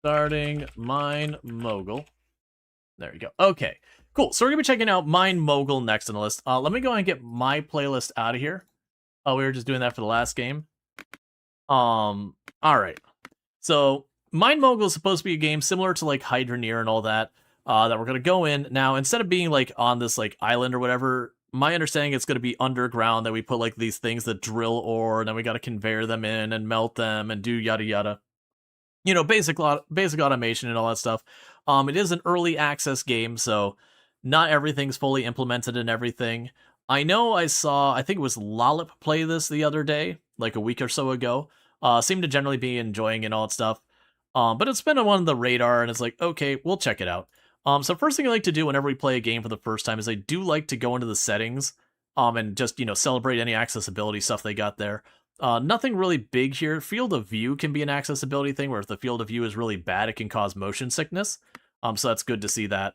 Starting MineMogul. There you go. Okay, cool. So we're gonna be checking out MineMogul next on the list. Let me go ahead and get my playlist out of here. Oh, we were just doing that for the last game. All right. So MineMogul is supposed to be a game similar to like Hydroneer and all that. That we're gonna go in now. Instead of being like on this like island or whatever, my understanding it's gonna be underground. That we put like these things that drill ore, and then we gotta conveyor them in and melt them and do yada yada. You know, basic automation and all that stuff. It is an early access game, so not everything's fully implemented and everything. I know I think it was Lollip play this the other day, like a week or so ago. Seemed to generally be enjoying it and all that stuff. But it's been on the radar, and it's like, okay, we'll check it out. So first thing I like to do whenever we play a game for the first time is I do like to go into the settings, and just, you know, celebrate any accessibility stuff they got there. Nothing really big here. Field of view can be an accessibility thing, where if the field of view is really bad, it can cause motion sickness. So that's good to see that.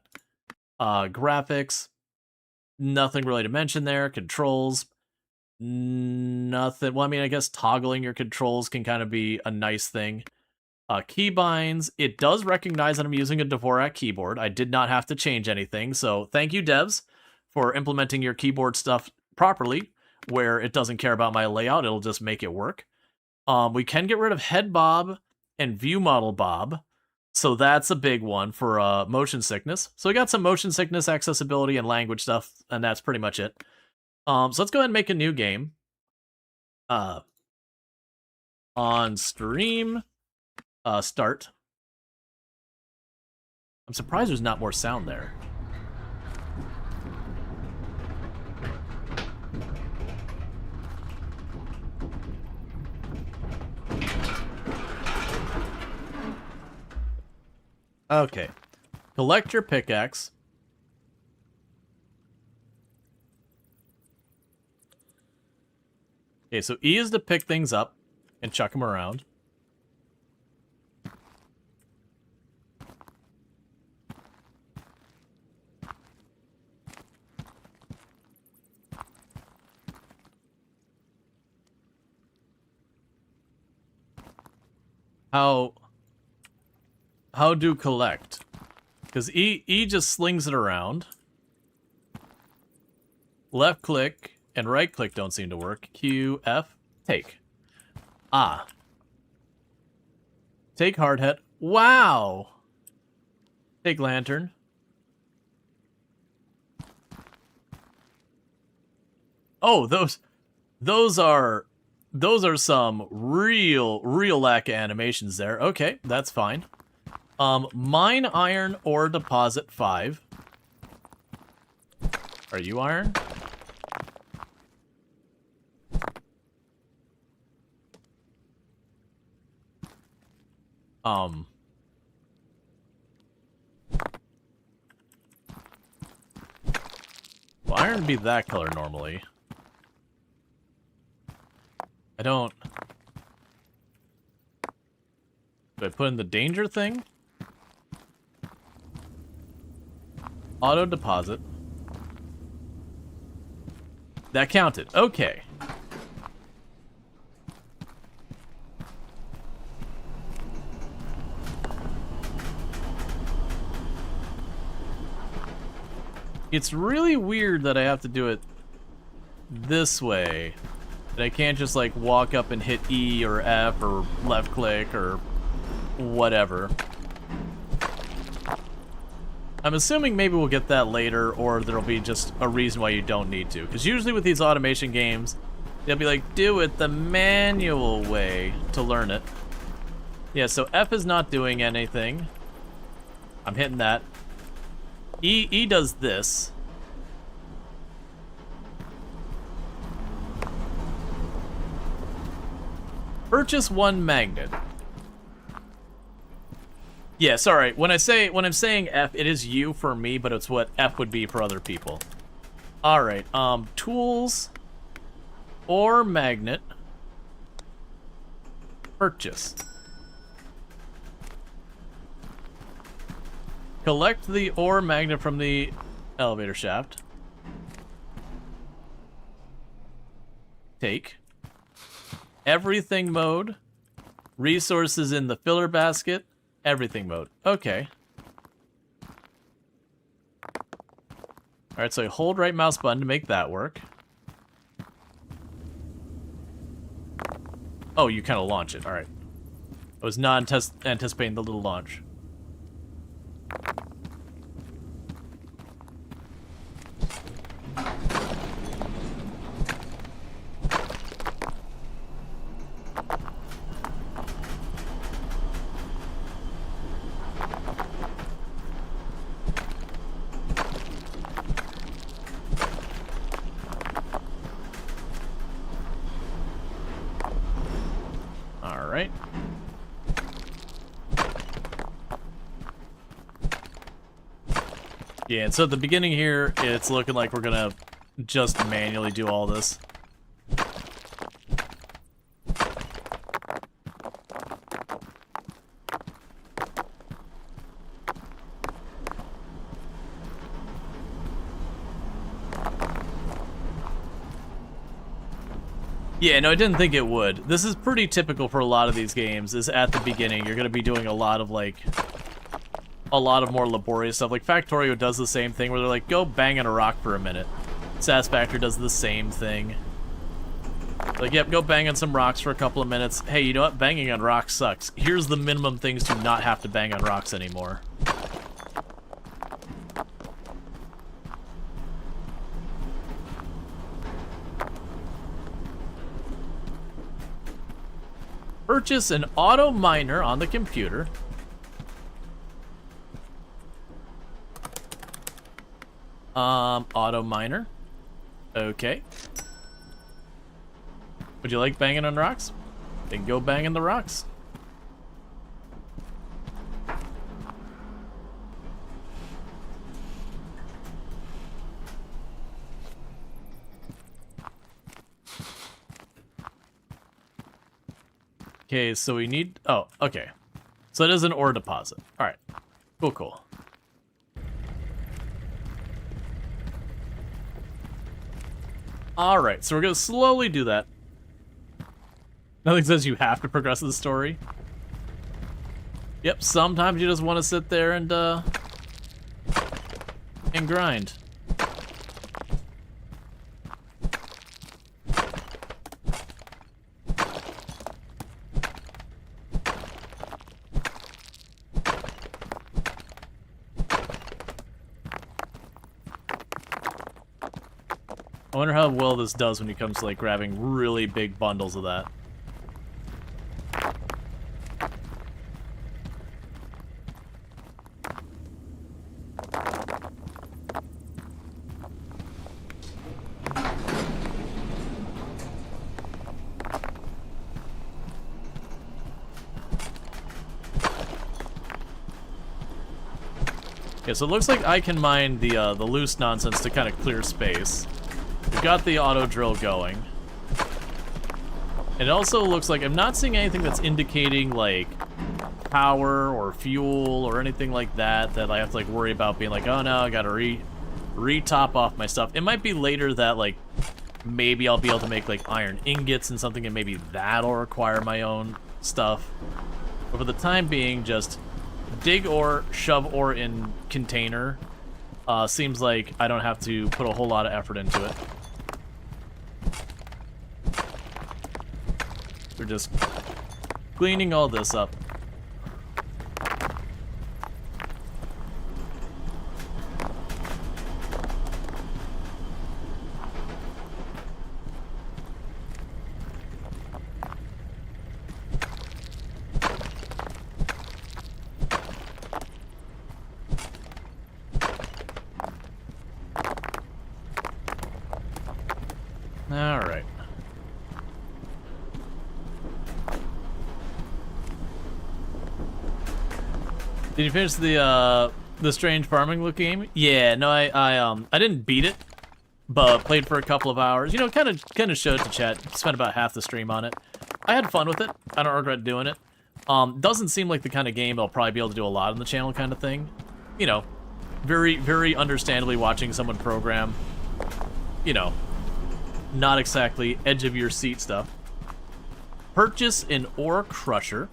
Graphics, nothing really to mention there. Controls, nothing. Well, I mean, I guess toggling your controls can kind of be a nice thing. Keybinds, it does recognize that I'm using a Dvorak keyboard. I did not have to change anything, so thank you, devs, for implementing your keyboard stuff properly, where it doesn't care about my layout, it'll just make it work. We can get rid of head bob and view model bob, so that's a big one for motion sickness. So we got some motion sickness, accessibility, and language stuff, and that's pretty much it. So let's go ahead and make a new game. On stream, start. I'm surprised there's not more sound there. Okay. Collect your pickaxe. Okay, so E is to pick things up and chuck them around. How do collect? Because E just slings it around. Left click and right click don't seem to work. Q, F, take. Ah. Take hard hat. Wow. Take lantern. Oh, those are some real lack of animations there. Okay, that's fine. Mine iron ore deposit 5. Are you iron? Well, iron would be that color normally. I don't... Do I put in the danger thing? Auto deposit. That counted. Okay. It's really weird that I have to do it this way. That I can't just like walk up and hit E or F or left click or whatever. I'm assuming maybe we'll get that later, or there'll be just a reason why you don't need to. Because usually with these automation games, they'll be like, do it the manual way to learn it. Yeah, so F is not doing anything. I'm hitting that. E does this. Purchase 1 magnet. Yeah, sorry. When I'm saying F, it is U for me, but it's what F would be for other people. All right. Tools or magnet. Purchase. Collect the ore magnet from the elevator shaft. Take. Everything mode. Resources in the filler basket. Everything mode. Okay. Alright, so you hold right mouse button to make that work. Oh, you kind of launch it. Alright. I was not anticipating the little launch. Alright. Yeah, and so at the beginning here, it's looking like we're gonna just manually do all this. Yeah, no, I didn't think it would. This is pretty typical for a lot of these games, is at the beginning, you're gonna be doing a lot of, like, a lot of more laborious stuff. Like, Factorio does the same thing, where they're like, go bang on a rock for a minute. Satisfactory does the same thing. Like, yep, go bang on some rocks for a couple of minutes. Hey, you know what? Banging on rocks sucks. Here's the minimum things to not have to bang on rocks anymore. Purchase an auto miner on the computer. Auto miner. Okay. Would you like banging on rocks? Then go bang on the rocks. Okay, so we need... Oh, okay. So it is an ore deposit. Alright. Cool, cool. Alright, so we're going to slowly do that. Nothing says you have to progress the story. Yep, sometimes you just want to sit there and grind. I wonder how well this does when it comes to, like, grabbing really big bundles of that. Okay, so it looks like I can mine the loose nonsense to kind of clear space. We've got the auto drill going. It also looks like I'm not seeing anything that's indicating, like, power or fuel or anything like that I have to, like, worry about being like, oh no, I gotta re-top off my stuff. It might be later that, like, maybe I'll be able to make, like, iron ingots and something, and maybe that'll require my own stuff. But for the time being, just dig ore, shove ore in container. Seems like I don't have to put a whole lot of effort into it. We're just cleaning all this up. All right. Did you finish the strange farming look game? Yeah, no, I didn't beat it, but played for a couple of hours. You know, kind of showed to chat. Spent about half the stream on it. I had fun with it. I don't regret doing it. Doesn't seem like the kind of game I'll probably be able to do a lot on the channel, kind of thing. You know, very, very understandably watching someone program. You know, not exactly edge of your seat stuff. Purchase an ore crusher.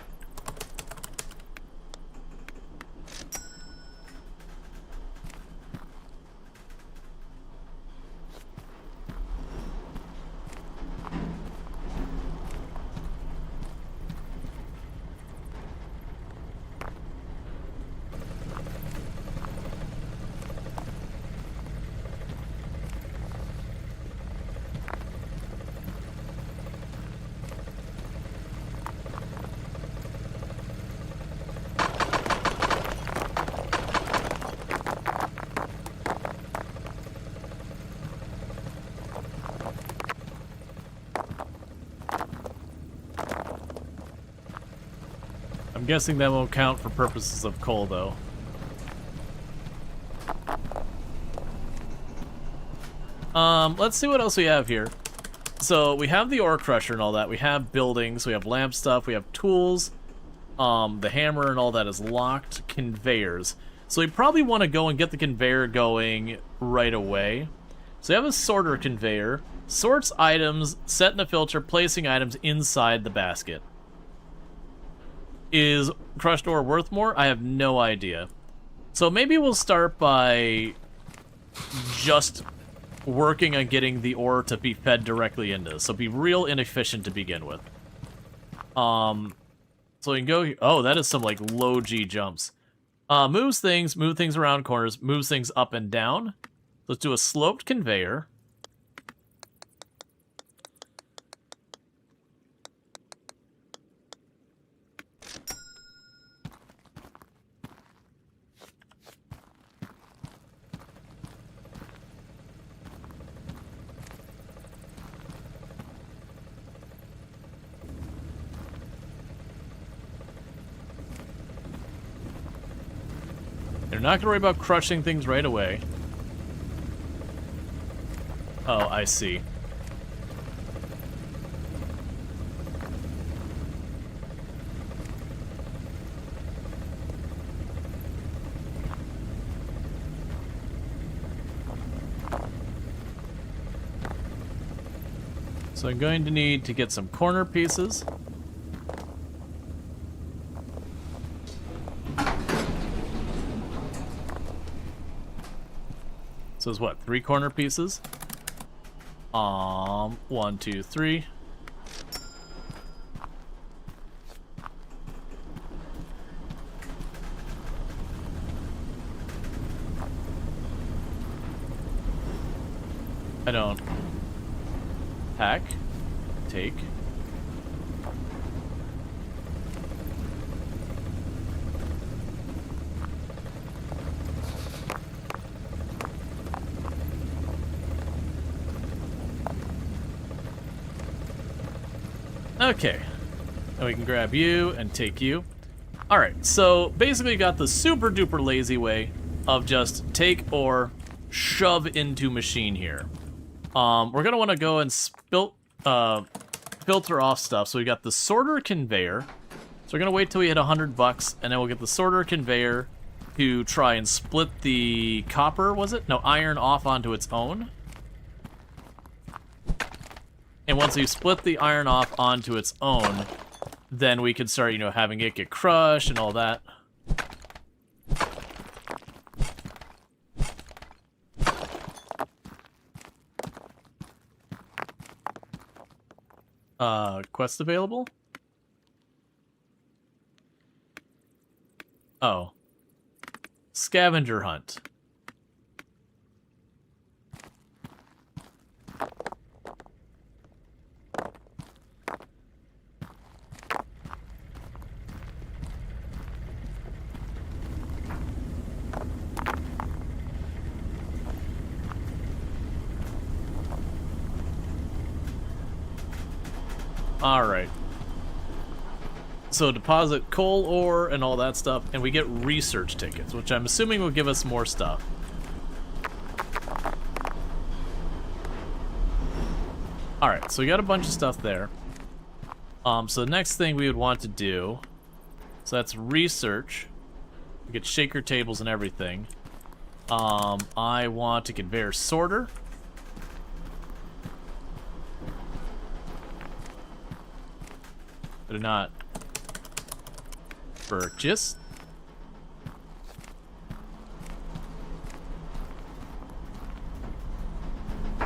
I'm guessing that won't count for purposes of coal, though. Let's see what else we have here. So we have the ore crusher and all that. We have buildings. We have lamp stuff. We have tools. The hammer and all that is locked. Conveyors. So we probably want to go and get the conveyor going right away. So we have a sorter conveyor. Sorts items, set in a filter, placing items inside the basket. Is crushed ore worth more? I have no idea. So maybe we'll start by just working on getting the ore to be fed directly into this. So be real inefficient to begin with. So we can go here. Oh, that is some like low G jumps. Move things around corners, moves things up and down. Let's do a sloped conveyor. You're not gonna worry about crushing things right away. Oh, I see. So I'm going to need to get some corner pieces. So it's what, 3 corner pieces? 1, 2, 3. I don't. Pack. Take. Okay, and we can grab you and take you. Alright, so basically you got the super duper lazy way of just take or shove into machine here. We're gonna want to go and filter off stuff. So we got the sorter conveyor. So we're gonna wait till we hit $100, and then we'll get the sorter conveyor to try and split the copper, was it? No, iron off onto its own. And once you split the iron off onto its own, then we can start, you know, having it get crushed and all that. Quest available? Oh. Scavenger hunt. Alright. So deposit coal ore and all that stuff, and we get research tickets, which I'm assuming will give us more stuff. Alright, so we got a bunch of stuff there. So the next thing we would want to do, so that's research. We get shaker tables and everything. I want a conveyor sorter. Do not purchase.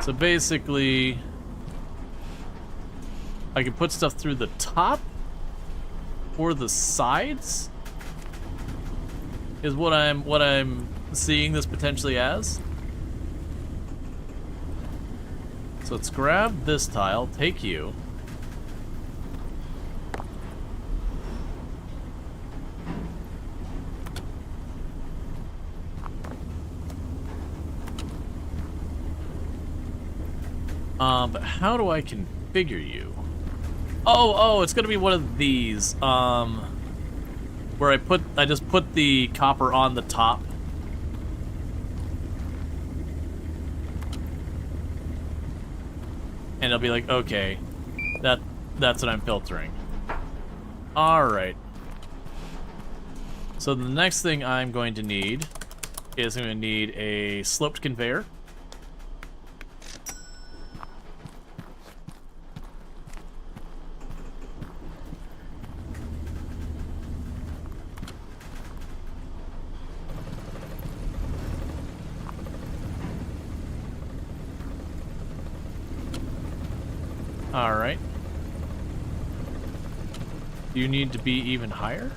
So basically, I can put stuff through the top or the sides is what I'm seeing this potentially as. So let's grab this tile, take you. But how do I configure you? Oh, it's gonna be one of these. where I just put the copper on the top. And it'll be like, okay, that's what I'm filtering. Alright. So the next thing I'm going to need is I'm going to need a sloped conveyor. Alright. Do you need to be even higher?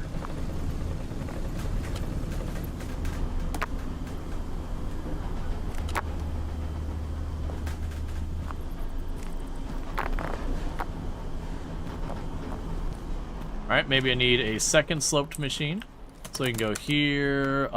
Alright, maybe I need a second sloped machine. So we can go here,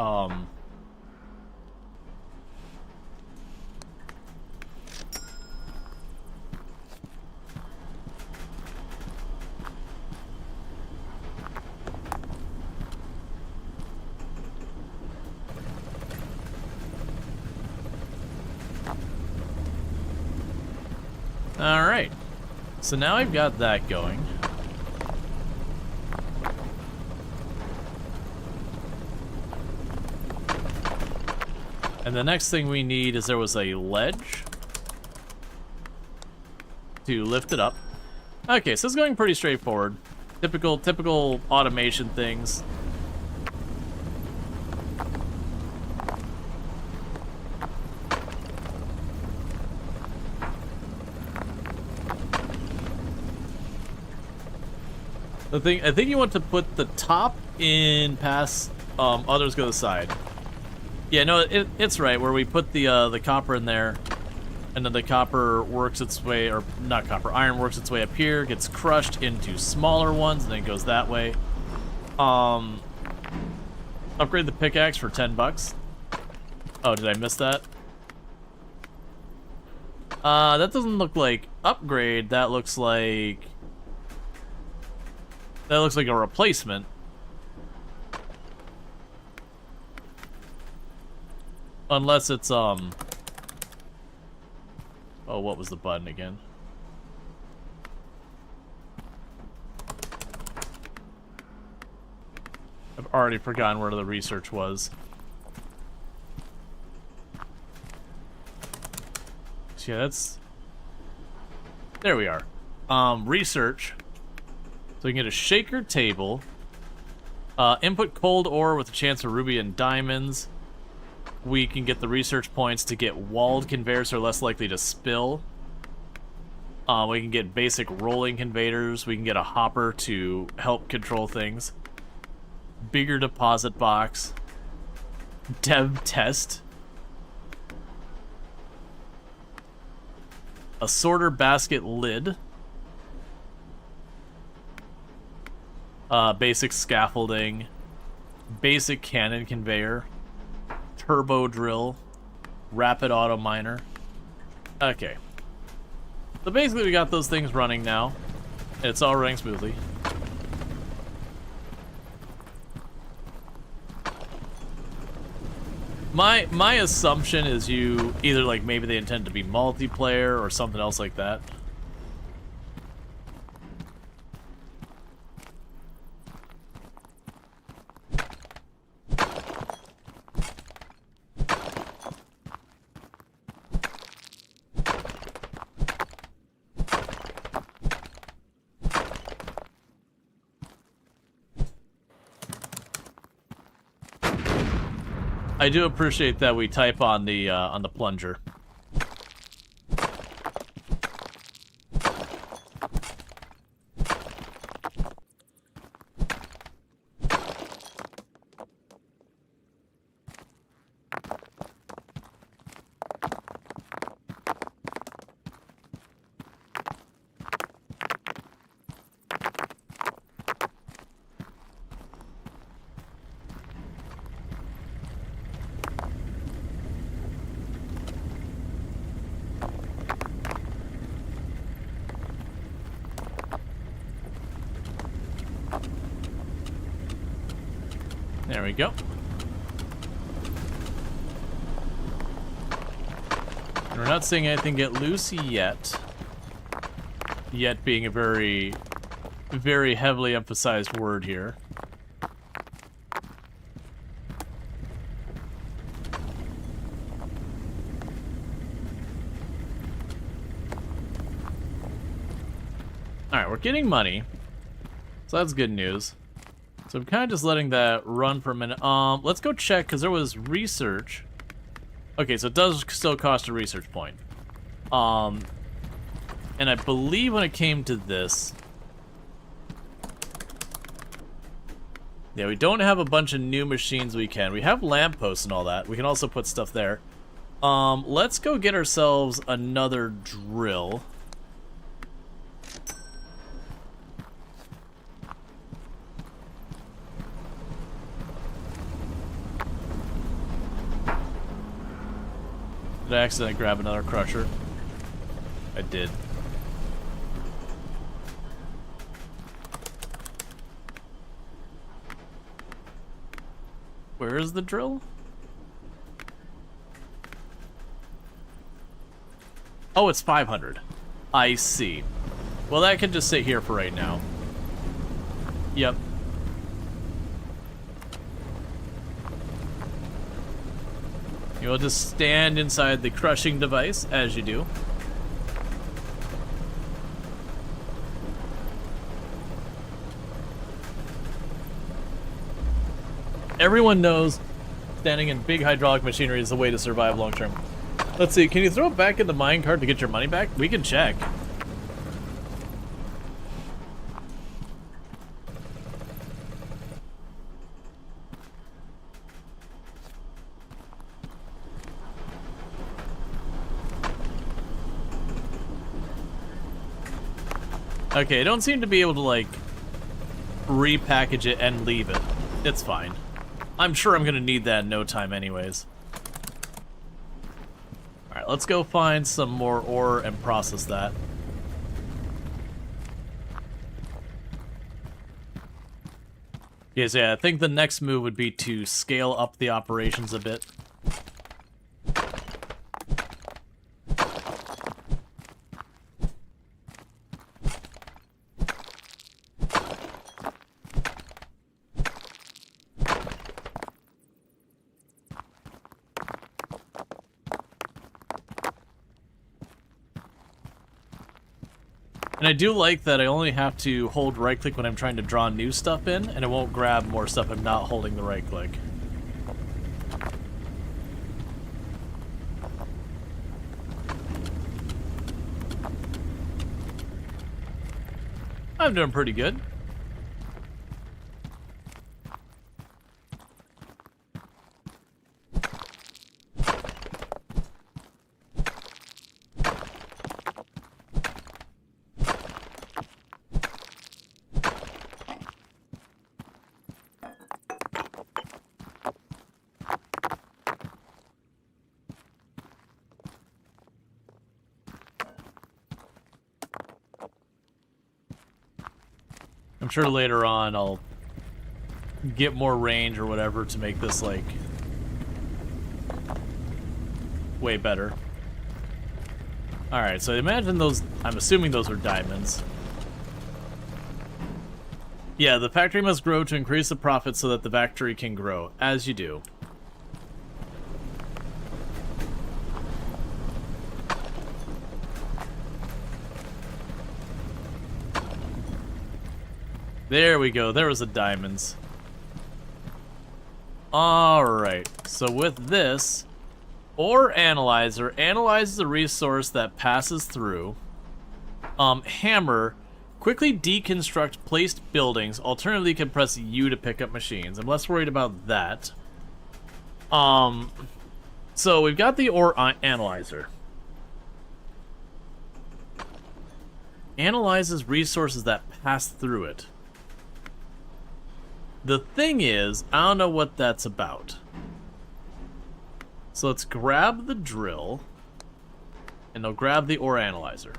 Alright, so now I've got that going. And the next thing we need is there was a ledge to lift it up. Okay, so it's going pretty straightforward. Typical automation things. I think you want to put the top in past others go to the side. Yeah, no, it's right, where we put the copper in there, and then the copper works its way, or not copper, iron works its way up here, gets crushed into smaller ones, and then goes that way. Upgrade the pickaxe for 10 bucks. Oh, did I miss that? That doesn't look like upgrade, that looks like a replacement. Unless it's, oh, what was the button again? I've already forgotten where the research was. So yeah, that's... There we are. Research. So we can get a shaker table. Input cold ore with a chance of ruby and diamonds. We can get the research points to get walled conveyors that are less likely to spill. We can get basic rolling conveyors. We can get a hopper to help control things. Bigger deposit box. Dev test. A sorter basket lid. Basic scaffolding. Basic cannon conveyor. Turbo drill, rapid auto miner. Okay. So basically we got those things running now. It's all running smoothly. My assumption is you either like maybe they intend to be multiplayer or something else like that. I do appreciate that we type on the plunger. There we go. And we're not seeing anything get loose yet. Yet being a very, very heavily emphasized word here. Alright, we're getting money. So that's good news. So I'm kind of just letting that run for a minute. Let's go check, because there was research. Okay, so it does still cost a research point. And I believe when it came to this... Yeah, we don't have a bunch of new machines we can. We have lampposts and all that. We can also put stuff there. Let's go get ourselves another drill. Did I accidentally grab another crusher? I did. Where is the drill? Oh, it's 500. I see. Well, that can just sit here for right now. Yep. You'll just stand inside the crushing device, as you do. Everyone knows standing in big hydraulic machinery is the way to survive long term. Let's see, can you throw it back in the minecart to get your money back? We can check. Okay, I don't seem to be able to, like, repackage it and leave it. It's fine. I'm sure I'm gonna need that in no time anyways. Alright, let's go find some more ore and process that. Yes, yeah, I think the next move would be to scale up the operations a bit. And I do like that I only have to hold right click when I'm trying to draw new stuff in, and it won't grab more stuff if I'm not holding the right click. I'm doing pretty good. I'm sure later on I'll get more range or whatever to make this, like, way better. Alright, so imagine those... I'm assuming those are diamonds. Yeah, the factory must grow to increase the profit so that the factory can grow. As you do. There we go. There was the diamonds. Alright. So with this, ore analyzer analyzes a resource that passes through. Hammer, quickly deconstruct placed buildings. Alternatively, you can press U to pick up machines. I'm less worried about that. So we've got the ore analyzer. Analyzes resources that pass through it. The thing is, I don't know what that's about. So let's grab the drill, and I'll grab the ore analyzer.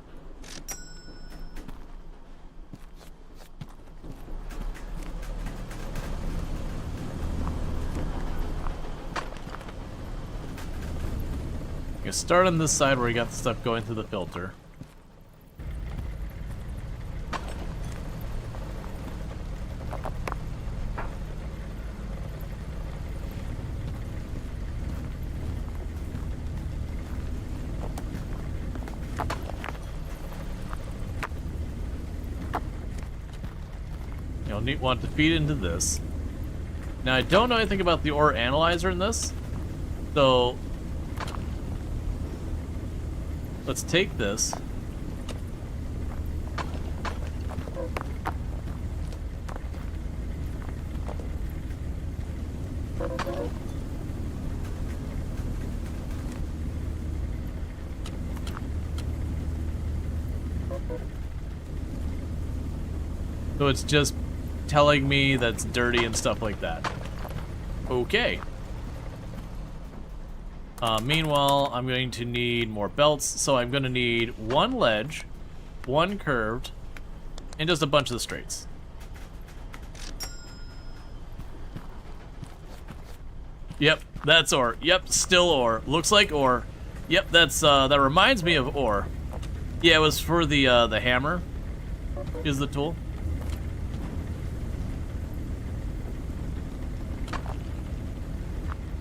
You start on this side where you got the stuff going through the filter. You'll want to feed into this. Now, I don't know anything about the ore analyzer in this, so let's take this. So it's just telling me that's dirty and stuff like that. Okay. Meanwhile, I'm going to need more belts, so I'm going to need one ledge, one curved, and just a bunch of the straights. Yep, that's ore. Yep, still ore. Looks like ore. Yep, that's that reminds me of ore. Yeah, it was for the hammer. Is the tool.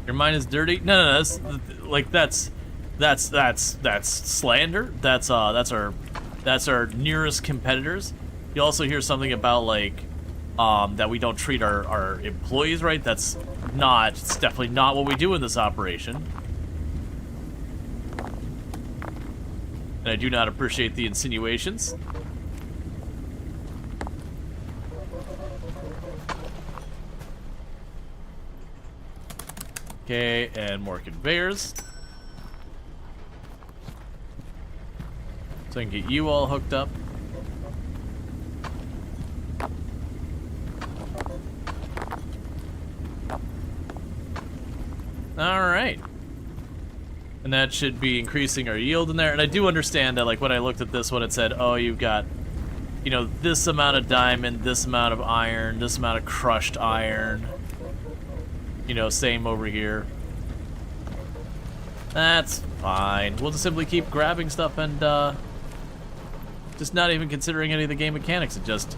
Your mine is dirty? No, that's like that's slander. That's our nearest competitors. You also hear something about like that we don't treat our employees right. It's definitely not what we do in this operation. And I do not appreciate the insinuations. Okay, and more conveyors. So I can get you all hooked up. Alright. And that should be increasing our yield in there. And I do understand that, like, when I looked at this one, it said, oh, you've got, you know, this amount of diamond, this amount of iron, this amount of crushed iron. You know, same over here. That's fine. We'll just simply keep grabbing stuff and just not even considering any of the game mechanics. It just...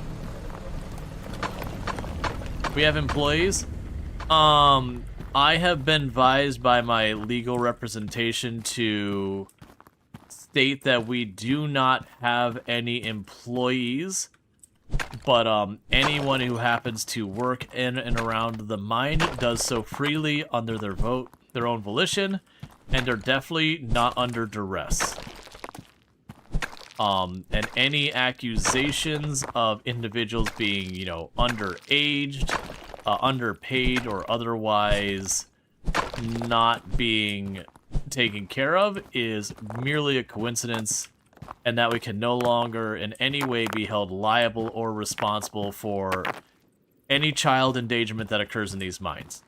We have employees. I have been advised by my legal representation to state that we do not have any employees. But anyone who happens to work in and around the mine does so freely under their own volition, and they're definitely not under duress. And any accusations of individuals being, you know, underaged, underpaid, or otherwise not being taken care of is merely a coincidence. And that we can no longer in any way be held liable or responsible for any child endangerment that occurs in these mines.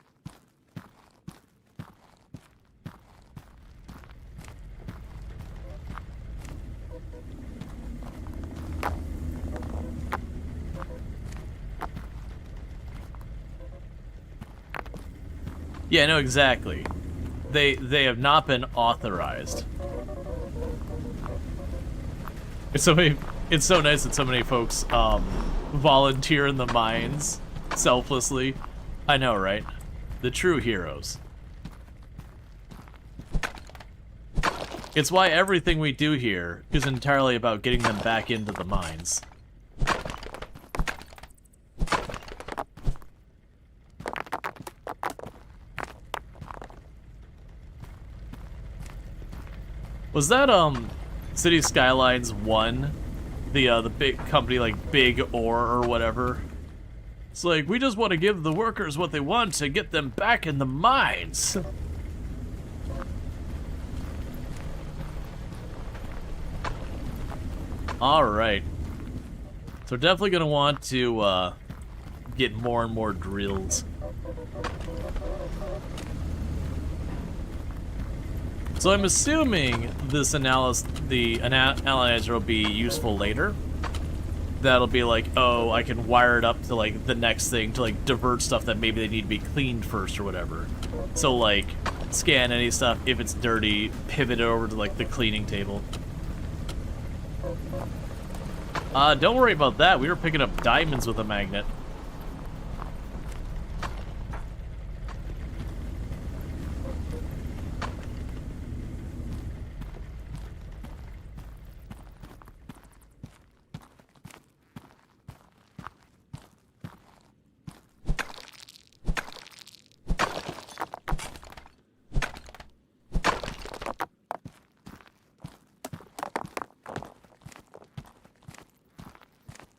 Yeah, no, exactly. They have not been authorized. It's so nice that so many folks volunteer in the mines selflessly. I know, right? The true heroes. It's why everything we do here is entirely about getting them back into the mines. Was that City Skylines 1, the big company like Big Ore or whatever? It's like, we just want to give the workers what they want to get them back in the mines. Alright. So we're definitely going to want to get more and more drills. So I'm assuming this analyzer will be useful later. that'll be like, oh, I can wire it up to like the next thing to like divert stuff that maybe they need to be cleaned first or whatever. So like scan any stuff, if it's dirty, pivot it over to like the cleaning table. Don't worry about that. We were picking up diamonds with a magnet.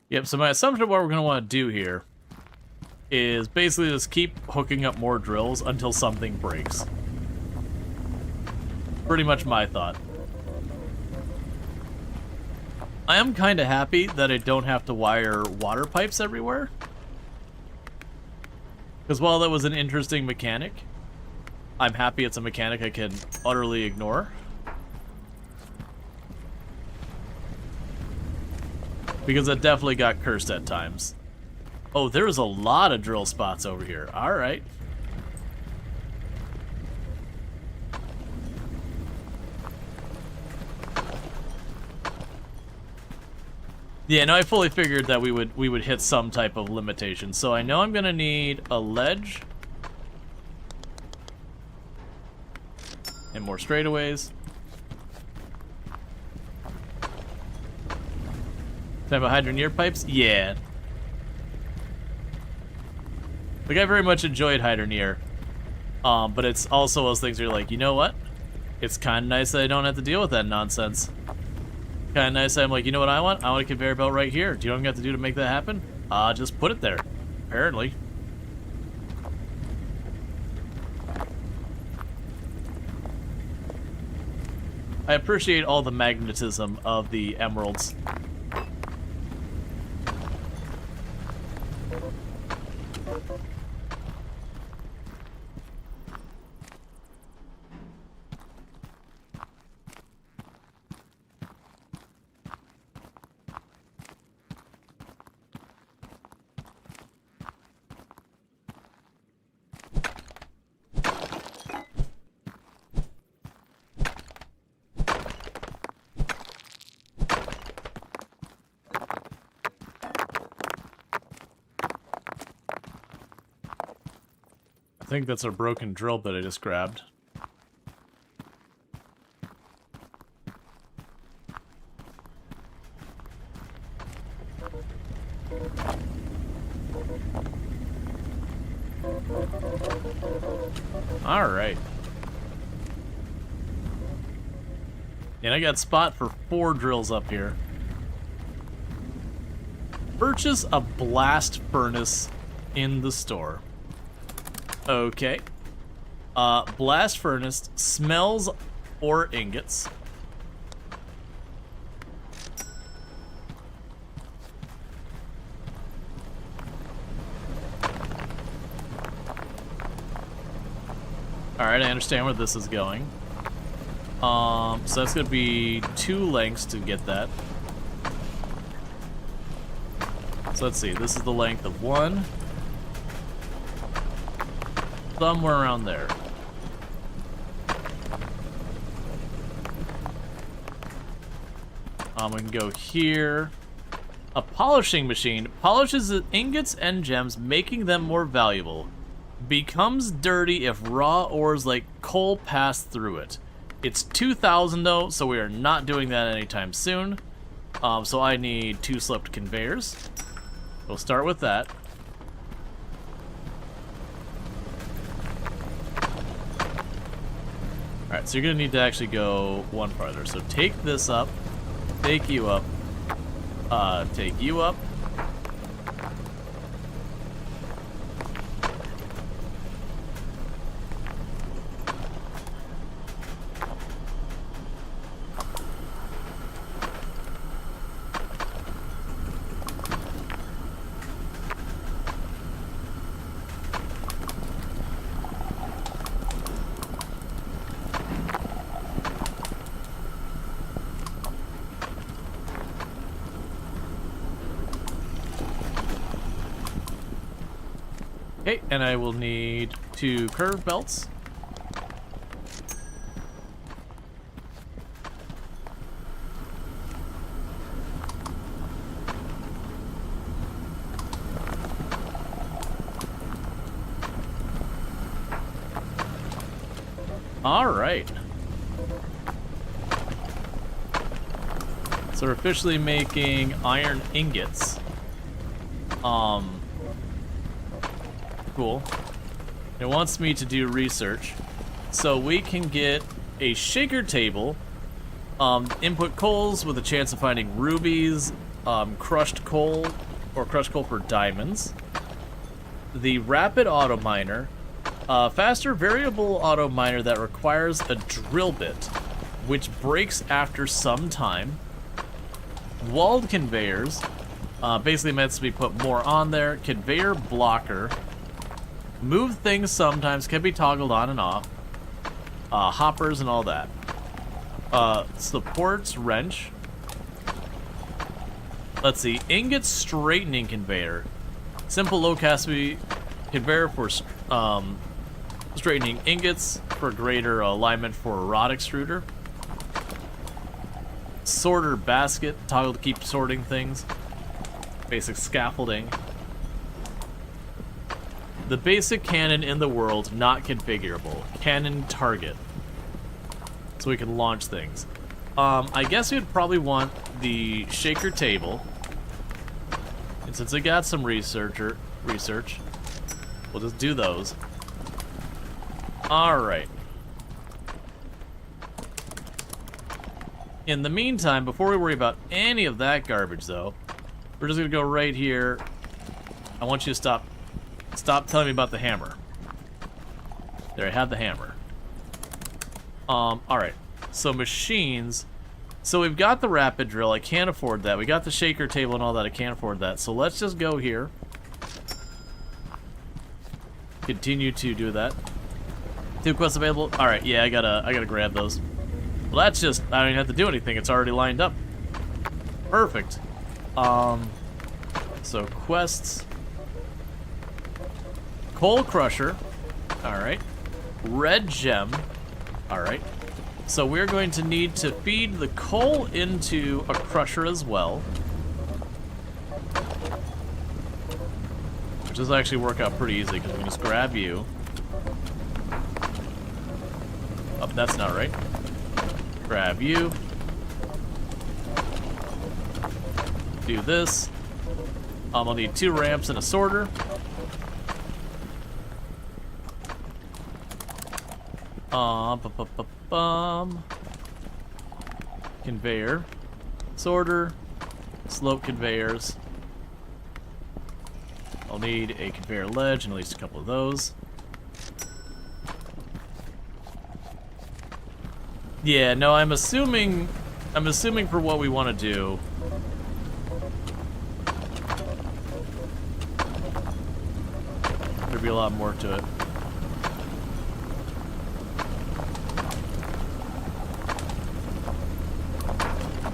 Yep, so my assumption of what we're going to want to do here is basically just keep hooking up more drills until something breaks. Pretty much my thought. I am kind of happy that I don't have to wire water pipes everywhere. Because while that was an interesting mechanic, I'm happy it's a mechanic I can utterly ignore. Because it definitely got cursed at times. Oh, there's a lot of drill spots over here. Alright. Yeah, no, I fully figured that we would hit some type of limitation. So I know I'm gonna need a ledge. And more straightaways. Talking about Hydroneer pipes? Yeah. Like, I very much enjoyed Hydroneer. But it's also those things where you're like, you know what? It's kind of nice that I don't have to deal with that nonsense. Kind of nice that I'm like, you know what I want? I want a conveyor belt right here. Do you know what I'm going to have to do to make that happen? Just put it there. Apparently. I appreciate all the magnetism of the emeralds. I think that's a broken drill bit I just grabbed. Alright. And I got spot for 4 drills up here. Purchase a blast furnace in the store. Okay. Blast furnace smells ore ingots. Alright, I understand where this is going. So that's gonna be 2 lengths to get that. So let's see, this is the length of 1. Somewhere around there. We can go here. A polishing machine polishes the ingots and gems, making them more valuable. Becomes dirty if raw ores like coal pass through it. It's 2,000 though, so we are not doing that anytime soon. So I need 2 sloped conveyors. We'll start with that. Alright, so you're going to need to actually go 1 farther. So take this up, take you up, take you up. Okay, and I will need 2 curve belts. All right. So we're officially making iron ingots. Cool. It wants me to do research. So we can get a shaker table, input coals with a chance of finding rubies, crushed coal, or crushed coal for diamonds. The rapid auto miner, faster variable auto miner that requires a drill bit, which breaks after some time. Walled conveyors, basically meant to be put more on there. Conveyor blocker, move things sometimes, can be toggled on and off. Hoppers and all that. Supports wrench. Let's see, ingot straightening conveyor. Simple low capacity conveyor for straightening ingots for greater alignment for a rod extruder. Sorter basket, toggle to keep sorting things. Basic scaffolding. The basic cannon in the world, not configurable. Cannon target. So we can launch things. I guess we'd probably want the shaker table. And since I got some research, we'll just do those. Alright. In the meantime, before we worry about any of that garbage, though, we're just gonna go right here. I want you to stop telling me about the hammer. There, I have the hammer. Alright. So machines. So we've got the rapid drill. I can't afford that. We got the shaker table and all that. I can't afford that. So let's just go here. Continue to do that. 2 quests available. Alright, yeah, I gotta grab those. Well, that's just, I don't even have to do anything. It's already lined up. Perfect. So quests. Coal crusher. Alright. Red gem. Alright. So we're going to need to feed the coal into a crusher as well. Which does actually work out pretty easily because we can just grab you. Oh, that's not right. Grab you. Do this. I'll need 2 ramps and a sorter. Conveyor. Sorter. Slope conveyors. I'll need a conveyor ledge and at least a couple of those. Yeah, no, I'm assuming for what we want to do. There'd be a lot more to it.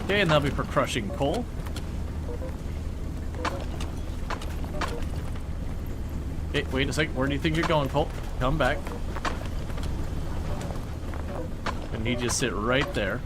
Okay, and that'll be for crushing coal. Okay, wait a second. Where do you think you're going, Colt? Come back. I need you to sit right there.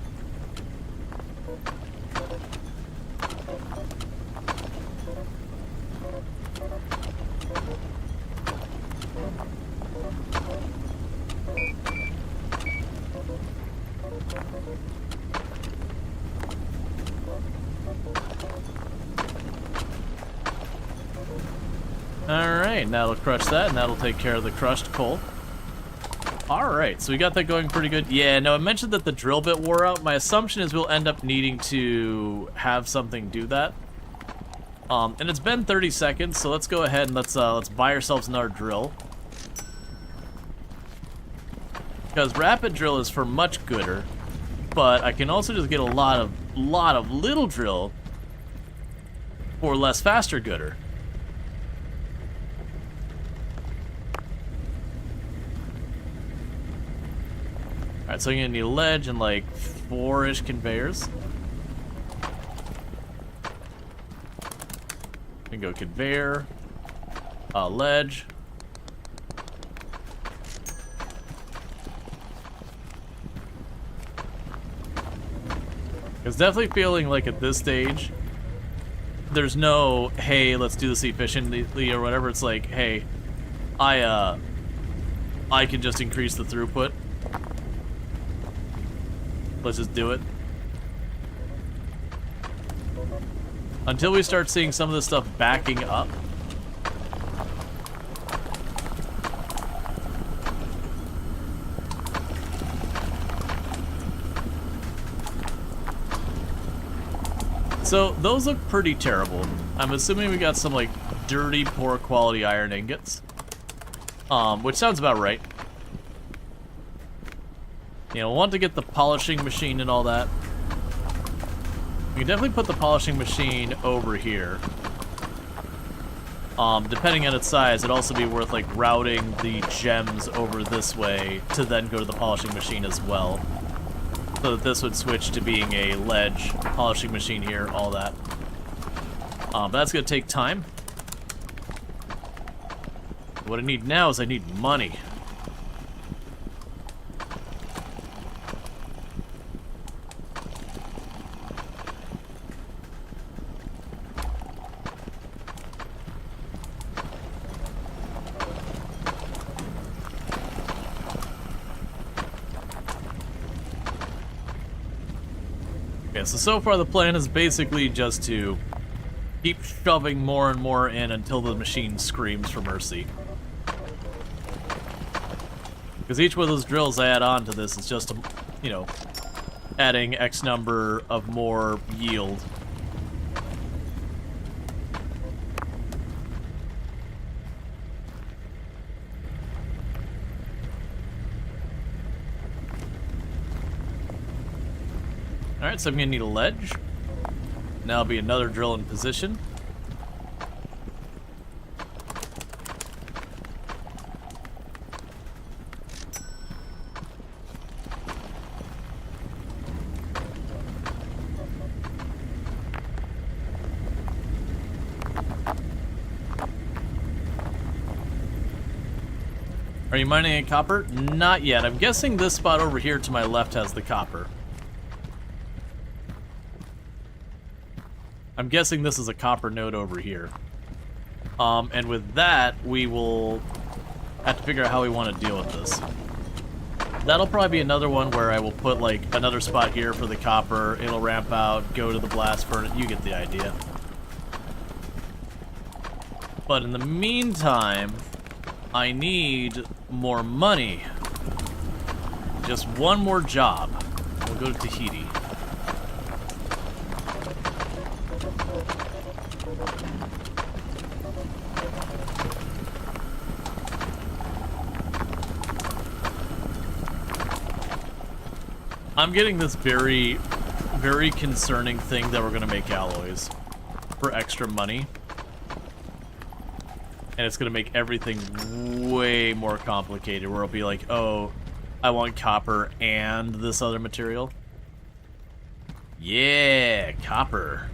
Alright, that'll crush that, and that'll take care of the crushed coal. Alright, so we got that going pretty good. Yeah, no, I mentioned that the drill bit wore out. My assumption is we'll end up needing to have something do that. And it's been 30 seconds, so let's go ahead and let's buy ourselves another drill. Because rapid drill is for much gooder, but I can also just get a lot of little drill for less faster gooder. Alright, so you're gonna need a ledge and like 4-ish conveyors. We can go conveyor, ledge, It's definitely feeling like at this stage, there's no, hey, let's do this efficiently or whatever. It's like, hey, I can just increase the throughput. Let's just do it. Until we start seeing some of this stuff backing up. So, those look pretty terrible. I'm assuming we got some, like, dirty, poor quality iron ingots. Which sounds about right. You know, want to get the polishing machine and all that. We can definitely put the polishing machine over here. Depending on its size, it'd also be worth, like, routing the gems over this way to then go to the polishing machine as well. So that this would switch to being a ledge polishing machine here, all that. But that's gonna take time. What I need now is I need money. Yeah, so far the plan is basically just to keep shoving more and more in until the machine screams for mercy. Because each one of those drills I add on to this is just, you know, adding X number of more yield. Alright, so I'm gonna need a ledge. Now will be another drill in position. Are you mining a copper? Not yet. I'm guessing this spot over here to my left has the copper. I'm guessing this is a copper node over here. And with that, we will have to figure out how we want to deal with this. That'll probably be another one where I will put, like, another spot here for the copper. It'll ramp out, go to the blast furnace. You get the idea. But in the meantime, I need more money. Just one more job. We'll go to Tahiti. I'm getting this very, very concerning thing that we're going to make alloys for extra money. And it's going to make everything way more complicated, where it'll be like, oh, I want copper and this other material. Yeah, copper.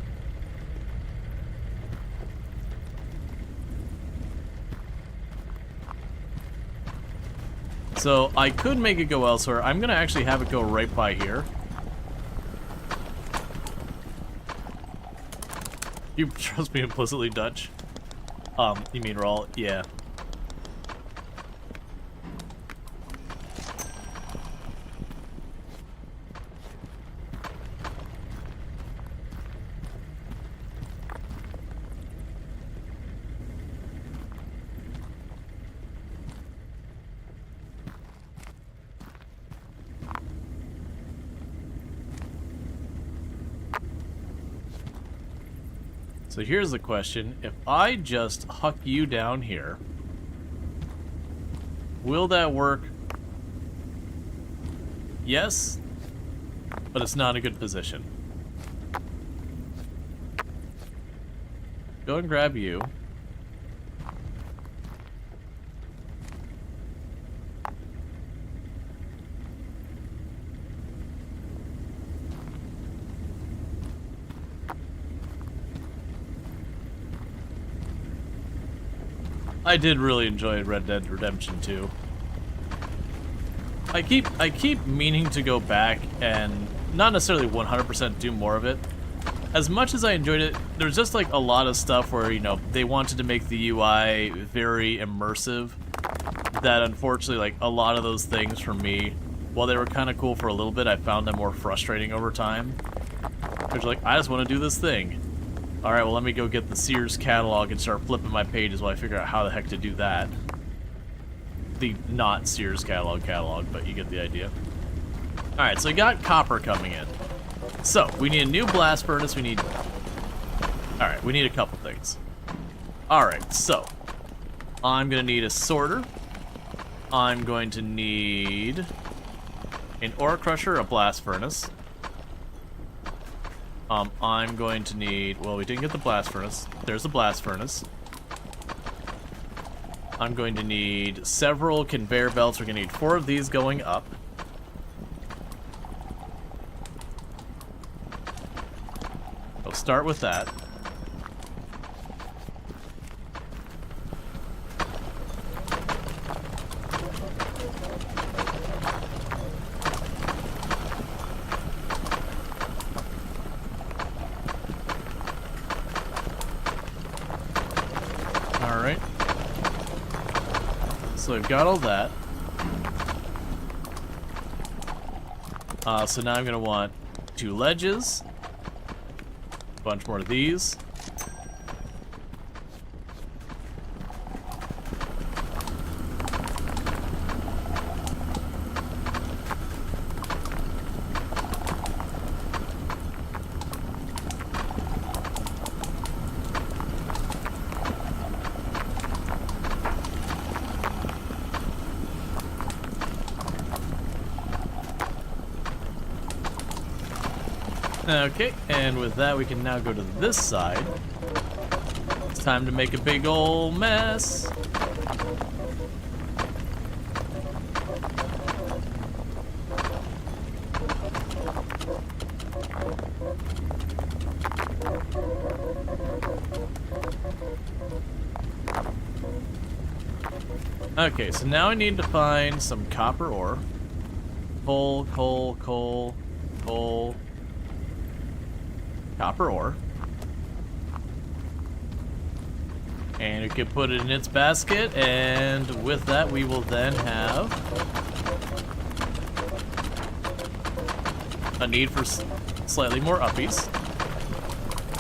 So I could make it go elsewhere. I'm going to actually have it go right by here. You trust me implicitly, Dutch? You mean Rual? Yeah. So here's the question. If I just huck you down here, will that work? Yes, but it's not a good position. Go and grab you. I did really enjoy Red Dead Redemption 2. I keep meaning to go back and not necessarily 100% do more of it. As much as I enjoyed it, there's just like a lot of stuff where, you know, they wanted to make the UI very immersive, that unfortunately, like, a lot of those things for me, while they were kind of cool for a little bit, I found them more frustrating over time. Because like, I just want to do this thing. Alright, well let me go get the Sears catalog and start flipping my pages while I figure out how the heck to do that. The not Sears catalog, but you get the idea. Alright, so we got copper coming in. So, we need a new blast furnace, we need... Alright, we need a couple things. Alright, so... I'm gonna need a sorter. I'm going to need... an ore crusher, a blast furnace. I'm going to need... Well, we didn't get the blast furnace. There's the blast furnace. I'm going to need several conveyor belts. We're going to need 4 of these going up. We'll start with that. Alright. So we've got all that. So now I'm going to want 2 ledges. A bunch more of these. Okay, and with that we can now go to this side. It's time to make a big ol' mess. Okay, so now I need to find some copper ore. Coal, coal, coal, coal. Copper ore. And you can put it in its basket, and with that we will then have a need for slightly more uppies.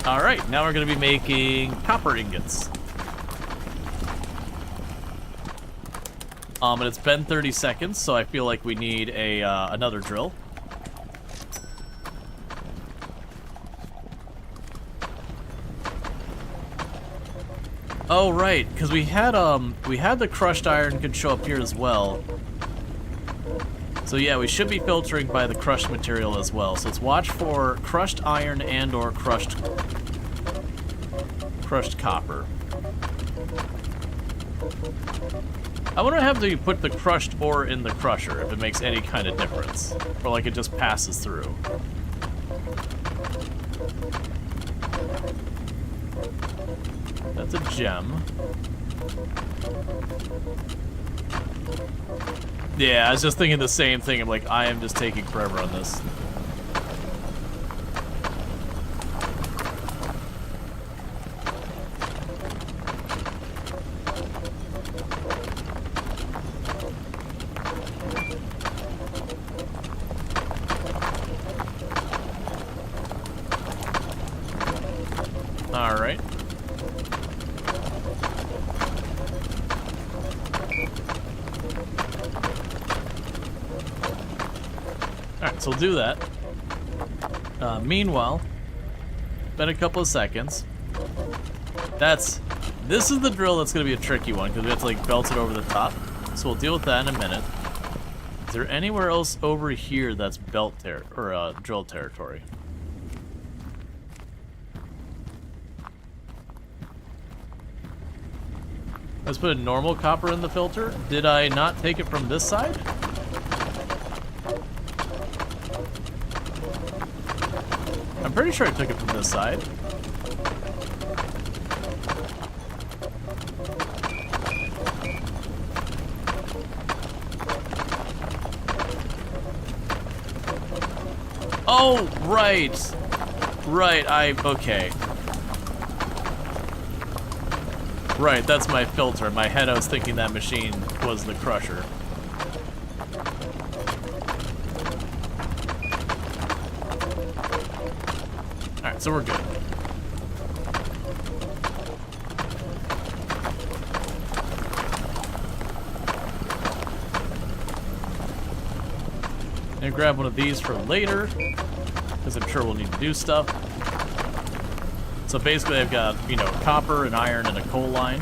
Alright, now we're going to be making copper ingots. And it's been 30 seconds, so I feel like we need a another drill. Oh right, because we had the crushed iron could show up here as well. So yeah, we should be filtering by the crushed material as well. So let's watch for crushed iron and or crushed copper. I wonder how to put the crushed ore in the crusher, if it makes any kind of difference. Or like it just passes through. That's a gem. Yeah, I was just thinking the same thing. I'm like, I am just taking forever on this. Alright. Alright, so we'll do that. Meanwhile, been a couple of seconds. This is the drill that's going to be a tricky one, because we have to like belt it over the top. So we'll deal with that in a minute. Is there anywhere else over here that's drill territory? Let's put a normal copper in the filter. Did I not take it from this side? I'm pretty sure I took it from this side. Oh, right. Right, okay. Right, that's my filter. In my head, I was thinking that machine was the crusher. Alright, so we're good. And grab one of these for later, because I'm sure we'll need to do stuff. So basically I've got, you know, copper and iron and a coal line.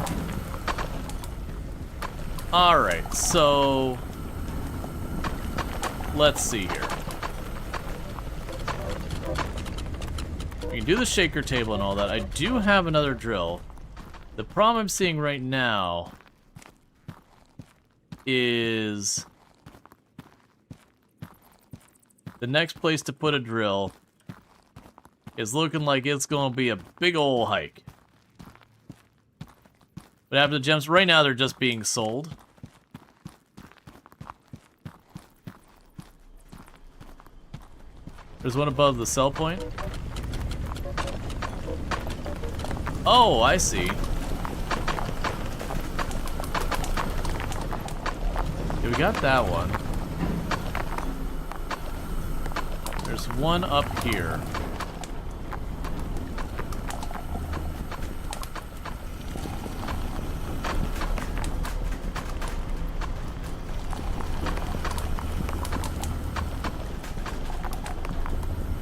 Alright, so let's see here. We can do the shaker table and all that. I do have another drill. The problem I'm seeing right now is the next place to put a drill is looking like it's going to be a big ol' hike. What happened to gems? Right now they're just being sold. There's one above the sell point. Oh, I see. Yeah, we got that one. There's one up here.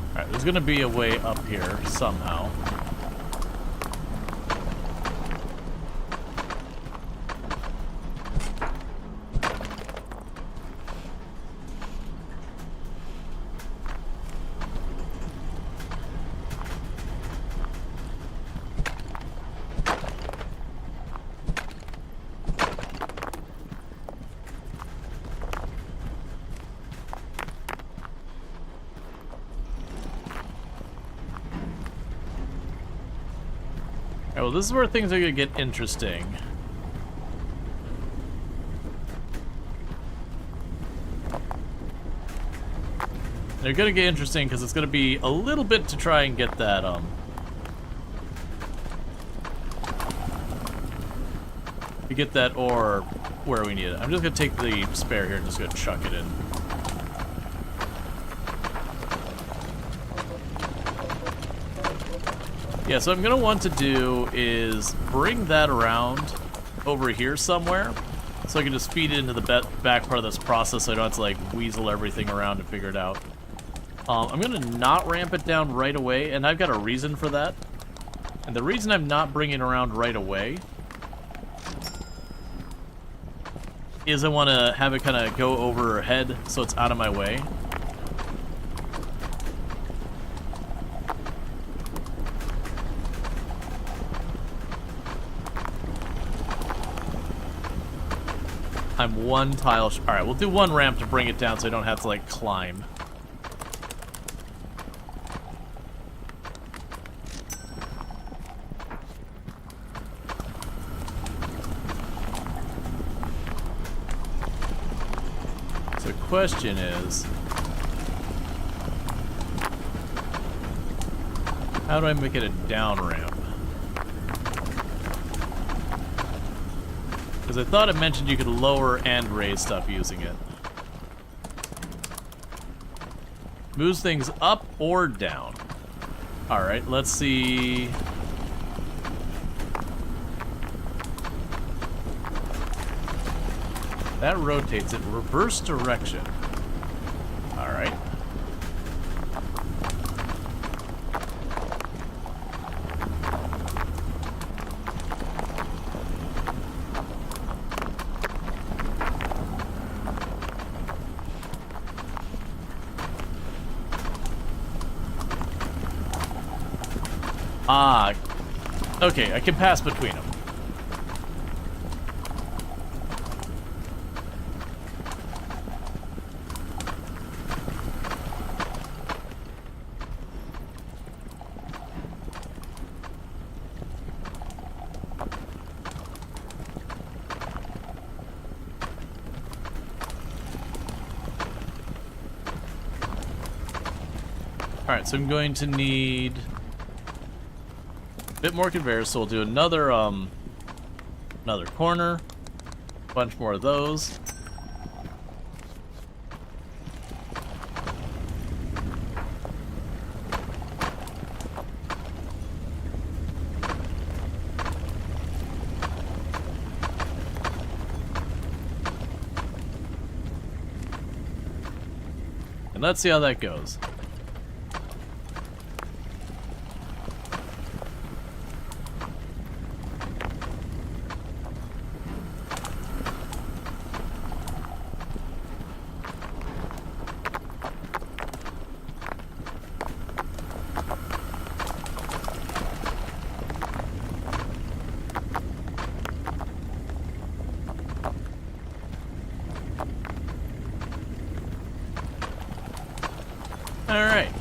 Alright, there's gonna be a way up here somehow. Alright, well, this is where things are gonna get interesting. They're gonna get interesting because it's gonna be a little bit to try and get that, to get that ore where we need it. I'm just gonna take the spare here and just gonna chuck it in. Yeah, so what I'm gonna want to do is bring that around over here somewhere, so I can just feed it into the back part of this process so I don't have to like weasel everything around and figure it out. I'm gonna not ramp it down right away, and I've got a reason for that. And the reason I'm not bringing it around right away is I want to have it kind of go overhead so it's out of my way. I'm one tile Alright, we'll do one ramp to bring it down so I don't have to, like, climb. So the question is, how do I make it a down ramp? Because I thought it mentioned you could lower and raise stuff using it. Moves things up or down. Alright, let's see. That rotates it reverse direction. Alright. Ah, okay, I can pass between them. Alright, so I'm going to need a bit more conveyors, so we'll do another corner, a bunch more of those. And let's see how that goes. Alright.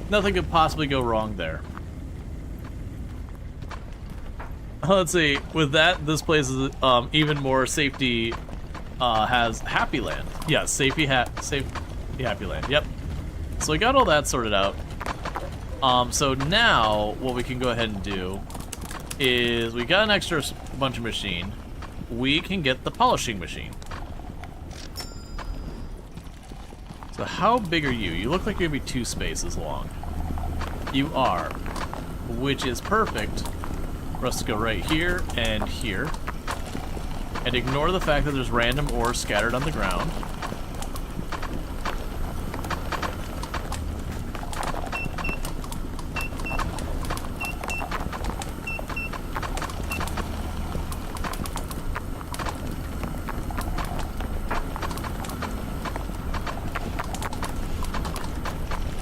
Nothing could possibly go wrong there. Let's see. With that, this place is even more safety, has Happy Land. Yeah, Safety Happy Land. Yep. So we got all that sorted out. So now, what we can go ahead and do is we got an extra bunch of machine. We can get the polishing machine. So how big are you? You look like you're gonna be 2 spaces long. You are, which is perfect for us to go right here and here. And ignore the fact that there's random ore scattered on the ground.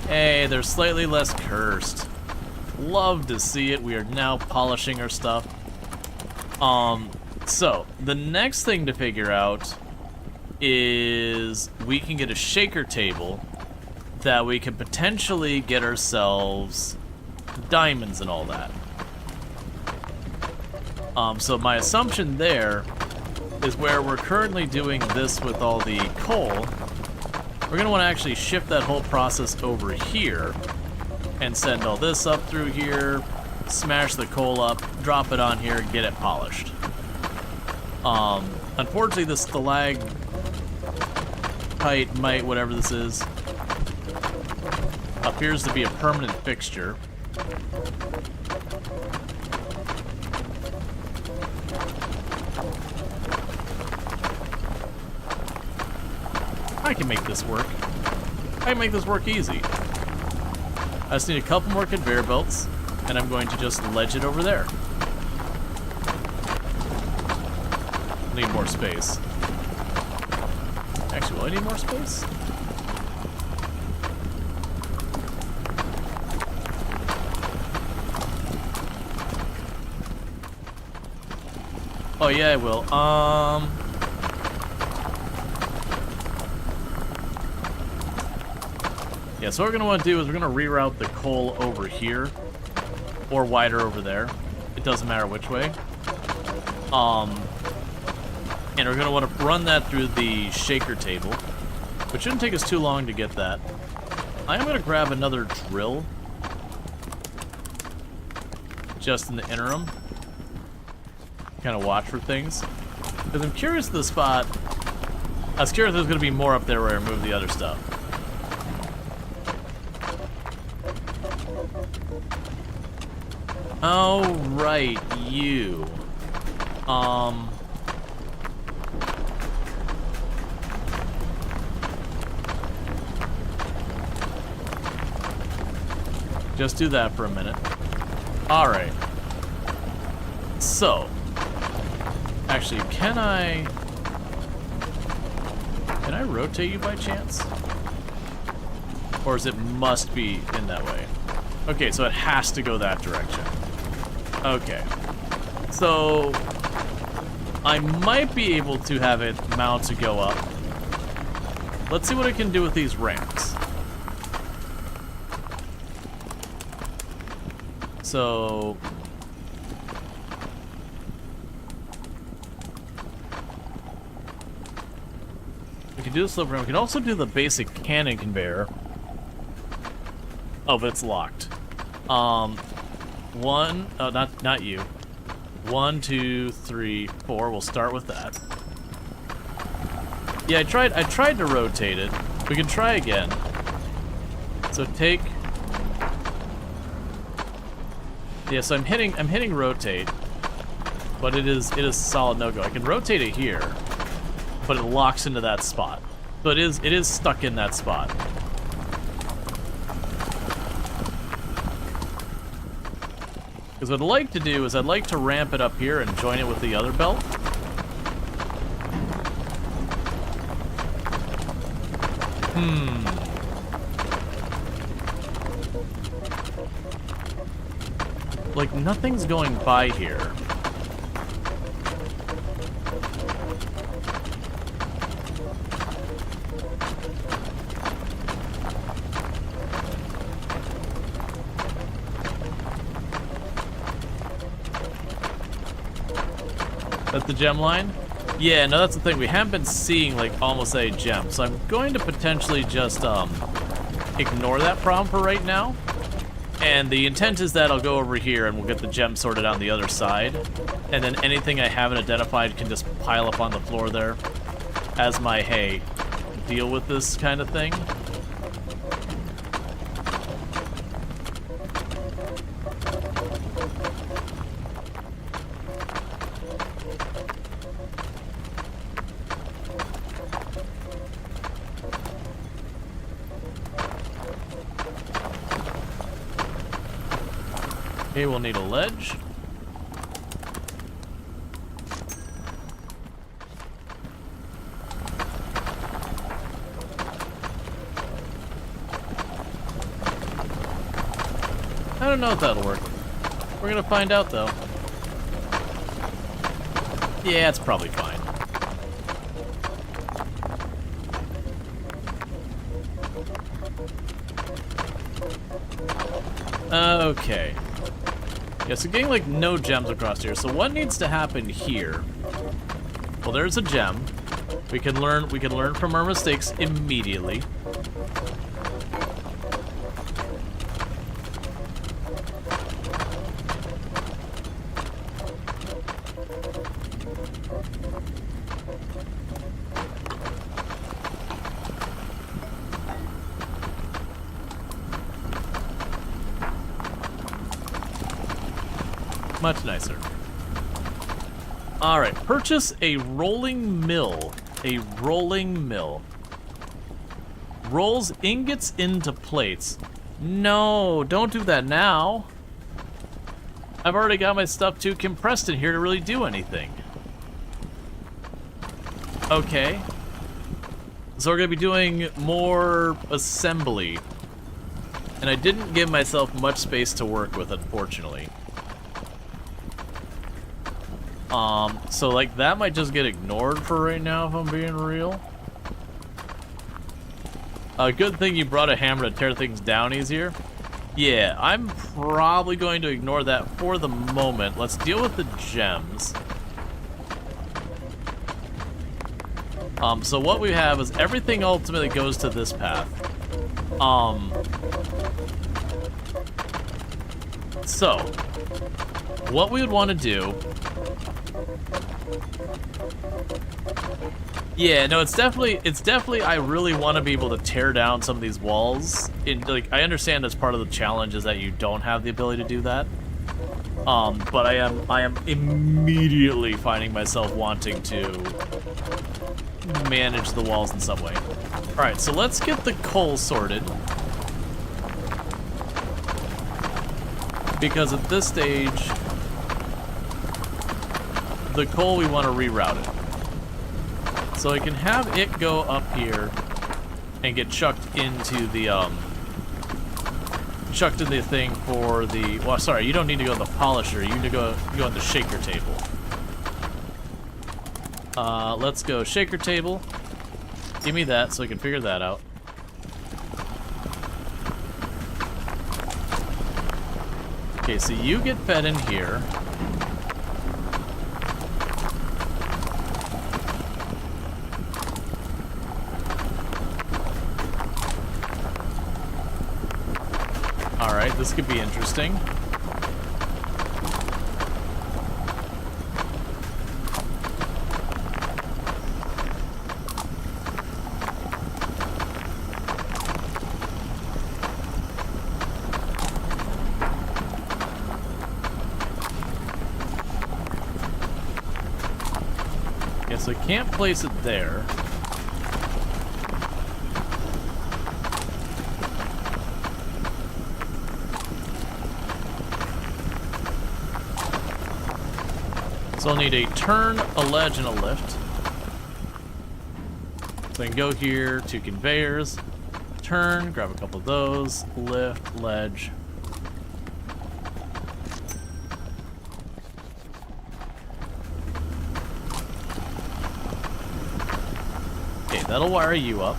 Hey, they're slightly less cursed. Love to see it. We are now polishing our stuff. So, the next thing to figure out is we can get a shaker table that we can potentially get ourselves diamonds and all that. So my assumption there is where we're currently doing this with all the coal, we're going to want to actually shift that whole process over here and send all this up through here, smash the coal up, drop it on here, get it polished. Unfortunately, the stalagmite, whatever this is, appears to be a permanent fixture. I can make this work. I can make this work easy. I just need a couple more conveyor belts, and I'm going to just ledge it over there. Need more space. Actually, will I need more space? Oh yeah, I will. Yeah, so what we're gonna want to do is we're gonna reroute the coal over here, or wider over there. It doesn't matter which way. And we're going to want to run that through the shaker table, which shouldn't take us too long to get that. I am going to grab another drill, just in the interim. Kind of watch for things. Because I'm curious to the spot. I was curious if there's going to be more up there where I remove the other stuff. Oh, right, you. Just do that for a minute. Alright. So. Actually, can I rotate you by chance? Or is it must be in that way? Okay, so it has to go that direction. Okay. So I might be able to have it mount to go up. Let's see what it can do with these ramps. So we can do the slope ramp. We can also do the basic cannon conveyor. Oh, but it's locked. One, oh, not you. 1, 2, 3, 4. We'll start with that. Yeah, I tried to rotate it. We can try again. So take. Yeah, so I'm hitting rotate, but it is solid no-go. I can rotate it here, but it locks into that spot. So it is stuck in that spot. Because what I'd like to do is I'd like to ramp it up here and join it with the other belt. Like, nothing's going by here. That's the gem line? Yeah, no, that's the thing. We haven't been seeing, like, almost a gem. So I'm going to potentially just, ignore that problem for right now. And the intent is that I'll go over here and we'll get the gem sorted on the other side. And then anything I haven't identified can just pile up on the floor there as my, hey, deal with this kind of thing. Okay, we'll need a ledge. I don't know if that'll work. We're gonna find out, though. Yeah, it's probably fine. Okay. Yeah, so getting, like, no gems across here. So what needs to happen here? Well, there's a gem. We can learn from our mistakes immediately. Much nicer. Alright, purchase a rolling mill. A rolling mill. Rolls ingots into plates. No, don't do that now. I've already got my stuff too compressed in here to really do anything. Okay. So we're gonna be doing more assembly. And I didn't give myself much space to work with, unfortunately. So like that might just get ignored for right now if I'm being real. A good thing you brought a hammer to tear things down easier. Yeah, I'm probably going to ignore that for the moment. Let's deal with the gems. So what we have is everything ultimately goes to this path. So what we would want to do. Yeah, no, it's definitely I really want to be able to tear down some of these walls. Like, I understand as part of the challenge is that you don't have the ability to do that. But I am immediately finding myself wanting to manage the walls in some way. Alright, so let's get the coal sorted. Because at this stage, the coal, we want to reroute it. So I can have it go up here and get chucked into the thing for the, well, sorry, you don't need to go to the polisher, you need to go on the shaker table. Let's go shaker table. Give me that so I can figure that out. Okay, so you get fed in here. Alright, this could be interesting. So I can't place it there. So I'll need a turn, a ledge, and a lift. So I can go here to conveyors, turn, grab a couple of those, lift, ledge. That'll wire you up.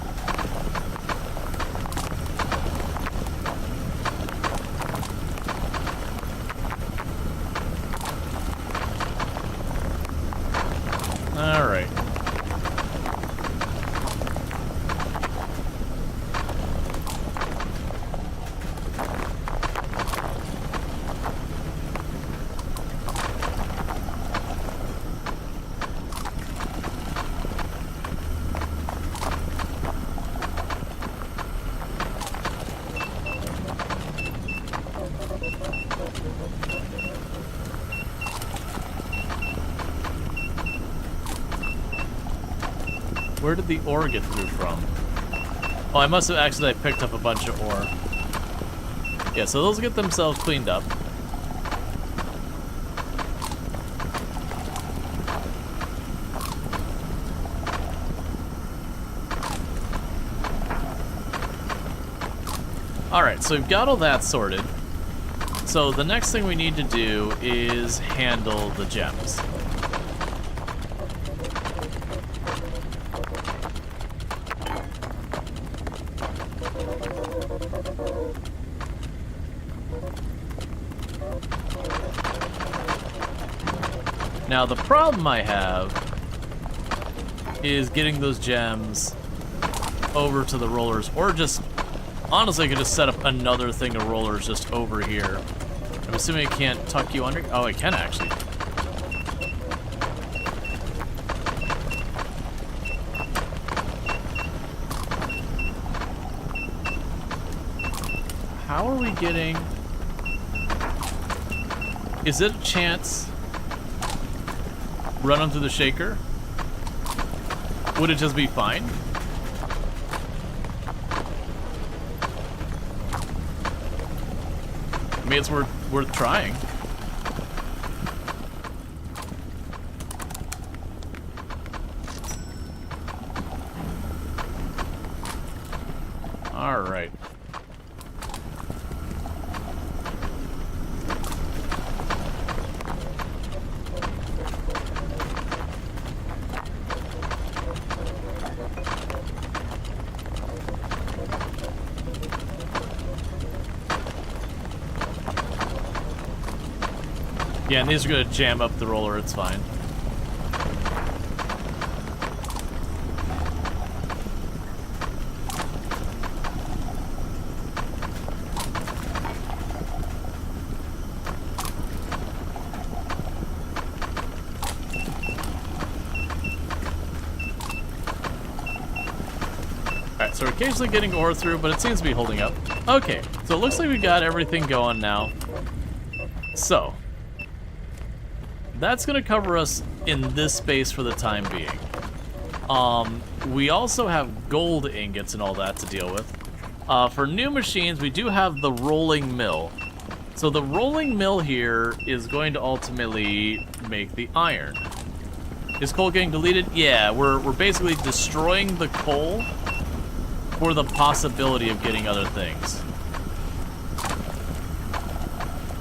All right. Where did the ore get through from? Oh, I must have accidentally picked up a bunch of ore. Yeah, so those get themselves cleaned up. Alright, so we've got all that sorted. So the next thing we need to do is handle the gems. Now the problem I have is getting those gems over to the rollers, or just, honestly I could just set up another thing of rollers just over here. I'm assuming it can't tuck you under? Oh, it can actually. How are we getting... Is it a chance... Run them through the shaker? Would it just be fine? I mean, it's worth trying. All right. Yeah, and these are gonna jam up the roller, it's fine. Alright, so we're occasionally getting ore through, but it seems to be holding up. Okay, so it looks like we got everything going now. So, that's gonna cover us in this space for the time being. We also have gold ingots and all that to deal with. For new machines, we do have the rolling mill. So the rolling mill here is going to ultimately make the iron. Is coal getting deleted? Yeah, we're basically destroying the coal for the possibility of getting other things.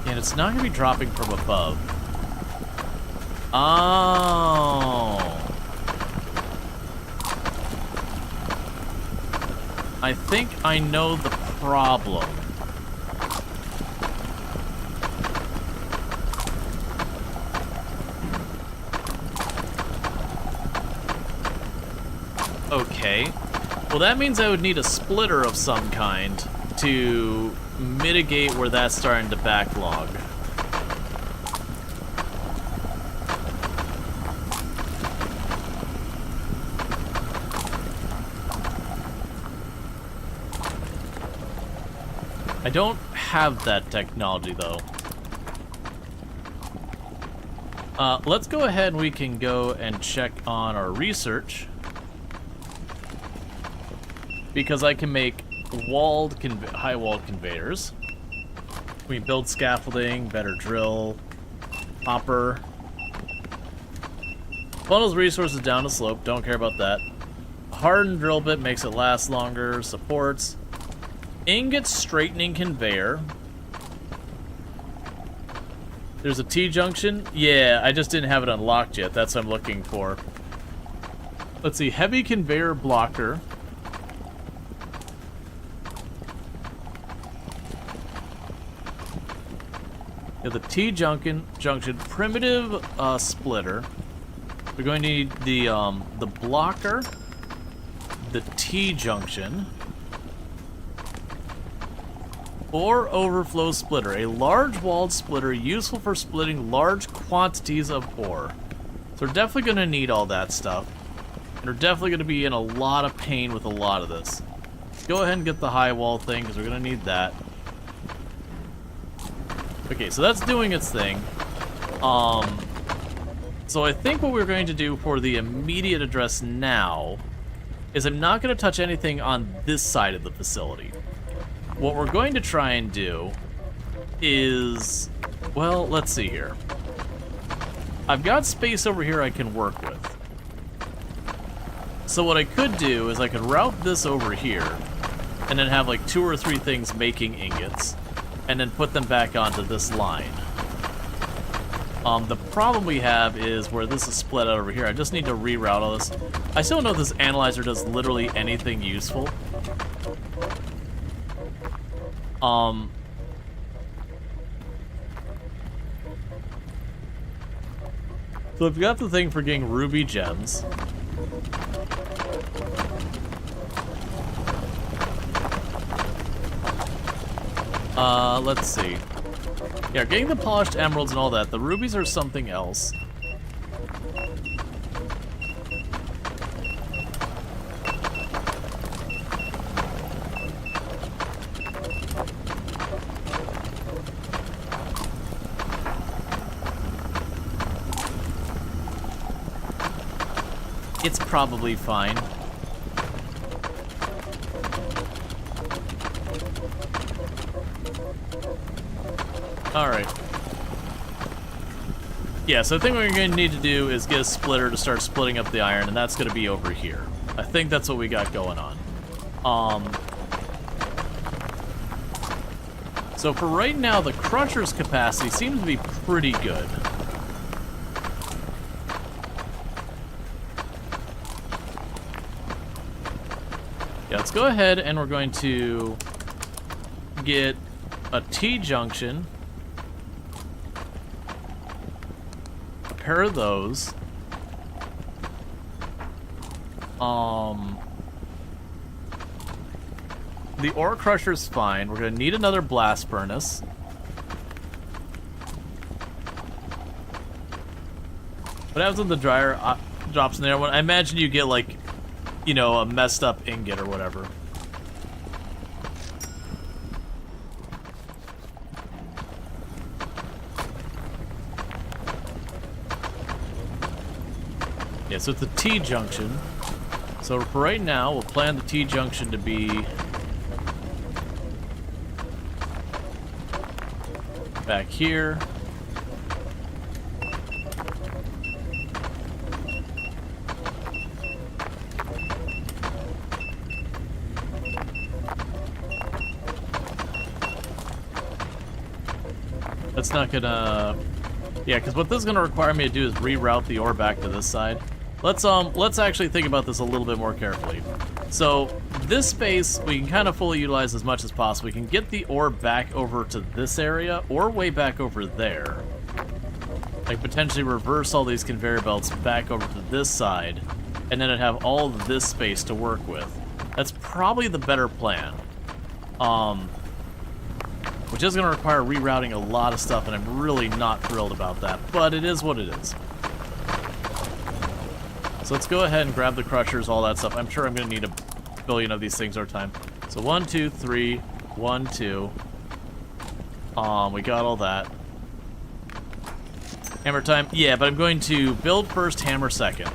And it's not gonna be dropping from above. Oh. I think I know the problem. Okay. Well, that means I would need a splitter of some kind to mitigate where that's starting to backlog. I don't have that technology, though. Let's go ahead and we can go and check on our research. Because I can make high-walled conveyors. We can build scaffolding, better drill, hopper. Funnels resources down the slope, don't care about that. Hardened drill bit makes it last longer, supports. Ingot straightening conveyor. There's a T-junction. Yeah, I just didn't have it unlocked yet. That's what I'm looking for. Let's see. Heavy conveyor blocker. Yeah, the T-junction. Primitive splitter. We're going to need the blocker. The T-junction. Ore overflow splitter, a large walled splitter useful for splitting large quantities of ore. So we're definitely going to need all that stuff. And we're definitely going to be in a lot of pain with a lot of this. Go ahead and get the high wall thing, because we're going to need that. Okay, so that's doing its thing. So I think what we're going to do for the immediate address now is I'm not going to touch anything on this side of the facility. What we're going to try and do is, well, let's see here. I've got space over here I can work with. So what I could do is I could route this over here and then have like 2 or 3 things making ingots and then put them back onto this line. The problem we have is where this is split out over here. I just need to reroute all this. I still don't know if this analyzer does literally anything useful. So I've got the thing for getting ruby gems. Let's see. Yeah, getting the polished emeralds and all that. The rubies are something else. It's probably fine. Alright. Yeah, so I think what we're going to need to do is get a splitter to start splitting up the iron, and that's going to be over here. I think that's what we got going on. So for right now, the crusher's capacity seems to be pretty good. Yeah, let's go ahead and we're going to get a T-junction, a pair of those, the ore crusher's fine. We're going to need another blast furnace. What happens when the dryer drops in there? I imagine you get like, you know, a messed up ingot or whatever. Yeah, so it's a T-junction. So for right now, we'll plan the T-junction to be back here. That's not gonna... Yeah, because what this is gonna require me to do is reroute the ore back to this side. Let's actually think about this a little bit more carefully. So this space we can kind of fully utilize as much as possible. We can get the ore back over to this area or way back over there. Like potentially reverse all these conveyor belts back over to this side, and then I'd have all of this space to work with. That's probably the better plan. which is going to require rerouting a lot of stuff, and I'm really not thrilled about that, but it is what it is. So let's go ahead and grab the crushers, all that stuff. I'm sure I'm going to need a billion of these things over time. So 1, 2, 3, 1, 2. We got all that. Hammer time. Yeah, but I'm going to build first, hammer second.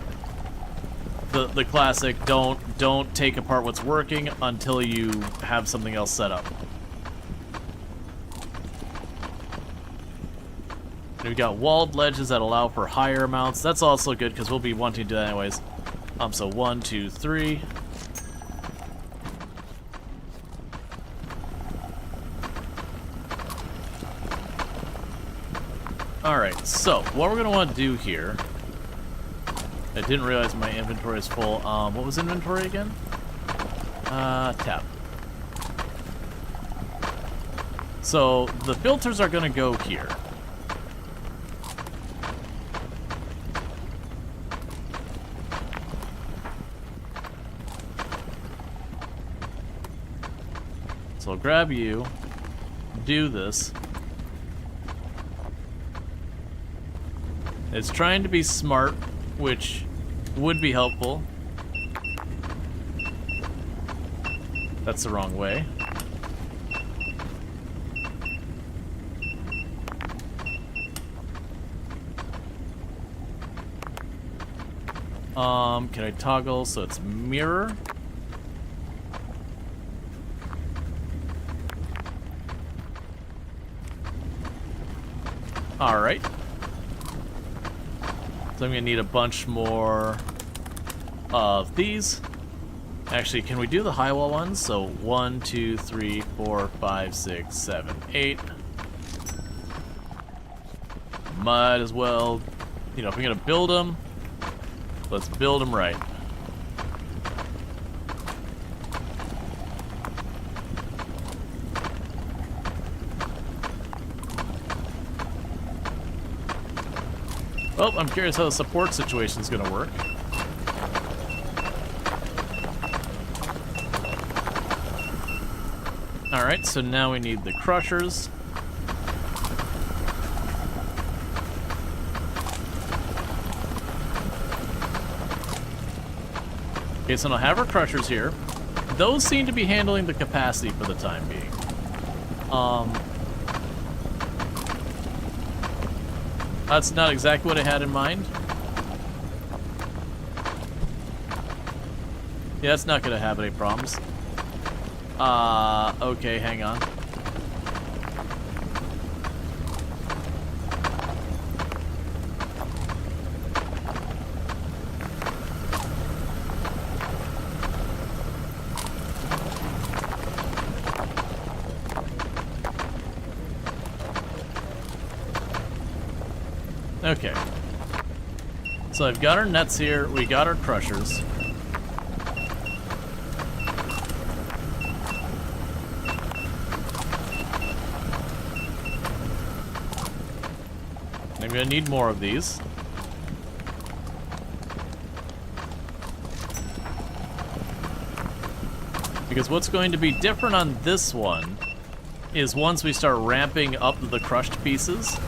The classic, don't take apart what's working until you have something else set up. And we've got walled ledges that allow for higher amounts. That's also good because we'll be wanting to do that anyways. So 1, 2, 3. Alright, so what we're going to want to do here... I didn't realize my inventory is full. What was inventory again? Tab. So the filters are going to go here. So I'll grab you, do this. It's trying to be smart, which would be helpful. That's the wrong way. Can I toggle so it's mirror? Alright. So I'm gonna need a bunch more of these. Actually, can we do the high wall ones? So 1, 2, 3, 4, 5, 6, 7, 8. Might as well, you know, if we're gonna build them, let's build them right. Well, I'm curious how the support situation is going to work. Alright, so now we need the crushers. Okay, so I'll have our crushers here. Those seem to be handling the capacity for the time being. That's not exactly what I had in mind. Yeah, that's not gonna have any problems. Okay, hang on. Okay. So I've got our nets here, we got our crushers. I'm gonna need more of these. Because what's going to be different on this one is once we start ramping up the crushed pieces,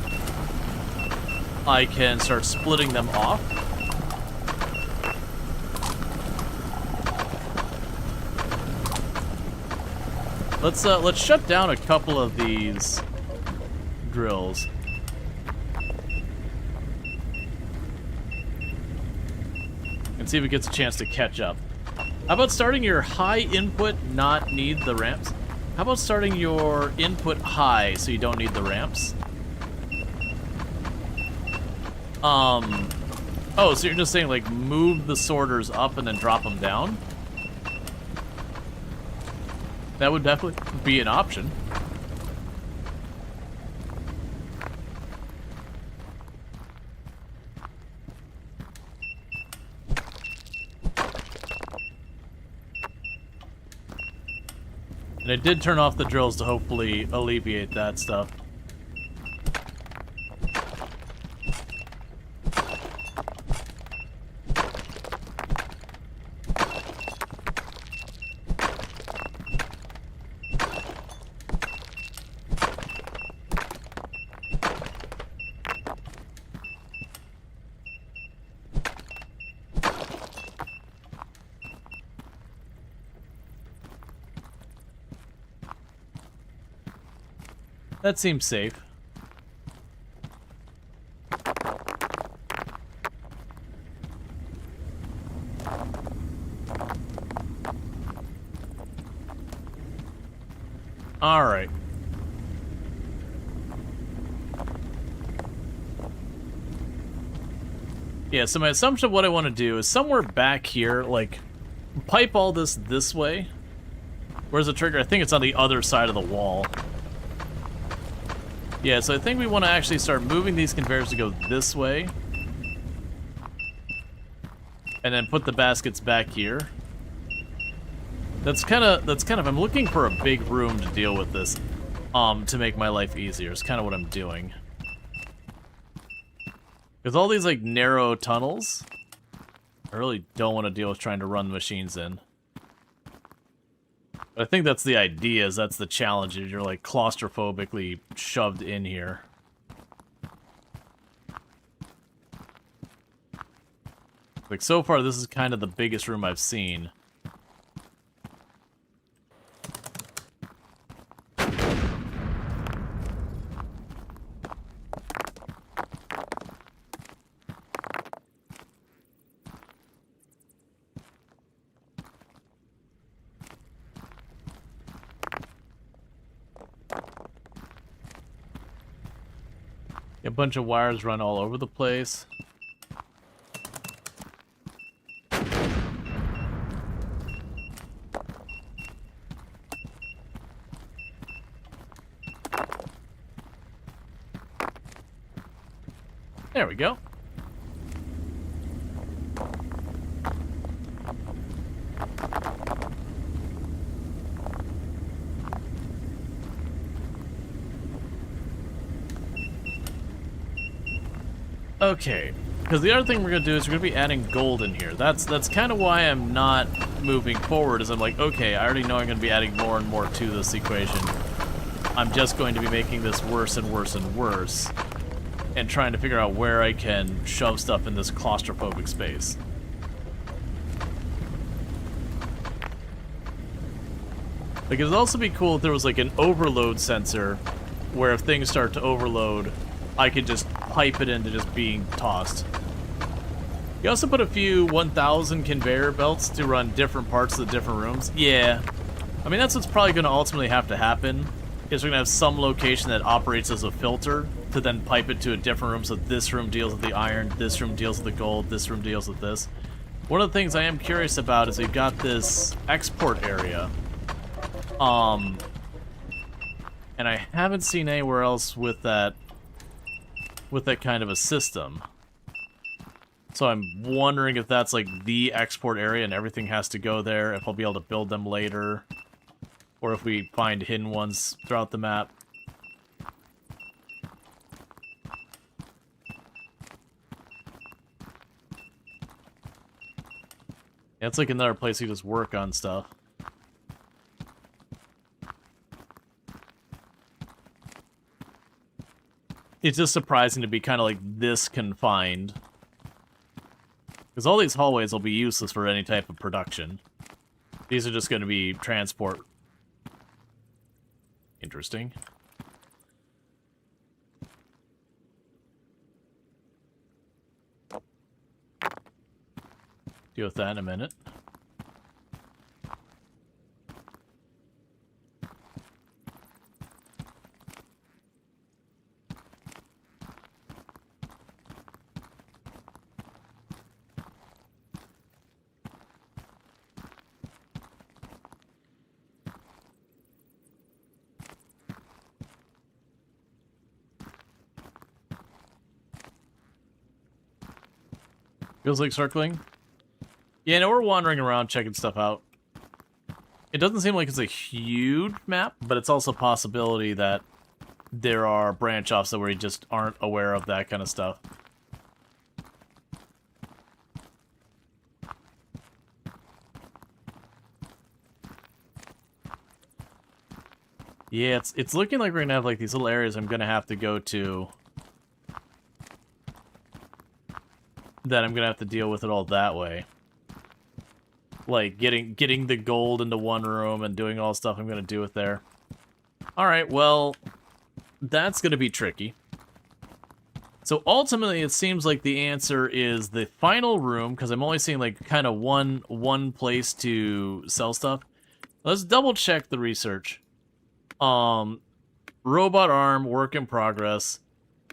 I can start splitting them off. Let's shut down a couple of these drills. And see if it gets a chance to catch up. How about starting your high input, not need the ramps? How about starting your input high so you don't need the ramps? Oh, so you're just saying, like, move the sorters up and then drop them down? That would definitely be an option. And I did turn off the drills to hopefully alleviate that stuff. That seems safe. All right. Yeah, so my assumption of what I want to do is somewhere back here, like, pipe all this way. Where's the trigger? I think it's on the other side of the wall. Yeah, so I think we want to actually start moving these conveyors to go this way. And then put the baskets back here. That's kind of, I'm looking for a big room to deal with this, to make my life easier. It's kind of what I'm doing. Because all these, like, narrow tunnels, I really don't want to deal with trying to run the machines in. But I think that's the idea, is that's the challenge, is you're, like, claustrophobically shoved in here. Like, so far, this is kind of the biggest room I've seen. A bunch of wires run all over the place. There we go. Okay, because the other thing we're going to do is we're going to be adding gold in here. That's kind of why I'm not moving forward, is I'm like, okay, I already know I'm going to be adding more and more to this equation. I'm just going to be making this worse and worse and worse, and trying to figure out where I can shove stuff in this claustrophobic space. Like, it'd also be cool if there was like an overload sensor, where if things start to overload, I could just pipe it into just being tossed. You also put a few 1,000 conveyor belts to run different parts of the different rooms. Yeah. I mean, that's what's probably going to ultimately have to happen, is we're going to have some location that operates as a filter to then pipe it to a different room, so this room deals with the iron, this room deals with the gold, this room deals with this. One of the things I am curious about is we've got this export area. And I haven't seen anywhere else with that kind of a system. So I'm wondering if that's like the export area and everything has to go there, if I'll be able to build them later, or if we find hidden ones throughout the map. Yeah, it's like another place you just work on stuff. It's just surprising to be kind of like this confined. Because all these hallways will be useless for any type of production. These are just going to be transport. Interesting. Deal with that in a minute. Feels like circling. Yeah, no, we're wandering around checking stuff out. It doesn't seem like it's a huge map, but it's also a possibility that there are branch-offs that we just aren't aware of that kind of stuff. Yeah, it's looking like we're gonna have like these little areas I'm gonna have to go to. That I'm gonna have to deal with it all that way. Like getting the gold into one room and doing all the stuff I'm gonna do with there. Alright, well, that's going to be tricky. So ultimately, it seems like the answer is the final room, because I'm only seeing like kind of one place to sell stuff. Let's double check the research. Robot arm, work in progress,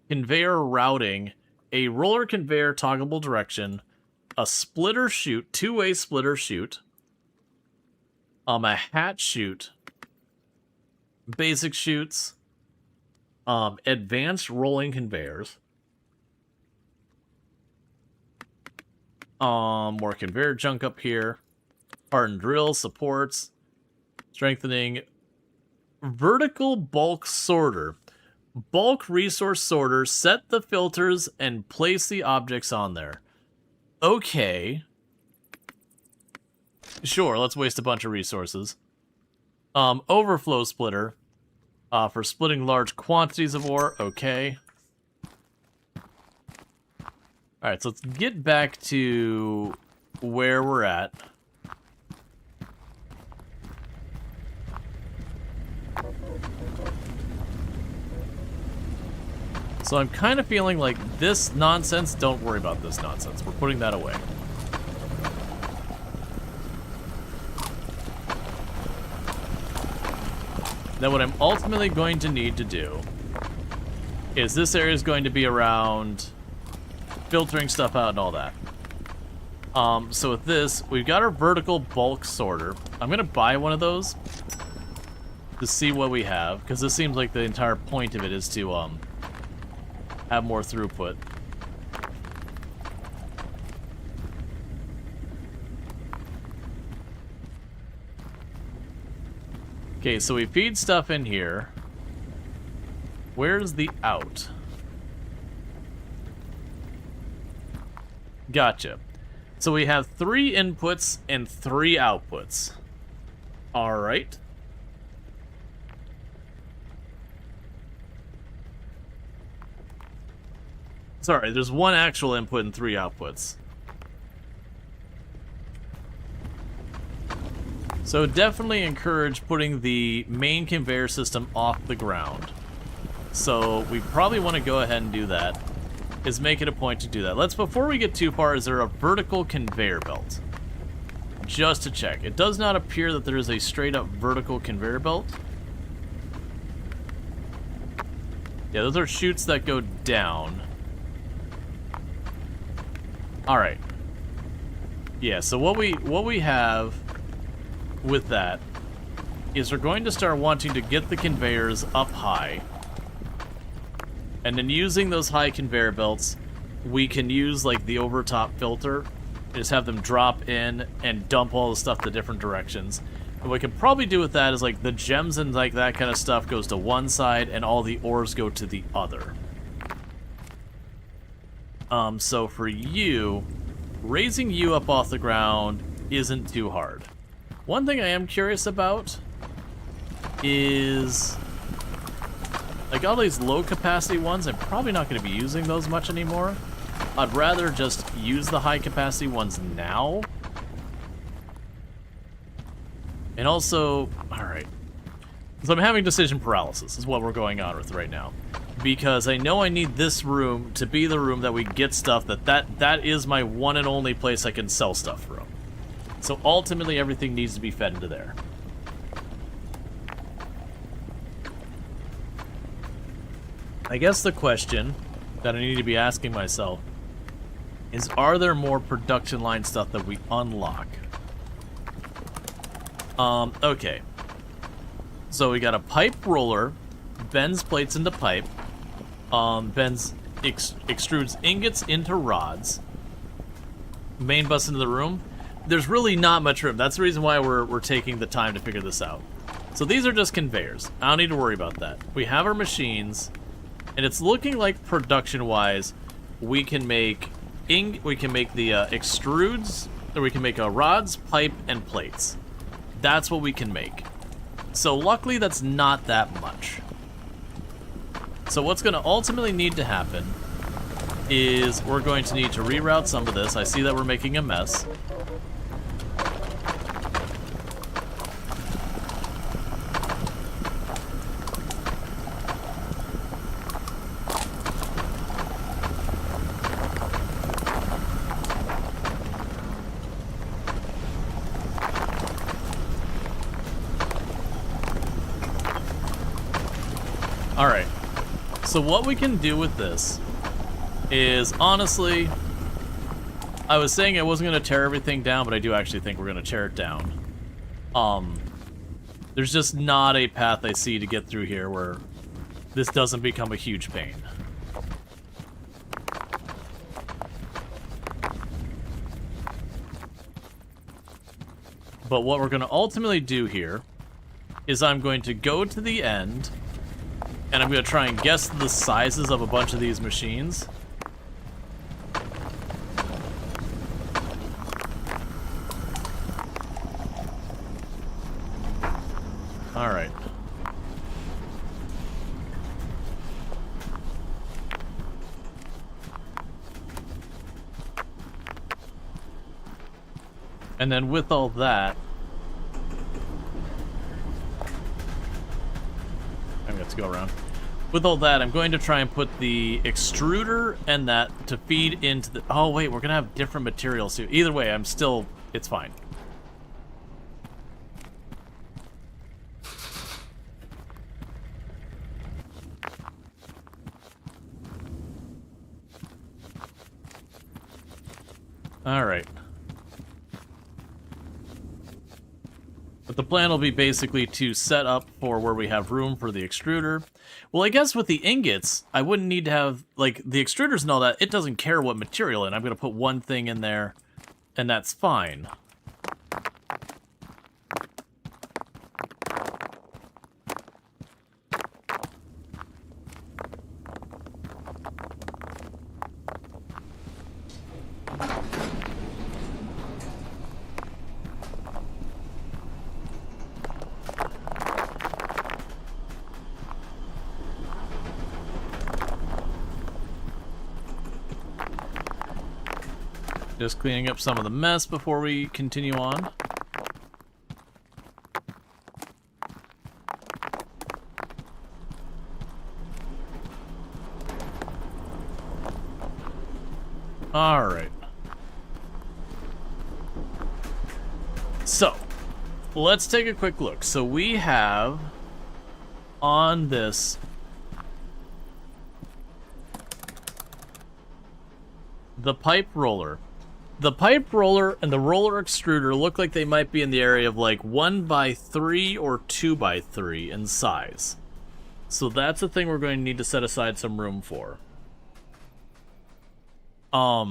conveyor routing, a roller conveyor toggleable direction, a splitter chute, two-way splitter chute, a hat chute, basic chutes, advanced rolling conveyors, more conveyor junk up here, hardened drill, supports, strengthening, vertical bulk sorter. Bulk resource sorter, set the filters and place the objects on there. Okay. Sure, let's waste a bunch of resources. Overflow splitter. For splitting large quantities of ore. Okay. Alright, so let's get back to where we're at. So I'm kind of feeling like this nonsense, don't worry about this nonsense. We're putting that away. Now what I'm ultimately going to need to do is this area is going to be around filtering stuff out and all that. So with this, we've got our vertical bulk sorter. I'm going to buy one of those to see what we have, because this seems like the entire point of it is to have more throughput. Okay, so we feed stuff in here. Where's the out? Gotcha. So we have 3 inputs and 3 outputs. Alright. Sorry, there's 1 actual input and 3 outputs. So definitely encourage putting the main conveyor system off the ground. So we probably want to go ahead and do that. Is make it a point to do that. Before we get too far, is there a vertical conveyor belt? Just to check. It does not appear that there is a straight up vertical conveyor belt. Yeah, those are chutes that go down. Alright. Yeah, so what we have with that is we're going to start wanting to get the conveyors up high. And then using those high conveyor belts, we can use like the overtop filter, just have them drop in and dump all the stuff to different directions. And what we can probably do with that is like the gems and like that kind of stuff goes to one side and all the ores go to the other. So for you, raising you up off the ground isn't too hard. One thing I am curious about is, like all these low capacity ones, I'm probably not going to be using those much anymore. I'd rather just use the high capacity ones now. And also, alright. So I'm having decision paralysis is what we're going on with right now. Because I know I need this room to be the room that we get stuff, that is my one and only place I can sell stuff from. So ultimately everything needs to be fed into there. I guess the question that I need to be asking myself is, are there more production line stuff that we unlock? Okay. So we got a pipe roller, bends plates into pipe, extrudes ingots into rods, main bus into the room. There's really not much room. That's the reason why we're taking the time to figure this out. So these are just conveyors. I don't need to worry about that. We have our machines, and it's looking like production-wise, we can make the extrudes, or we can make rods, pipe, and plates. That's what we can make. So luckily, that's not that much. So what's going to ultimately need to happen is we're going to need to reroute some of this. I see that we're making a mess. Alright. So what we can do with this is, honestly, I was saying I wasn't going to tear everything down, but I do actually think we're going to tear it down. There's just not a path I see to get through here where this doesn't become a huge pain. But what we're going to ultimately do here is I'm going to go to the end, and I'm going to try and guess the sizes of a bunch of these machines. Alright. And then with all that, I'm going to go around. With all that, I'm going to try and put the extruder and that to feed into the... Oh, wait, we're going to have different materials too. Either way, I'm still... It's fine. Alright. But the plan will be basically to set up for where we have room for the extruder. Well, I guess with the ingots, I wouldn't need to have, like, the extruders and all that. It doesn't care what material in. I'm going to put one thing in there, and that's fine. Just cleaning up some of the mess before we continue on. Alright. So, let's take a quick look. So we have on this the pipe roller. The pipe roller and the roller extruder look like they might be in the area of like 1x3 or 2x3 in size. So that's the thing we're going to need to set aside some room for. I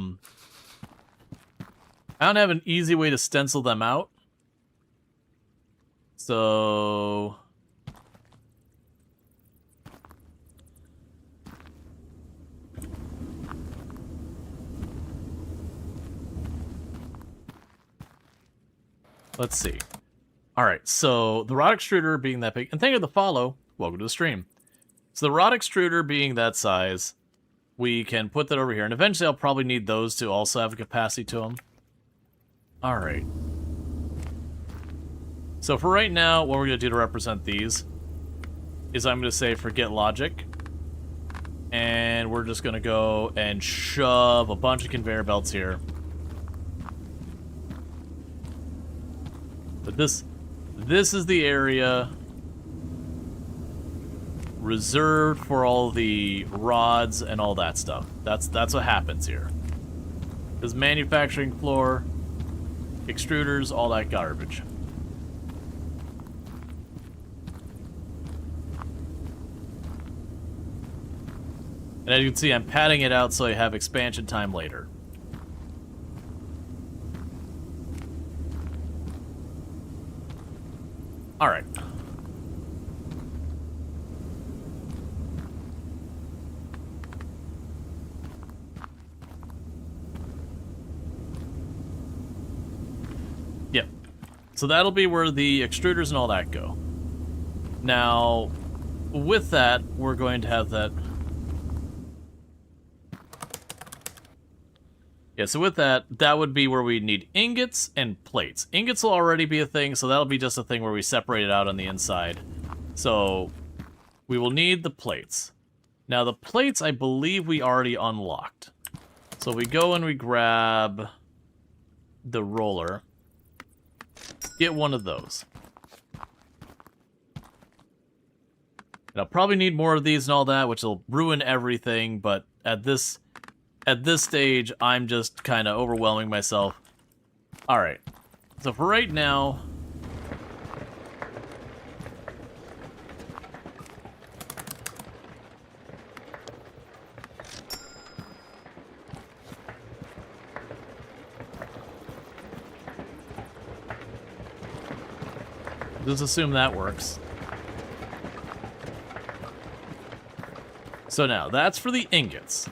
don't have an easy way to stencil them out. So... let's see. Alright, so the rod extruder being that big, and thank you for the follow, welcome to the stream. So the rod extruder being that size, we can put that over here, and eventually I'll probably need those to also have a capacity to them. Alright. So for right now, what we're going to do to represent these is I'm going to say forget logic, and we're just going to go and shove a bunch of conveyor belts here. But this is the area reserved for all the rods and all that stuff. That's what happens here. This manufacturing floor, extruders, all that garbage. And as you can see, I'm padding it out so I have expansion time later. Alright. Yep. So that'll be where the extruders and all that go. Now, with that, we're going to have that... yeah, so with that, that would be where we need ingots and plates. Ingots will already be a thing, so that'll be just a thing where we separate it out on the inside. So, we will need the plates. Now, the plates, I believe we already unlocked. So we go and we grab the roller. Get one of those. And I'll probably need more of these and all that, which will ruin everything, but at this stage, I'm just kind of overwhelming myself. Alright. So for right now... Just assume that works. So now, that's for the ingots.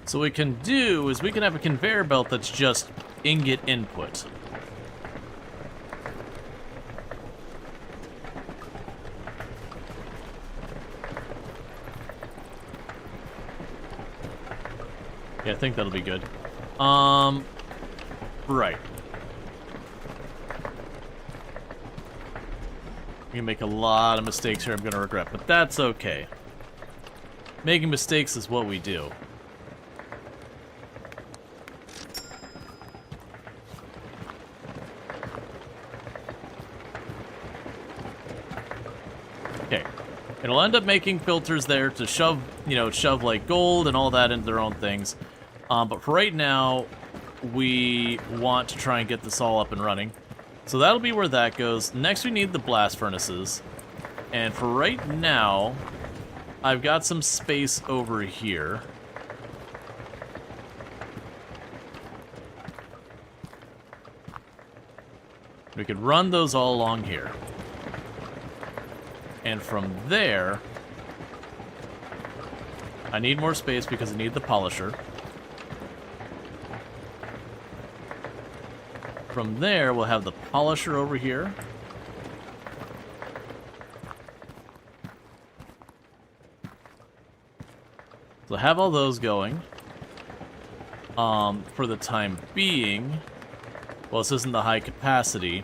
So what we can do is we can have a conveyor belt that's just ingot input. Yeah, I think that'll be good. Right. I'm gonna make a lot of mistakes here I'm gonna regret, but that's okay. Making mistakes is what we do. Okay. It'll end up making filters there to shove, shove like gold and all that into their own things. But for right now, we want to try and get this all up and running. So that'll be where that goes. Next, we need the blast furnaces. And for right now, I've got some space over here. We could run those all along here. And from there, I need more space because I need the polisher. From there, we'll have the polisher over here. So have all those going. For the time being, well, this isn't the high capacity.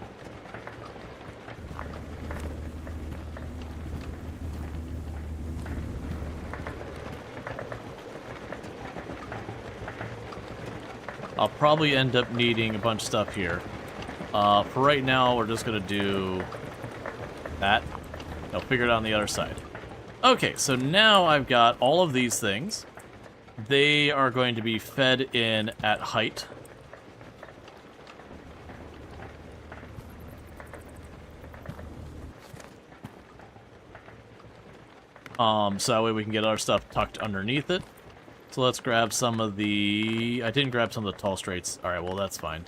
I'll probably end up needing a bunch of stuff here. For right now, we're just gonna do that. I'll figure it out on the other side. Okay, so now I've got all of these things. They are going to be fed in at height. So that way we can get our stuff tucked underneath it. So let's grab some of the... I didn't grab some of the tall straights. Alright, well that's fine.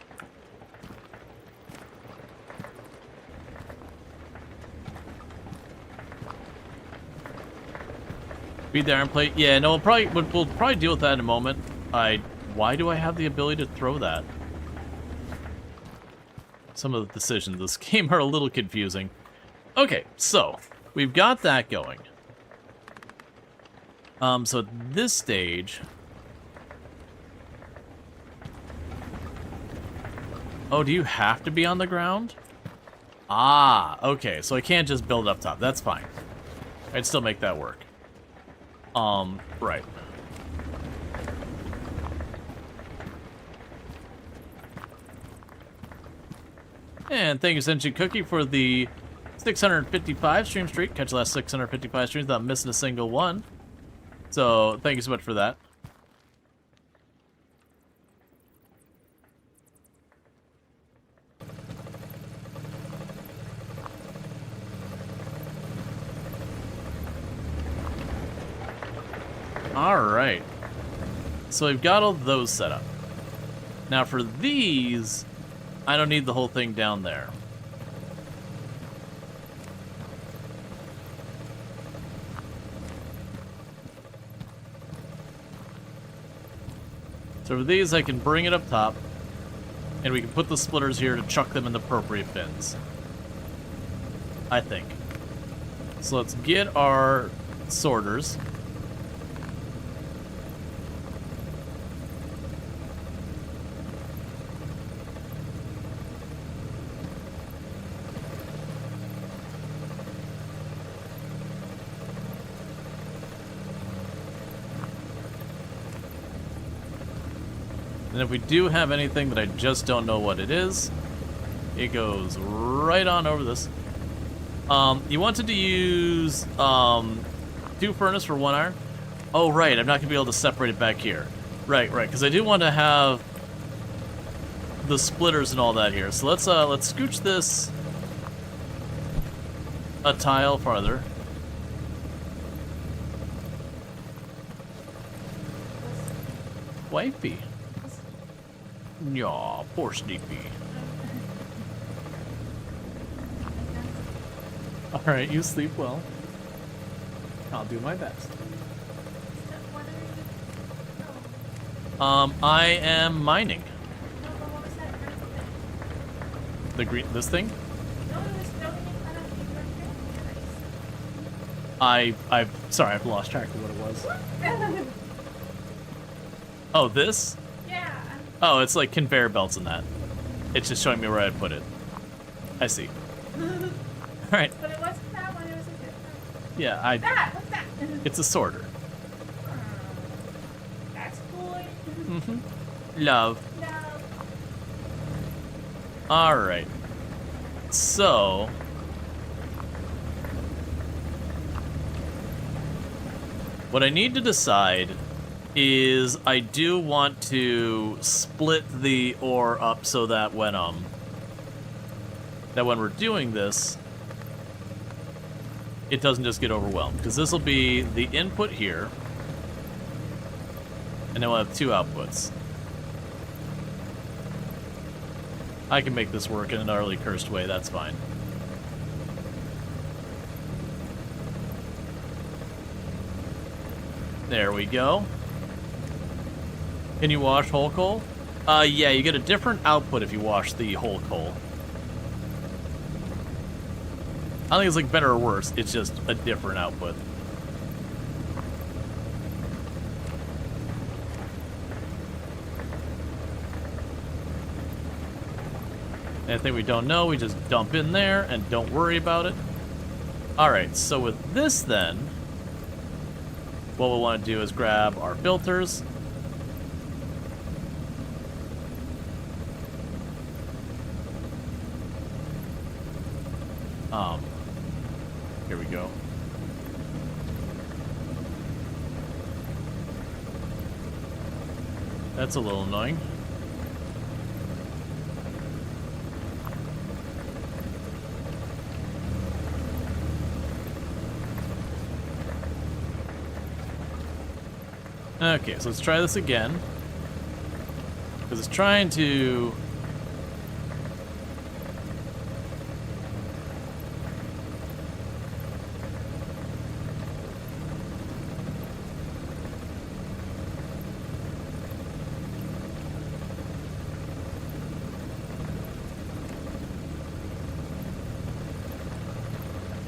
Feed the iron plate. Yeah, no, we'll probably deal with that in a moment. Why do I have the ability to throw that? Some of the decisions in this game are a little confusing. Okay, so we've got that going. So at this stage... Oh, do you have to be on the ground? Ah, okay, so I can't just build up top. That's fine. I'd still make that work. Right. And thank you, Sentient Cookie, for the 655 stream streak. Catch the last 655 streams without missing a single one. So, thank you so much for that. Alright. So we've got all those set up. Now for these, I don't need the whole thing down there. So for these, I can bring it up top, and we can put the splitters here to chuck them in the appropriate bins. I think. So let's get our sorters. And if we do have anything that I just don't know what it is, it goes right on over this. You wanted to use 2 furnace for 1 iron? Oh, right, I'm not gonna be able to separate it back here. Right, because I do want to have the splitters and all that here. So let's scooch this a tile farther. Wifey. Yeah, poor Sleepy. Alright, you sleep well. I'll do my best. I am mining. The green, this thing? Sorry, I've lost track of what it was. Oh, this? Yeah. Oh, it's like conveyor belts and that. It's just showing me where I'd put it. I see. Alright. But it wasn't that one, it was a different. Yeah, What's that? It's a sorter. That's cool. Mm-hmm. Love. No. Alright. So... what I need to decide is I do want to split the ore up so that when we're doing this, it doesn't just get overwhelmed. Because this will be the input here, and then we'll have 2 outputs. I can make this work in an utterly cursed way, that's fine. There we go. Can you wash whole coal? Yeah, you get a different output if you wash the whole coal. I don't think it's like better or worse, it's just a different output. Anything we don't know, we just dump in there and don't worry about it. Alright, so with this then, what we'll want to do is grab our filters. Here we go. That's a little annoying. Okay, so let's try this again. Because it's trying to...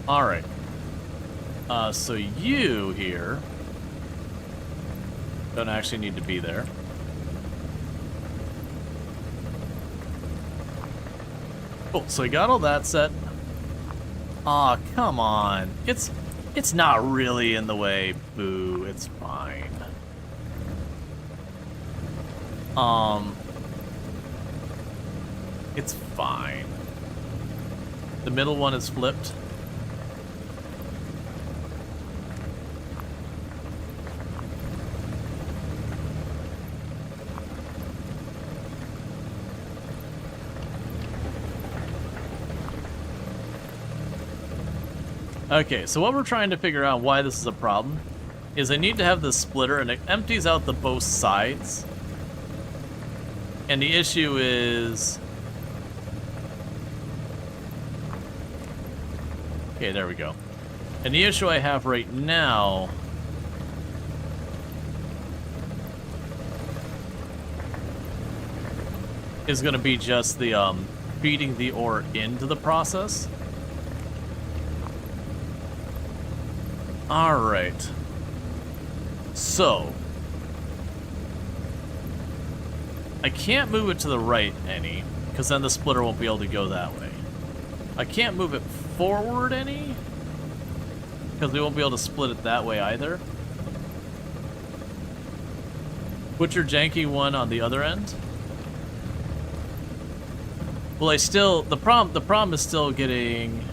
Alright. So you here don't actually need to be there. Cool, so we got all that set. Aw, come on. It's not really in the way. Boo, it's fine. It's fine. The middle one is flipped. Okay, so what we're trying to figure out why this is a problem is I need to have this splitter and it empties out the both sides. And the issue is... okay, there we go. And the issue I have right now is going to be just the feeding the ore into the process. Alright. So. I can't move it to the right any, because then the splitter won't be able to go that way. I can't move it forward any, because we won't be able to split it that way either. Put your janky one on the other end. Well, the problem is still getting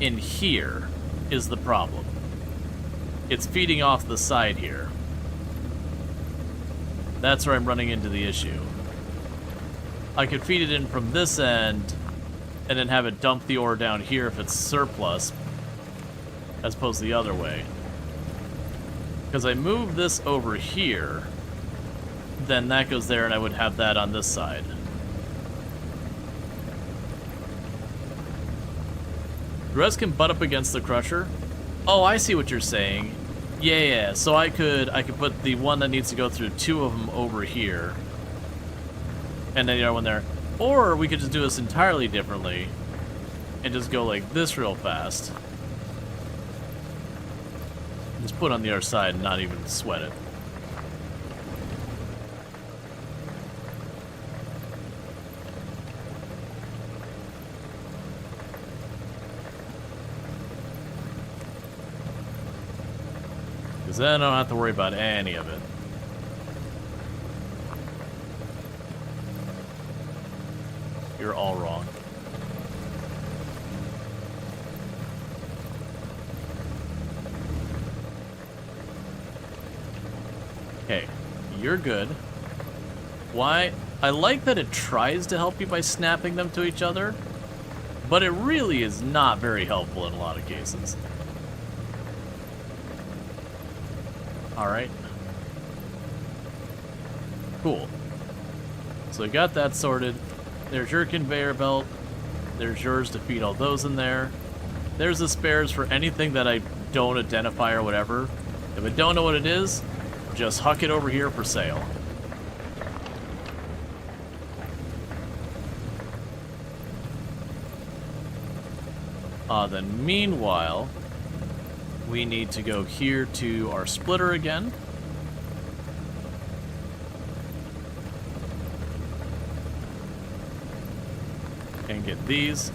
in here is the problem. It's feeding off the side here. That's where I'm running into the issue. I could feed it in from this end and then have it dump the ore down here if it's surplus, as opposed to the other way. Because I move this over here, then that goes there and I would have that on this side. The rest can butt up against the crusher. Oh, I see what you're saying. Yeah. So I could put the one that needs to go through two of them over here, and then the other one there. Or we could just do this entirely differently, and just go like this real fast. Just put it on the other side and not even sweat it. Because then I don't have to worry about any of it. You're all wrong. Okay, you're good. Why? I like that it tries to help you by snapping them to each other, but it really is not very helpful in a lot of cases. Alright. Cool. So we got that sorted. There's your conveyor belt. There's yours to feed all those in there. There's the spares for anything that I don't identify or whatever. If I don't know what it is, just huck it over here for sale. Then meanwhile, we need to go here to our splitter again. And get these.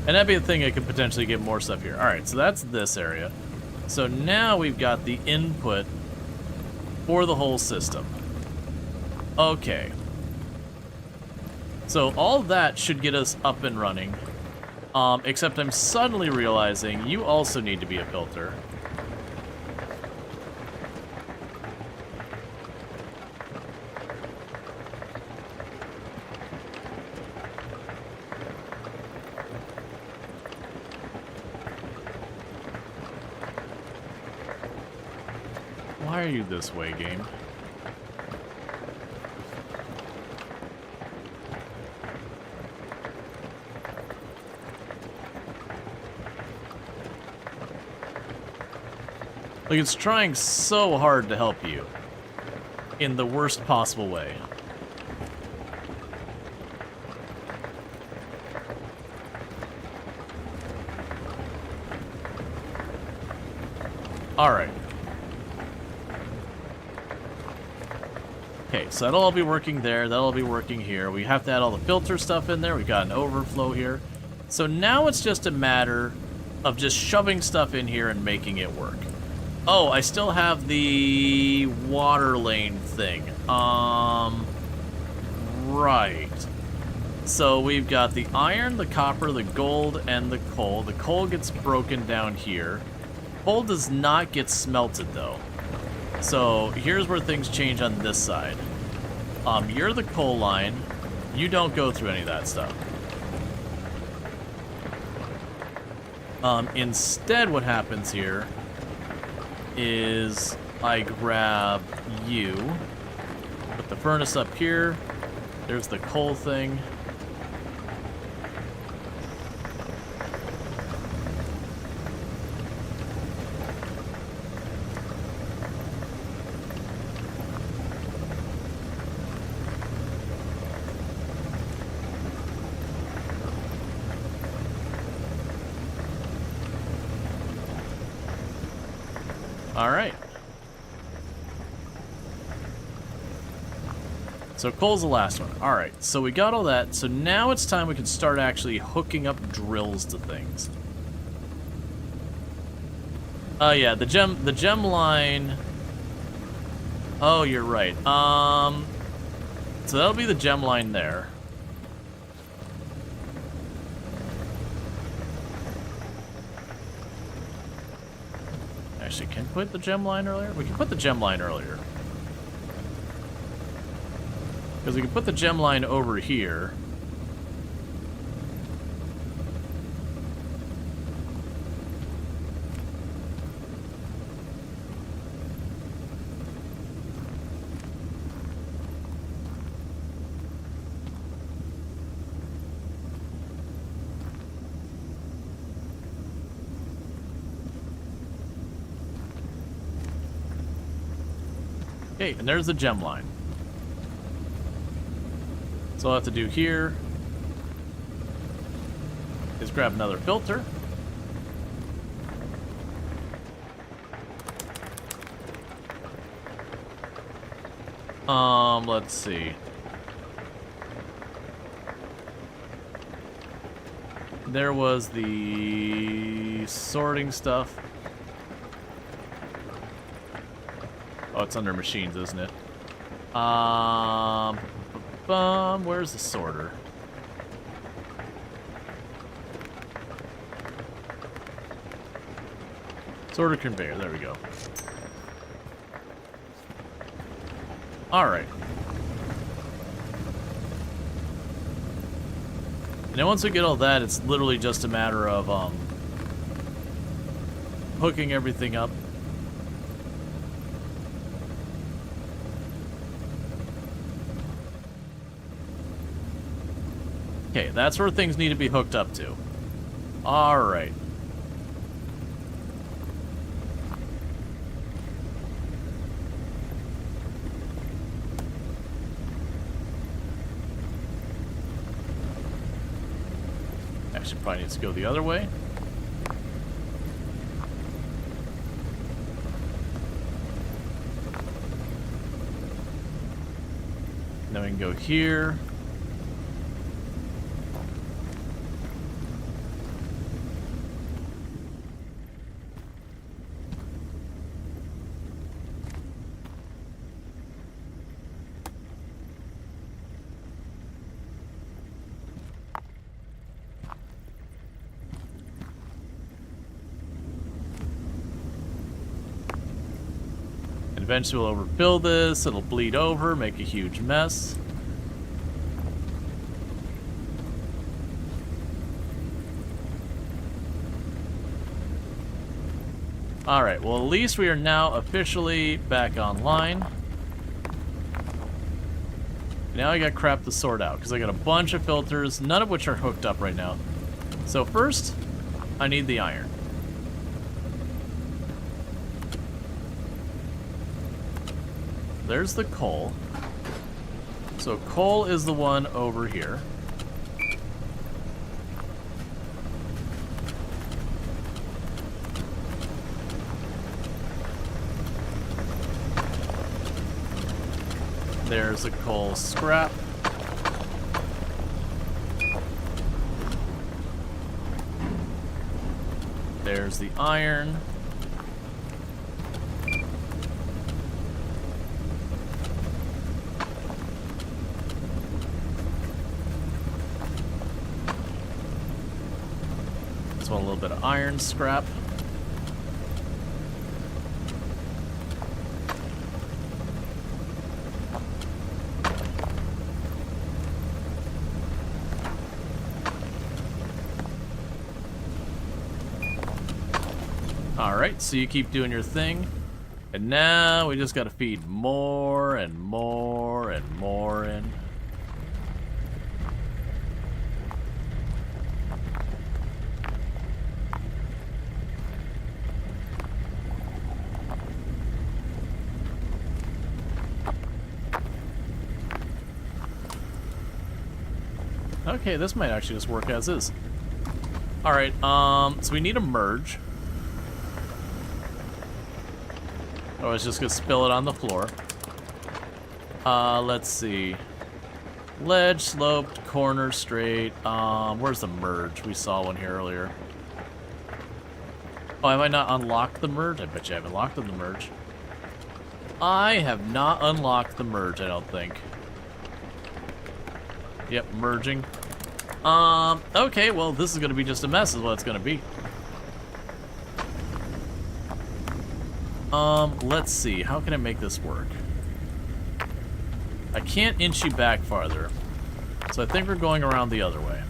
And that'd be a thing I could potentially get more stuff here. Alright, so that's this area. So now we've got the input for the whole system. Okay. So all that should get us up and running. Except I'm suddenly realizing you also need to be a filter. Why are you this way, game? Like, it's trying so hard to help you in the worst possible way. Alright. Okay, so that'll all be working there, that'll all be working here. We have to add all the filter stuff in there, we got an overflow here. So now it's just a matter of just shoving stuff in here and making it work. Oh, I still have the water lane thing. Right. So we've got the iron, the copper, the gold, and the coal. The coal gets broken down here. Coal does not get smelted, though. So here's where things change on this side. You're the coal line. You don't go through any of that stuff. Instead, what happens here is I grab you, put the furnace up here, there's the coal thing. So coal's the last one. Alright, so we got all that. So now it's time we can start actually hooking up drills to things. Yeah, the gem line. Oh, you're right. So that'll be the gem line there. Actually, can we put the gem line earlier? We can put the gem line earlier. Because we can put the gem line over here. Okay, and there's the gem line. So all I have to do here is grab another filter. Let's see. There was the sorting stuff. Oh, it's under machines, isn't it? Where's the sorter? Sorter conveyor, there we go. Alright. And then once we get all that, it's literally just a matter of, hooking everything up. Okay, that's where things need to be hooked up to. Alright. Actually, probably needs to go the other way. Then we can go here. Eventually we'll overfill this, it'll bleed over, make a huge mess. Alright, well at least we are now officially back online. Now I got crap to sort out, because I got a bunch of filters, none of which are hooked up right now. So first, I need the iron. There's the coal. So coal is the one over here. There's a coal scrap. There's the iron. This one, a little bit of iron scrap. Alright, so you keep doing your thing. And now we just gotta feed more and more and more in. Okay, this might actually just work as is. Alright, so we need a merge. Oh, it's just gonna spill it on the floor. Let's see. Ledge, sloped, corner, straight. Where's the merge? We saw one here earlier. Oh, have I not unlocked the merge? I bet you I haven't unlocked the merge. I have not unlocked the merge, I don't think. Yep, merging. Okay, well, this is gonna be just a mess is what it's gonna be. Let's see. How can I make this work? I can't inch you back farther. So I think we're going around the other way.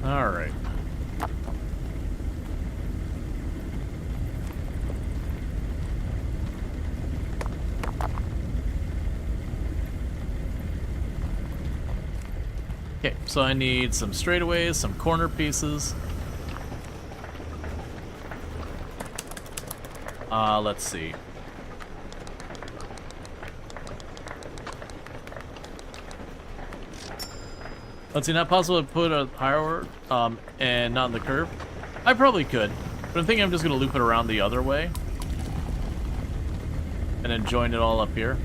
All right. Okay, so I need some straightaways, some corner pieces. Let's see. Let's see, not possible to put a higher and not in the curve? I probably could, but I'm thinking I'm just gonna loop it around the other way. And then join it all up here.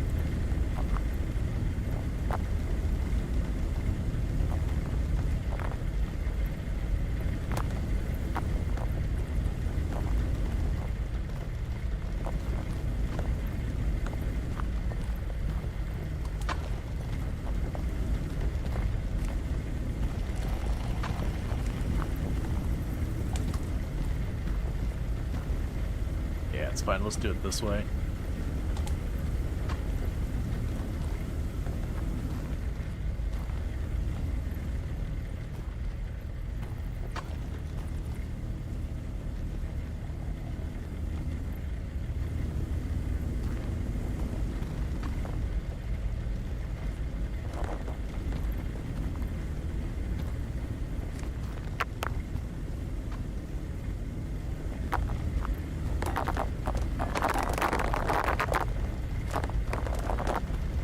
Yeah, it's fine. Let's do it this way.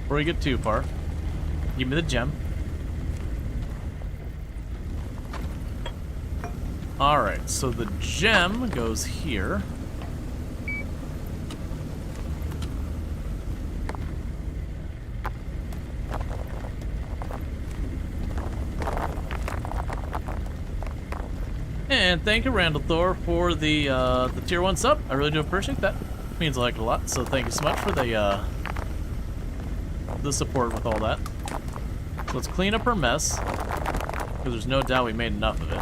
Before we get too far, give me the gem. Alright, so the gem goes here. And thank you, Randall Thor, for the tier 1 sub. I really do appreciate that. Means I like it a lot, so thank you so much for the support with all that. So let's clean up our mess, because there's no doubt we made enough of it.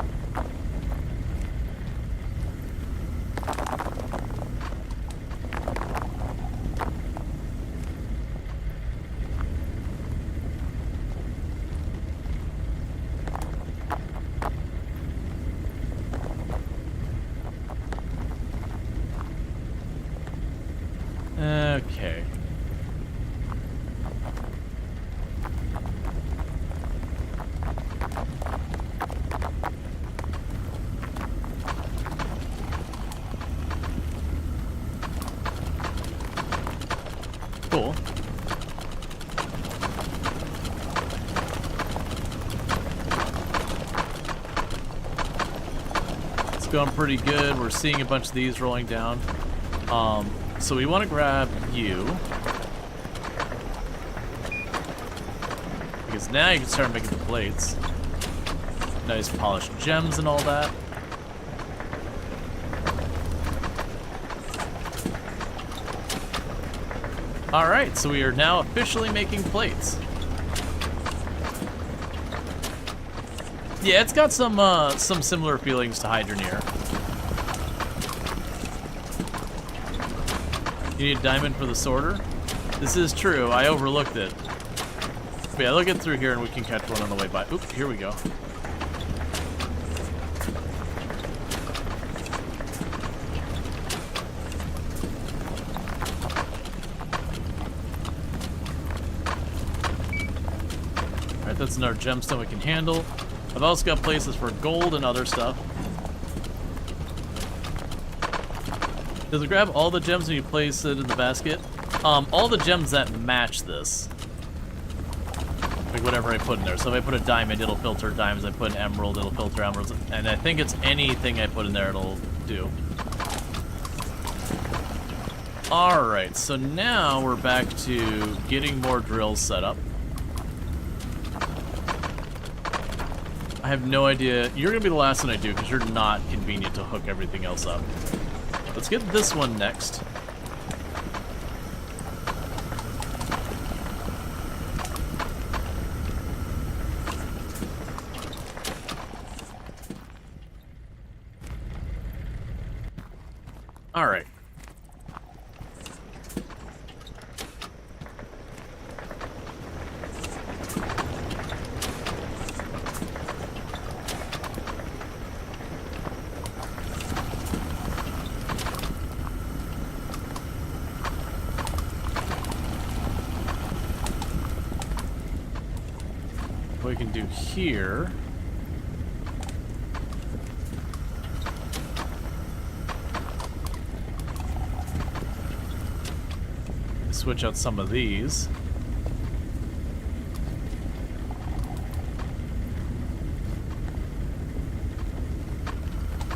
Okay. Cool. It's going pretty good. We're seeing a bunch of these rolling down. So we want to grab you. Because now you can start making the plates. Nice polished gems and all that. Alright, so we are now officially making plates. Yeah, it's got some similar feelings to Hydroneer. You need a diamond for the sorter? This is true, I overlooked it. But yeah, look it through here and we can catch one on the way by. Oop, here we go. Alright, that's another gemstone we can handle. I've also got places for gold and other stuff. Does it grab all the gems when you place it in the basket? All the gems that match this. like whatever I put in there. So if I put a diamond, it'll filter diamonds. I put an emerald, it'll filter emeralds. And I think it's anything I put in there, it'll do. Alright, so now we're back to getting more drills set up. I have no idea. You're going to be the last one I do because you're not convenient to hook everything else up. Let's get this one next. Alright. What we can do here... switch out some of these.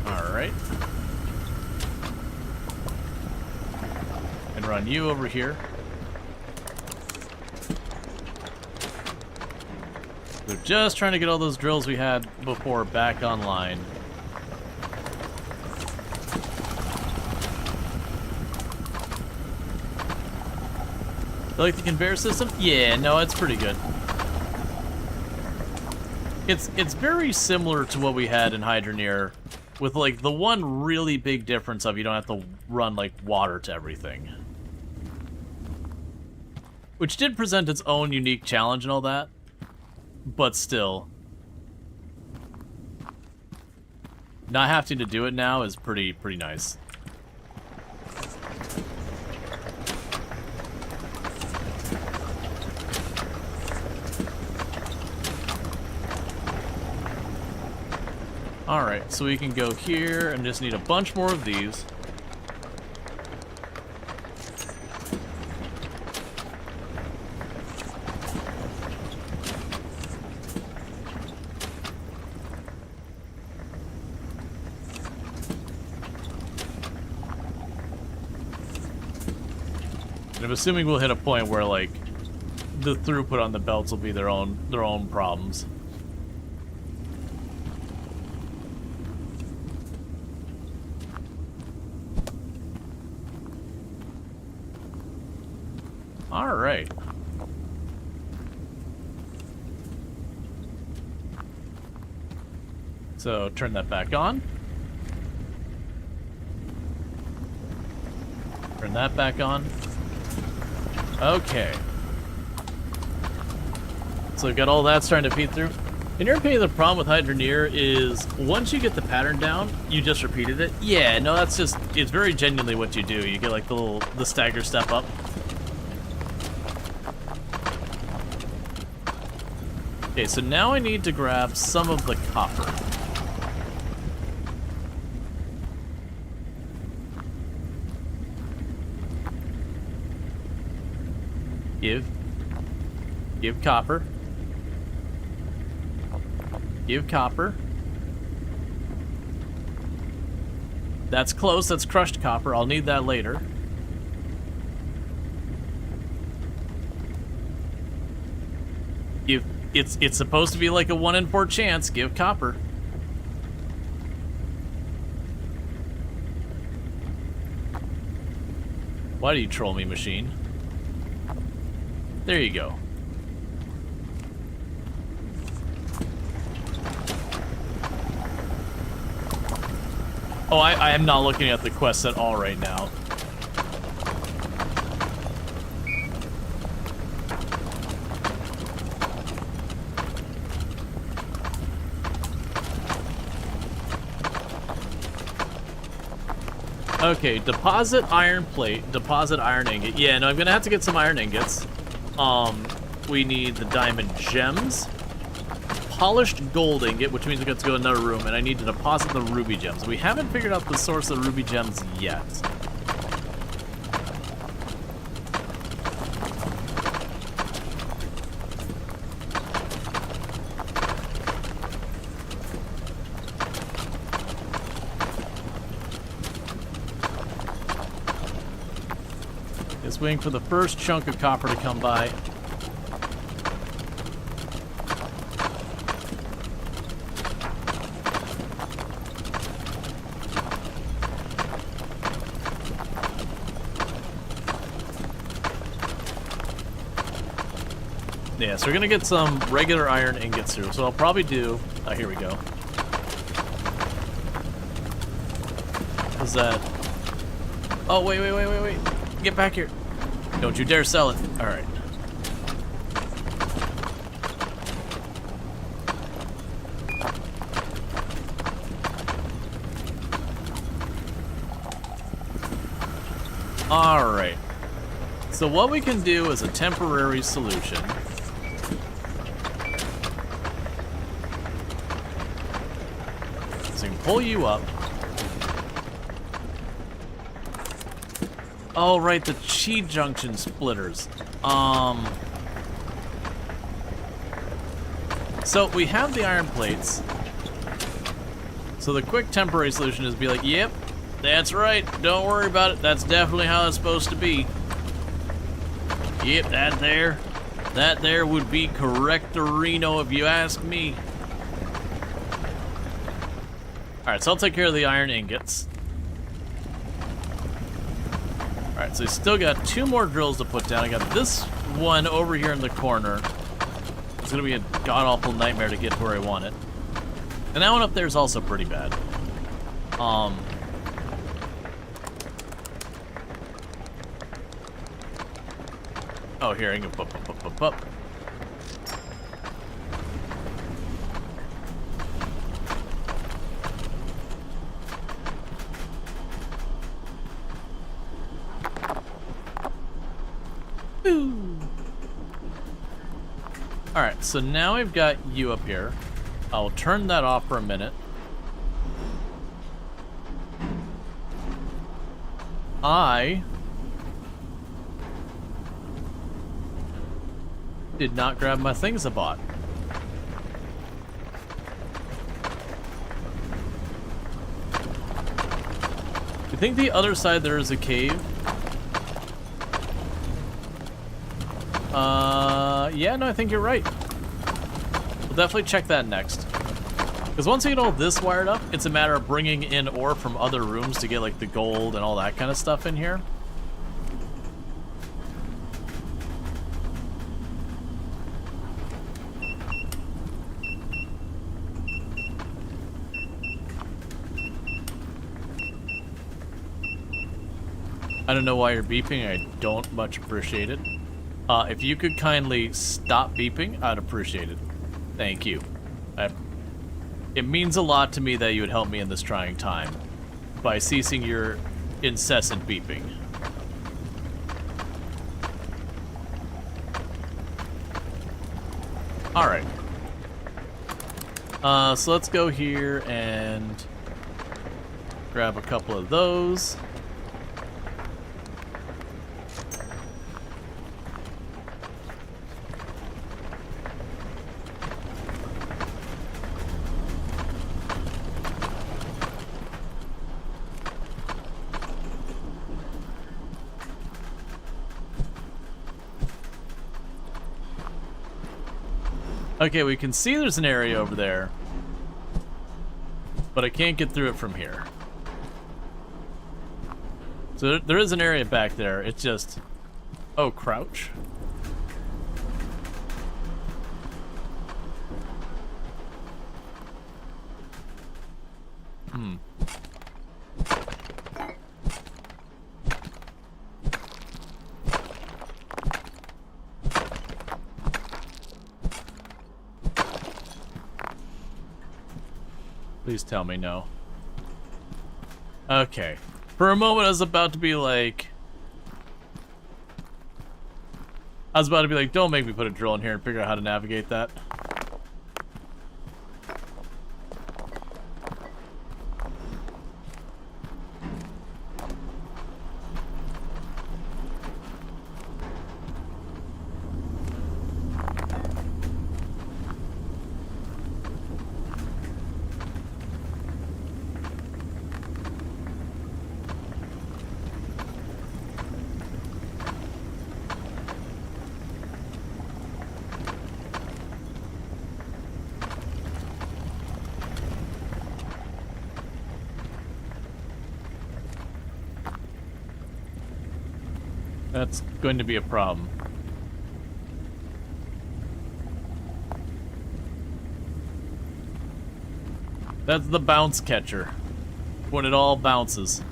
Alright. And run you over here. We're just trying to get all those drills we had before back online. You like the conveyor system? Yeah, no, it's pretty good. It's very similar to what we had in Hydroneer, with like the one really big difference of you don't have to run like water to everything. Which did present its own unique challenge and all that, but still. Not having to do it now is pretty nice. Alright, so we can go here and just need a bunch more of these. And I'm assuming we'll hit a point where, like, the throughput on the belts will be their own problems. Alright. So, turn that back on. Turn that back on. Okay. So we've got all that starting to feed through. In your opinion, the problem with Hydroneer is once you get the pattern down, you just repeated it. Yeah, no, that's just, it's very genuinely what you do. You get like the stagger step up. Okay, so now I need to grab some of the copper. Give copper. Give copper. That's close, that's crushed copper. I'll need that later. It's supposed to be like a 1 in 4 chance. Give copper. Why do you troll me, machine? There you go. Oh, I am not looking at the quests at all right now. Okay, deposit iron plate, deposit iron ingot. Yeah, no, I'm gonna have to get some iron ingots. We need the diamond gems, polished gold ingot, which means we got to go in another room, and I need to deposit the ruby gems. We haven't figured out the source of the ruby gems yet. Just waiting for the first chunk of copper to come by. Yeah, so we're gonna get some regular iron ingots through. So I'll probably do. Oh, here we go. What's that? Oh, wait. Get back here. Don't you dare sell it. All right. All right. So what we can do is a temporary solution. So we can pull you up. Oh, right, the chi junction splitters. So we have the iron plates. So the quick temporary solution is be like, yep, that's right. Don't worry about it. That's definitely how it's supposed to be. Yep, that there would be correctorino if you ask me. All right, so I'll take care of the iron ingots. Alright, so we still got 2 more drills to put down. I got this one over here in the corner. It's gonna be a god-awful nightmare to get to where I want it. And that one up there is also pretty bad. Oh, here, I can go up. Alright, so now I've got you up here. I'll turn that off for a minute. I did not grab my things I bought. You think the other side there is a cave? Yeah, no, I think you're right. We'll definitely check that next. Because once we get all this wired up, it's a matter of bringing in ore from other rooms to get, like, the gold and all that kind of stuff in here. I don't know why you're beeping. I don't much appreciate it. If you could kindly stop beeping, I'd appreciate it. Thank you. It means a lot to me that you would help me in this trying time by ceasing your incessant beeping. Alright. So let's go here and grab a couple of those. Okay, we can see there's an area over there, but I can't get through it from here. So there is an area back there. It's just... Oh, crouch. Please tell me no. Okay. For a moment, I was about to be like... don't make me put a drill in here and figure out how to navigate that. That's going to be a problem. That's the bounce catcher. When it all bounces.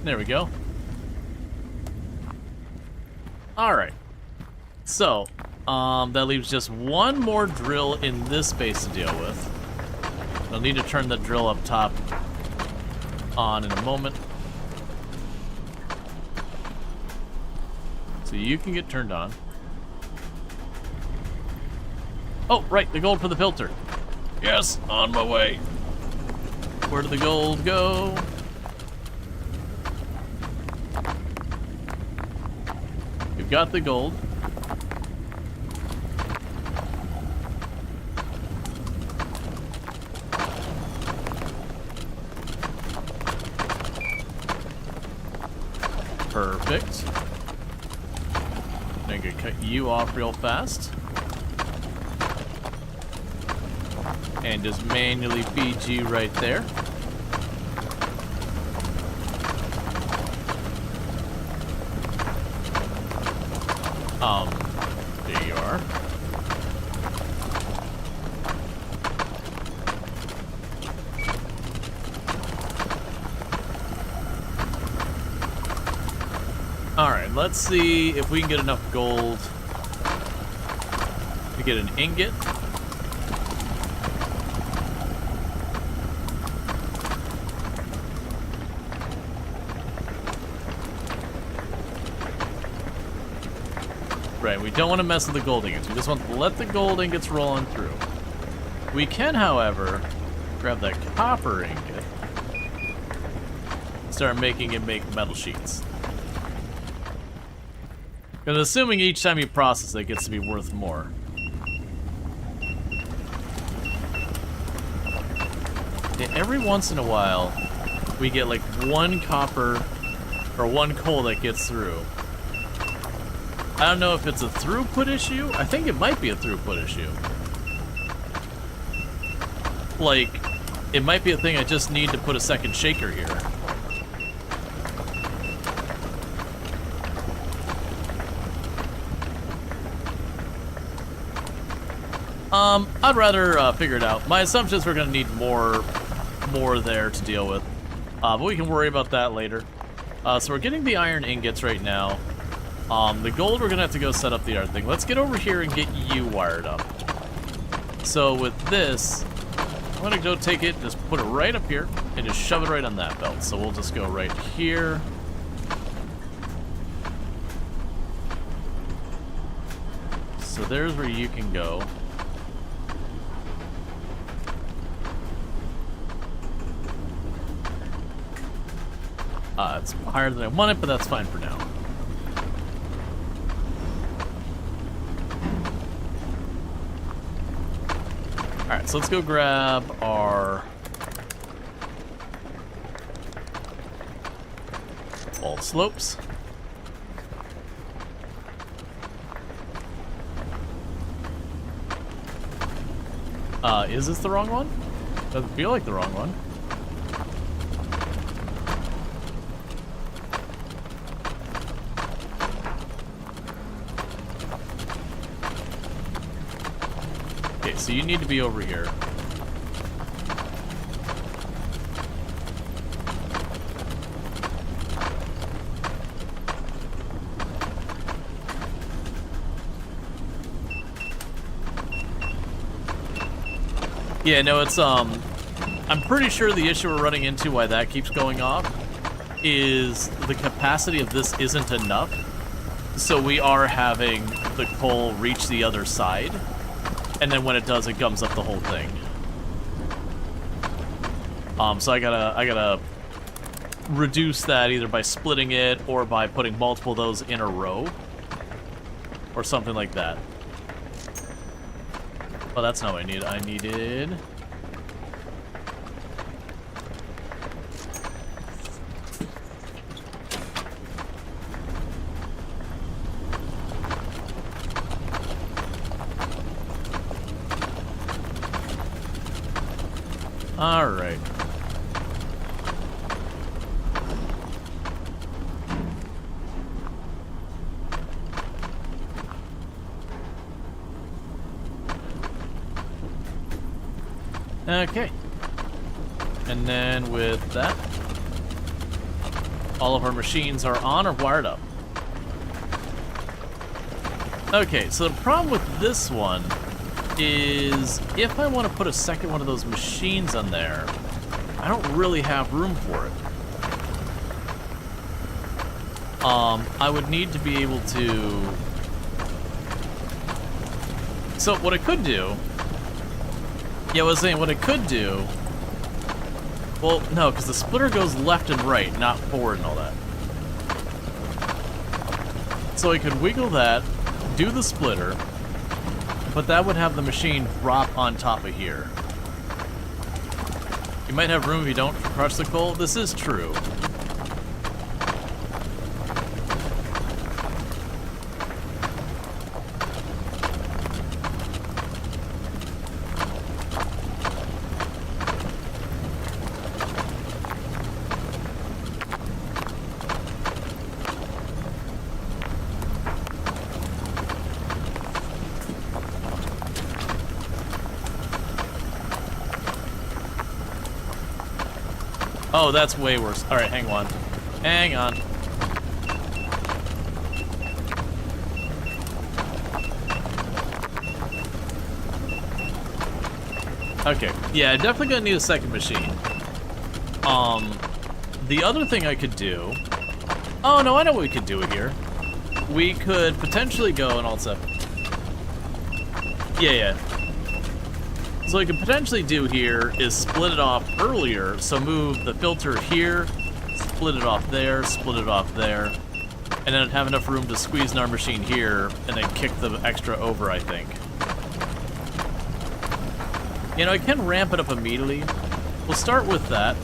There we go. Alright. So, that leaves just one more drill in this space to deal with. I'll need to turn the drill up top on in a moment. So you can get turned on. Oh, right, the gold for the filter. Yes, on my way. Where did the gold go? We've got the gold. Perfect. I'm gonna cut you off real fast. And just manually feed you right there. There you are. Alright, let's see if we can get enough gold to get an ingot. Right, we don't want to mess with the gold ingots. We just want to let the gold ingots roll on through. We can, however, grab that copper ingot, start making it make metal sheets. Because assuming each time you process it gets to be worth more. Yeah, every once in a while, we get like one copper or one coal that gets through. I don't know if it's a throughput issue. I think it might be a throughput issue. Like, it might be a thing I just need to put a second shaker here. I'd rather figure it out. My assumption is we're gonna need more there to deal with. But we can worry about that later. So we're getting the iron ingots right now. The gold, we're gonna have to go set up the other thing. Let's get over here and get you wired up. So with this, I'm gonna go take it, just put it right up here, and just shove it right on that belt. So we'll just go right here. So there's where you can go. It's higher than I want it, but that's fine for now. Alright, so let's go grab our walled slopes. Is this the wrong one? Doesn't feel like the wrong one. Okay, so you need to be over here. Yeah, no, it's, I'm pretty sure the issue we're running into, why that keeps going off, is the capacity of this isn't enough. So we are having the coal reach the other side, and then when it does, it gums up the whole thing. So I gotta reduce that either by splitting it or by putting multiple of those in a row, or something like that. Oh, that's not what I need. I needed Alright. Okay. And then with that, all of our machines are on or wired up. Okay, so the problem with this one is if I want to put a second one of those machines on there, I don't really have room for it. I would need to be able to... So what I could do... Yeah, I was saying what I could do... Well, no, because the splitter goes left and right, not forward and all that. So I could wiggle that, do the splitter, but that would have the machine drop on top of here. You might have room if you don't crush the coal. This is true. Oh, that's way worse. Alright, hang on. Hang on. Okay. Yeah, definitely gonna need a second machine. The other thing I could do... Oh, no, I know what we could do here. We could potentially go and also... Yeah. So what we could potentially do here is split it off earlier, so move the filter here, split it off there, and then have enough room to squeeze in our machine here, and then kick the extra over, I think. You know, I can ramp it up immediately. We'll start with that.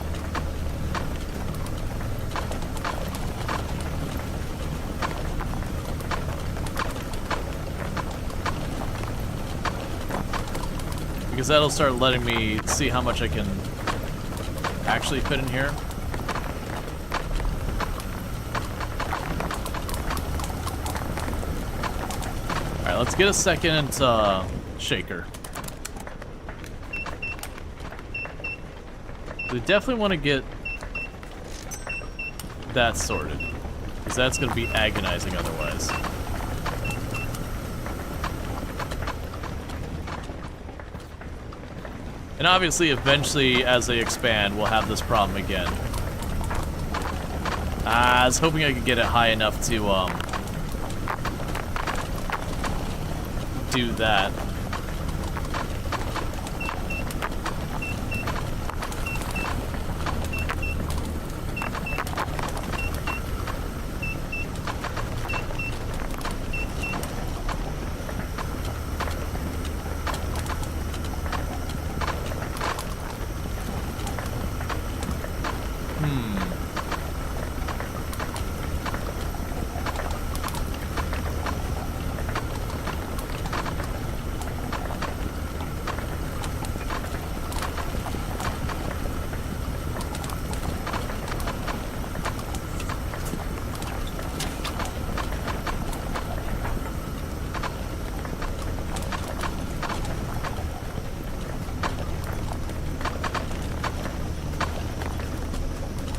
Because that'll start letting me see how much I can actually fit in here. Alright, let's get a second shaker. We definitely want to get that sorted, because that's going to be agonizing otherwise. And obviously, eventually, as they expand, we'll have this problem again. I was hoping I could get it high enough to, do that.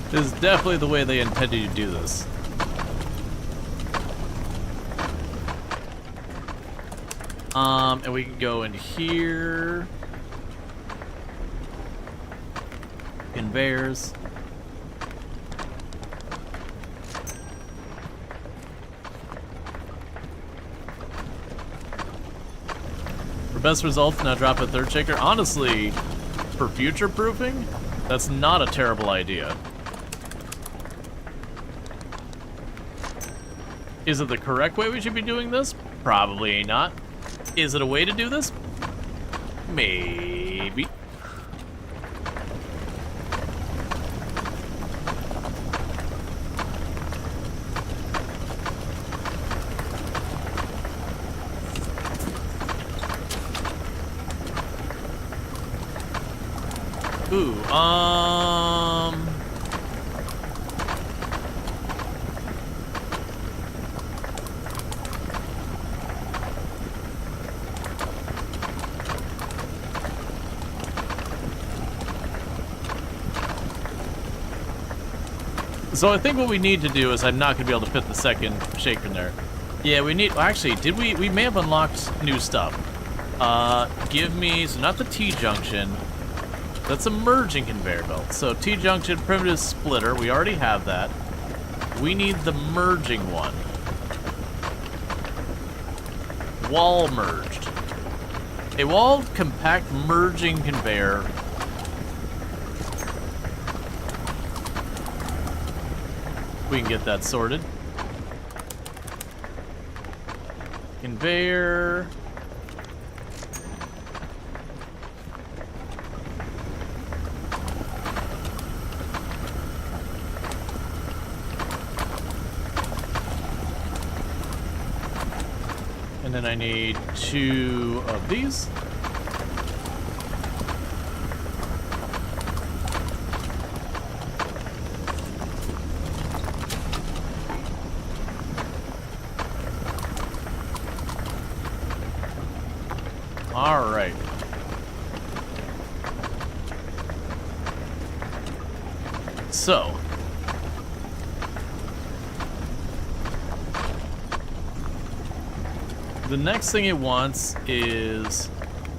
This is definitely the way they intended to do this. And we can go in here. Conveyors. For best results, now drop a third shaker. Honestly, for future proofing, that's not a terrible idea. Is it the correct way we should be doing this? Probably not. Is it a way to do this? Maybe. Ooh, so I think what we need to do is I'm not going to be able to fit the second shaker in there. Yeah, we need... Actually, did we... We may have unlocked new stuff. Give me... So not the T-junction. That's a merging conveyor belt. So T-junction, primitive splitter. We already have that. We need the merging one. Wall merged. A wall compact merging conveyor. We can get that sorted. Conveyor. And then I need 2 of these. All right. So. The next thing it wants is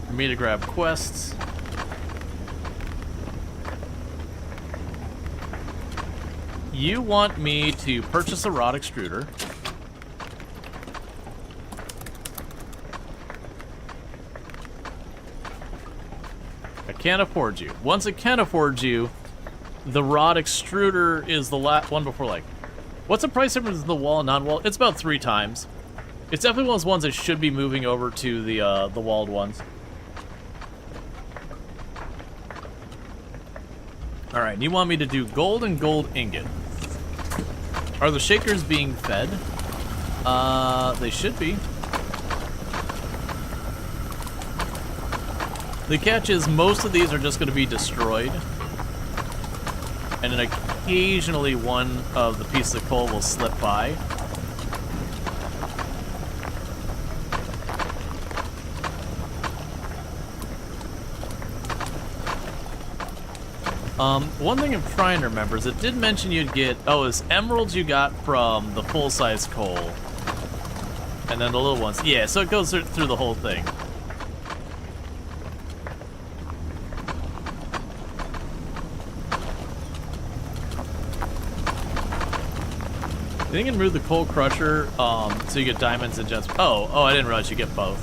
for me to grab quests. You want me to purchase a rod extruder. I can't afford you. Once it can afford you, the rod extruder is the last one before, like, what's the price difference in the wall and non-wall? It's about 3 times. It's definitely one of those ones that should be moving over to the walled ones. All right, you want me to do gold and gold ingot. Are the shakers being fed? They should be. The catch is most of these are just going to be destroyed. And then occasionally one of the pieces of coal will slip by. One thing I'm trying to remember is it did mention you'd get, it's emeralds you got from the full-size coal. And then the little ones. Yeah, so it goes through the whole thing. I think you can move the coal crusher, so you get diamonds and gems. Oh, I didn't realize you get both.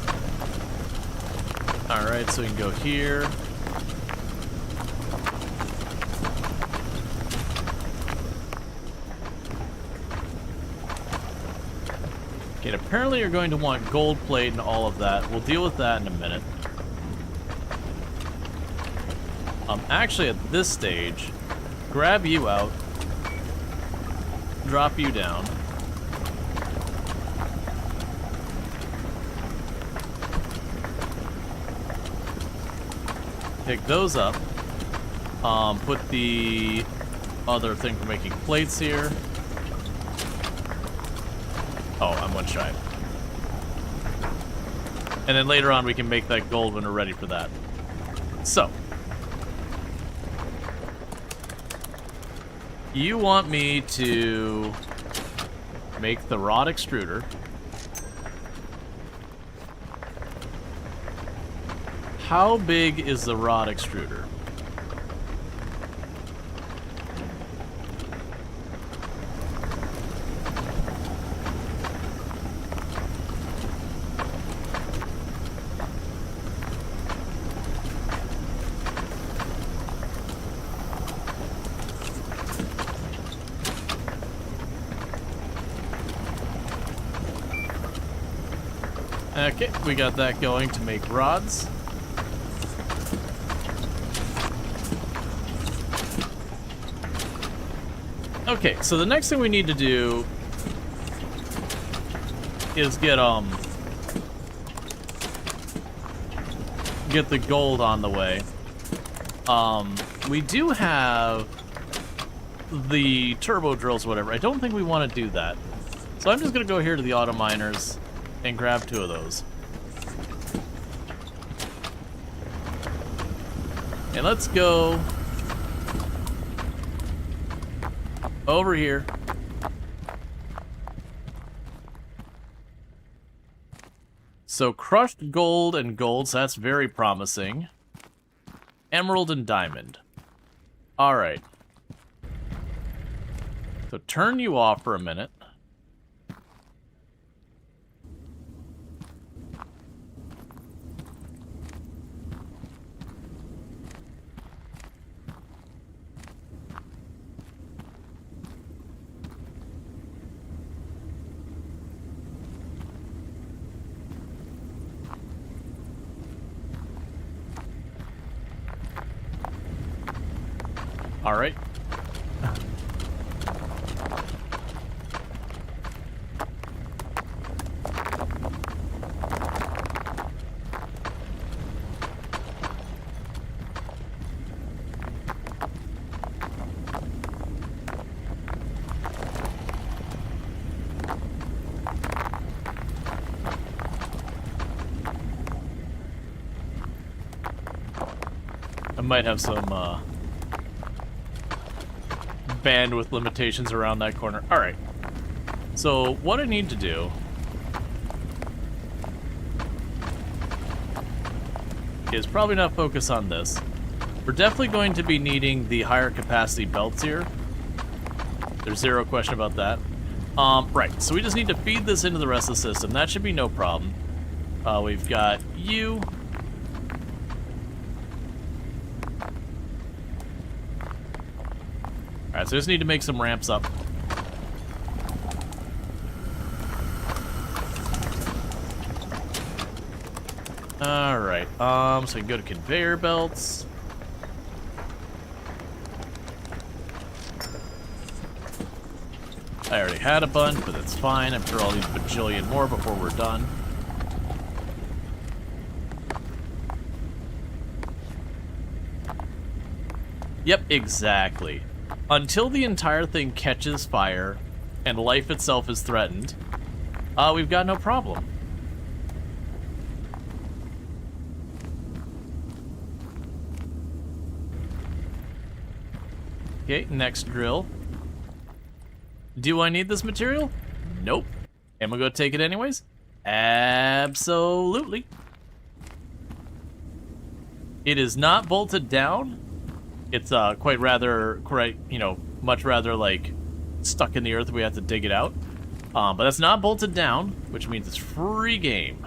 Alright, so we can go here. Okay, apparently you're going to want gold plate and all of that. We'll deal with that in a minute. Actually, at this stage, grab you out, drop you down. Pick those up. Put the other thing for making plates here. Oh, I'm one shy. And then later on we can make that gold when we're ready for that. So. You want me to make the rod extruder. How big is the rod extruder? Okay, we got that going to make rods. Okay, so the next thing we need to do is get the gold on the way. We do have the turbo drills, whatever. I don't think we want to do that. So I'm just going to go here to the auto miners and grab 2 of those. And let's go over here. So crushed gold and gold, so that's very promising. Emerald and diamond. Alright. So turn you off for a minute. All right. I might have some bandwidth limitations around that corner. Alright. So, what I need to do is probably not focus on this. We're definitely going to be needing the higher capacity belts here. There's zero question about that. Right, so we just need to feed this into the rest of the system. That should be no problem. We've got you. Alright, so I just need to make some ramps up. Alright, so we can go to conveyor belts. I already had a bunch, but that's fine. I'm sure I'll need a bajillion more before we're done. Yep, exactly. Until the entire thing catches fire and life itself is threatened, we've got no problem. Okay, next drill. Do I need this material? Nope. Am I going to take it anyways? Absolutely. It is not bolted down. It's much rather like stuck in the earth. We have to dig it out. But that's not bolted down, which means it's free game.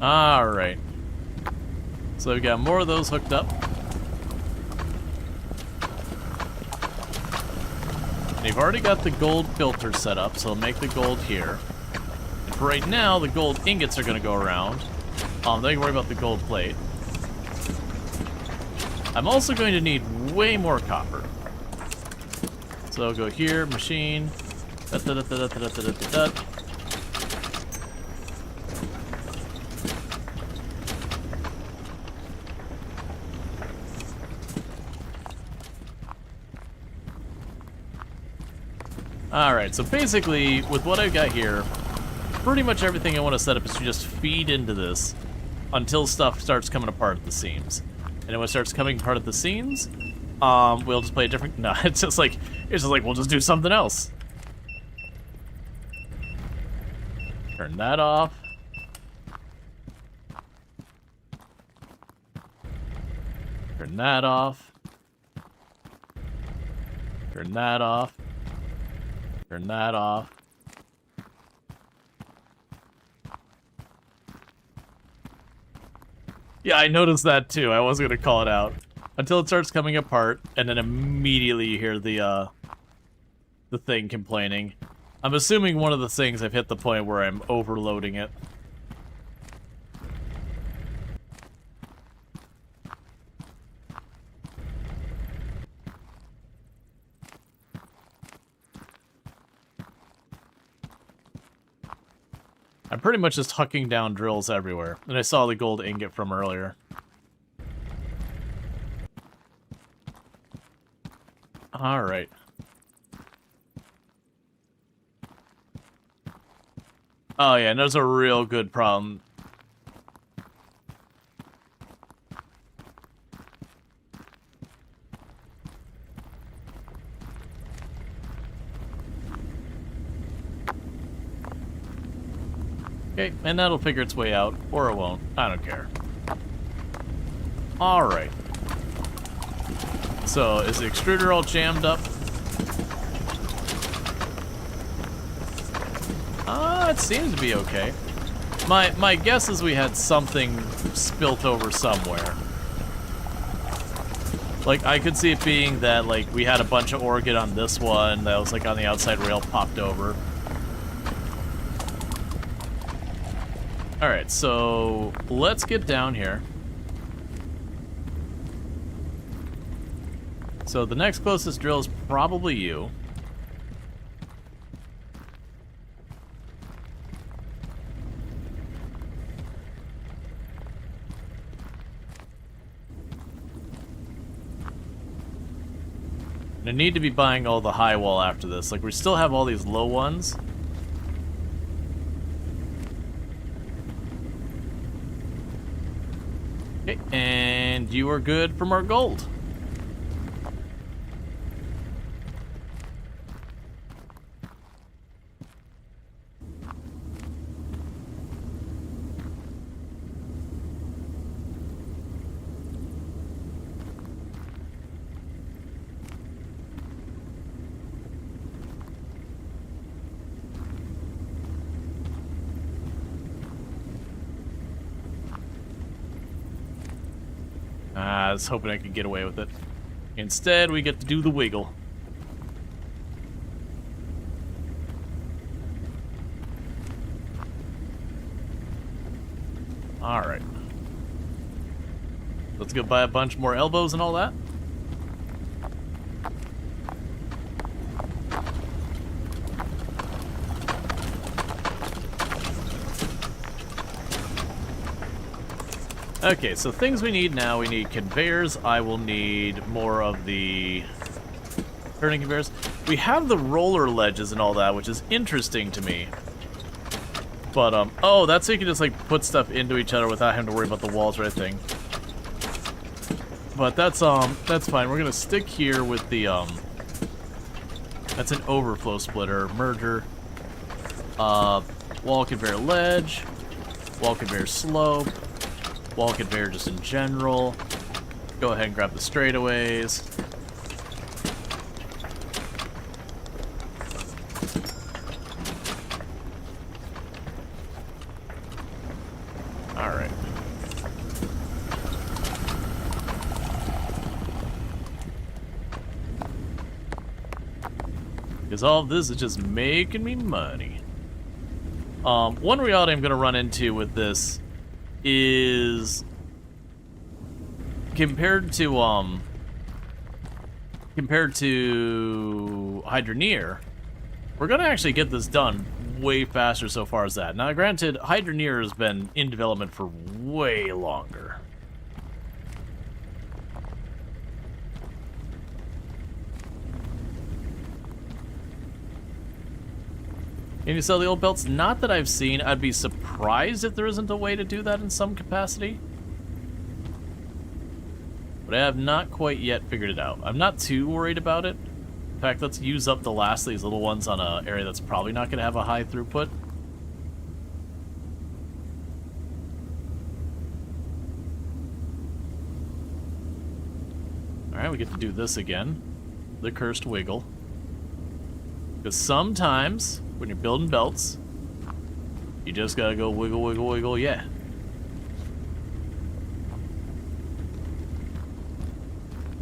Alright. So we've got more of those hooked up. And you've already got the gold filter set up, so I'll make the gold here. And for right now, the gold ingots are going to go around. Don't worry about the gold plate. I'm also going to need way more copper. So I'll go here, machine. Alright, so basically, with what I've got here, pretty much everything I want to set up is to just feed into this until stuff starts coming apart at the seams. And then when it starts coming apart at the seams, we'll just play a different... No, it's just like we'll just do something else. Turn that off. Turn that off. Turn that off. Turn that off. Yeah, I noticed that too. I was gonna call it out until it starts coming apart, and then immediately you hear the thing complaining. I'm assuming one of the things I've hit the point where I'm overloading it. I'm pretty much just hucking down drills everywhere. And I saw the gold ingot from earlier. Alright. Oh yeah, and there's a real good problem. Okay, and that'll figure its way out, or it won't. I don't care. Alright. So, is the extruder all jammed up? It seems to be okay. My guess is we had something spilt over somewhere. Like, I could see it being that, like, we had a bunch of ore get on this one that was, like, on the outside rail, popped over. Alright, so let's get down here. So the next closest drill is probably you. And I need to be buying all the high wall after this. Like, we still have all these low ones. Okay, and you are good for more gold. I was hoping I could get away with it. Instead, we get to do the wiggle. Alright. Let's go buy a bunch more elbows and all that. Okay, so things we need now, we need conveyors. I will need more of the turning conveyors. We have the roller ledges and all that, which is interesting to me. But, oh, that's so you can just, like, put stuff into each other without having to worry about the walls or anything. But that's fine. We're gonna stick here with the, that's an overflow splitter, merger, wall conveyor ledge, wall conveyor slope, wall conveyor just in general. Go ahead and grab the straightaways. Alright. Because all of this is just making me money. One reality I'm going to run into with this is compared to Hydroneer, we're gonna actually get this done way faster so far as that. Now, granted, Hydroneer has been in development for way longer. Can you sell the old belts? Not that I've seen. I'd be surprised if there isn't a way to do that in some capacity. But I have not quite yet figured it out. I'm not too worried about it. In fact, let's use up the last of these little ones on an area that's probably not going to have a high throughput. Alright, we get to do this again. The cursed wiggle. Because sometimes, when you're building belts, you just gotta go wiggle, wiggle, wiggle, yeah.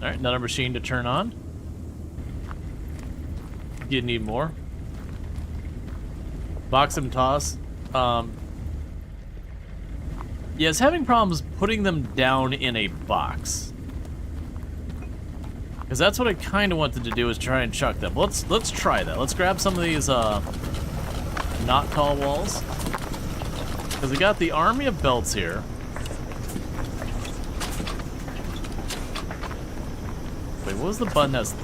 Alright, another machine to turn on. You need more. Box and toss. Yeah, it's having problems putting them down in a box. Because that's what I kind of wanted to do, is try and chuck them. Let's try that. Let's grab some of these not tall walls. Because we got the army of belts here. Wait, what was the button that's...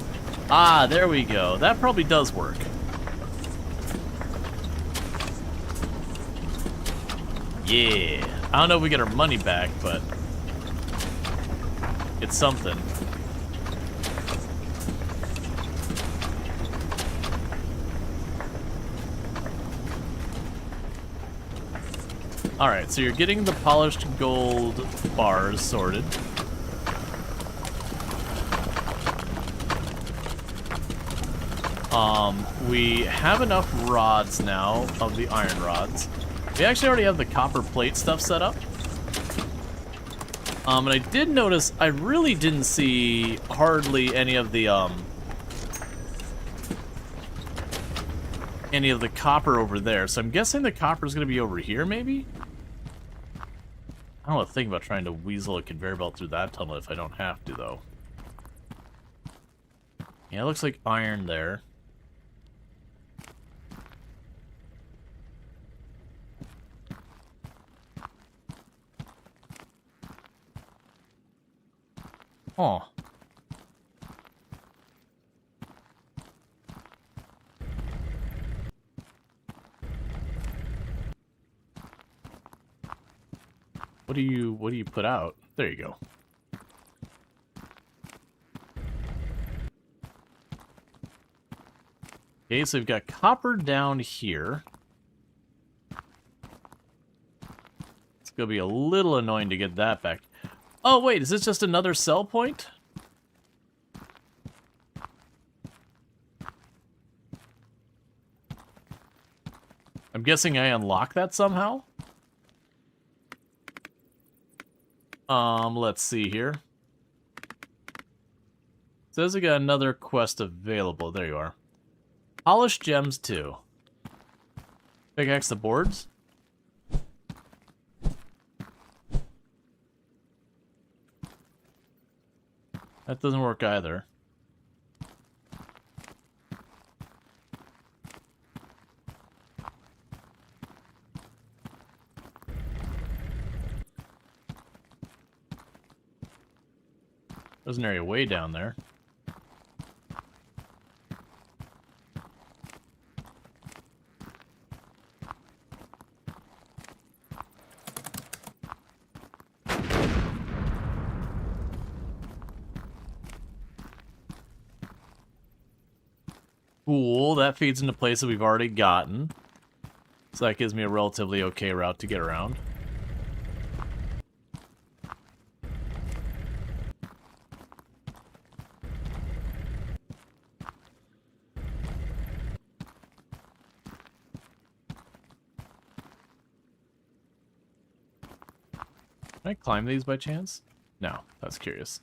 Ah, there we go. That probably does work. Yeah. I don't know if we get our money back, but it's something. Alright, so you're getting the polished gold bars sorted. We have enough rods now of the iron rods. We actually already have the copper plate stuff set up. And I did notice I really didn't see hardly any of the copper over there. So I'm guessing the copper is going to be over here, maybe? I don't want to think about trying to weasel a conveyor belt through that tunnel if I don't have to, though. Yeah, it looks like iron there. Oh. What do you put out? There you go. Okay, so we've got copper down here. It's gonna be a little annoying to get that back. Oh wait, is this just another sell point? I'm guessing I unlock that somehow? Let's see here. Says we got another quest available. There you are. Polished gems too. Pickaxe the boards. That doesn't work either. There's an area way down there. Cool, that feeds into places we've already gotten. So that gives me a relatively okay route to get around. Can I climb these by chance? No, that's curious.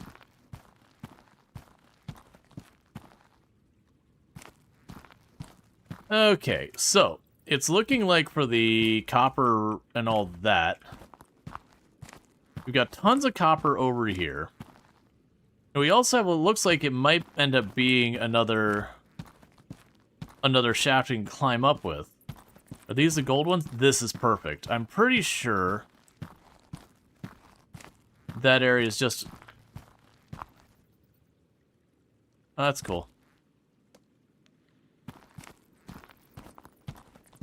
Okay, so it's looking like for the copper and all that, we've got tons of copper over here. And we also have what looks like it might end up being another shaft we can climb up with. Are these the gold ones? This is perfect. I'm pretty sure that area is just... Oh, that's cool.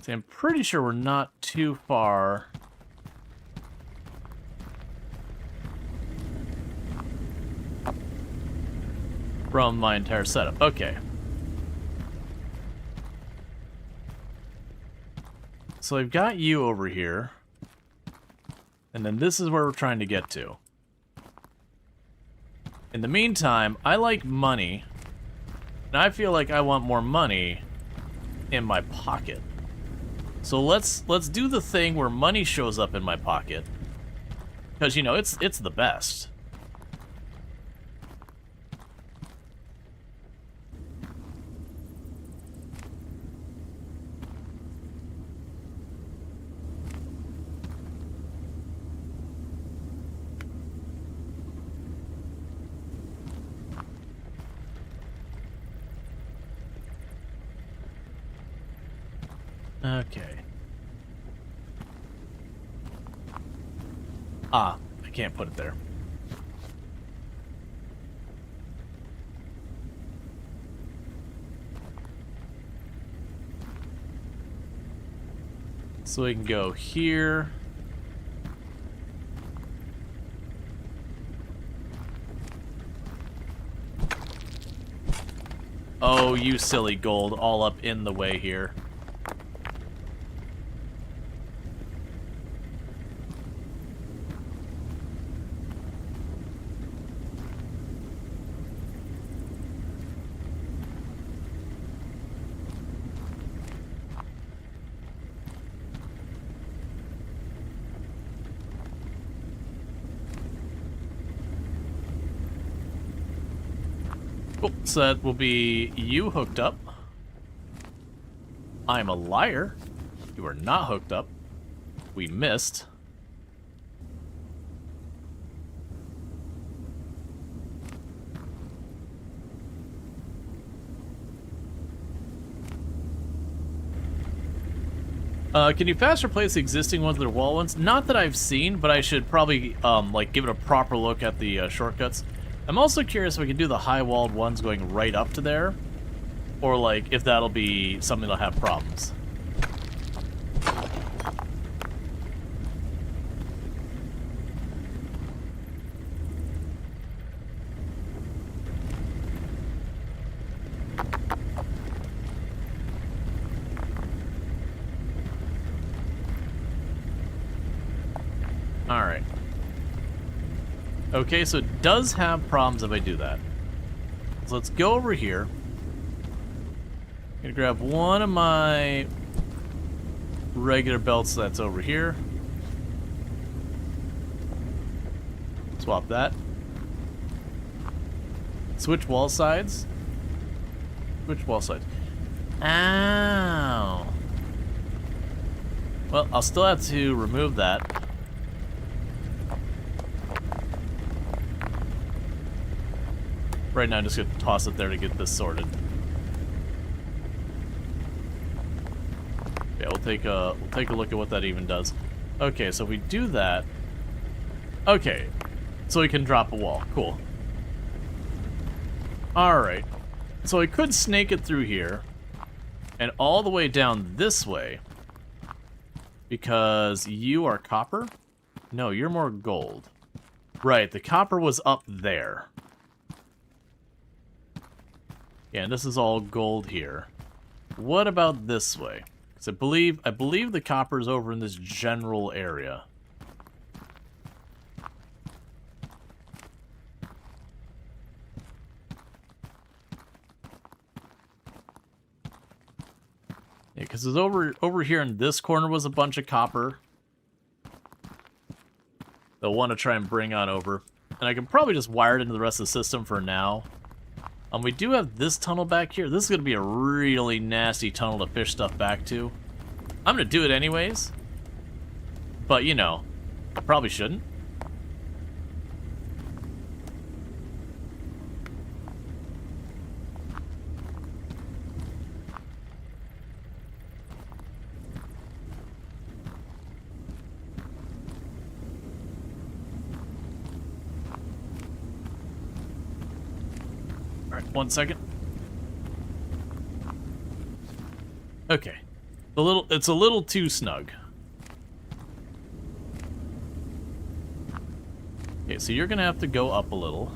See, I'm pretty sure we're not too far from my entire setup. Okay. So I've got you over here. And then this is where we're trying to get to. In the meantime, I like money. And I feel like I want more money in my pocket. So let's do the thing where money shows up in my pocket. Because, you know, it's the best. Okay. Ah, I can't put it there. So we can go here. Oh, you silly gold, all up in the way here. Cool, so that will be you hooked up. I'm a liar. You are not hooked up. We missed. Can you fast replace the existing ones that are wall ones? Not that I've seen, but I should probably like give it a proper look at the shortcuts. I'm also curious if we can do the high-walled ones going right up to there, or like if that'll be something that'll have problems. Alright. Okay, so it does have problems if I do that. So let's go over here. I'm gonna grab one of my regular belts that's over here. Swap that. Switch wall sides. Switch wall sides. Ow. Well, I'll still have to remove that. Right now, I'm just gonna toss it there to get this sorted. Yeah, we'll take a look at what that even does. Okay, so if we do that, okay, so we can drop a wall. Cool. All right, so I could snake it through here, and all the way down this way, because you are copper. No, you're more gold. Right, the copper was up there. Yeah, and this is all gold here. What about this way? Because I believe the copper is over in this general area. Yeah, because it's over here in this corner was a bunch of copper. They'll want to try and bring on over. And I can probably just wire it into the rest of the system for now. We do have this tunnel back here. This is going to be a really nasty tunnel to fish stuff back to. I'm going to do it anyways. But, you know, I probably shouldn't. Alright, 1 second. Okay. It's a little too snug. Okay, so you're gonna have to go up a little.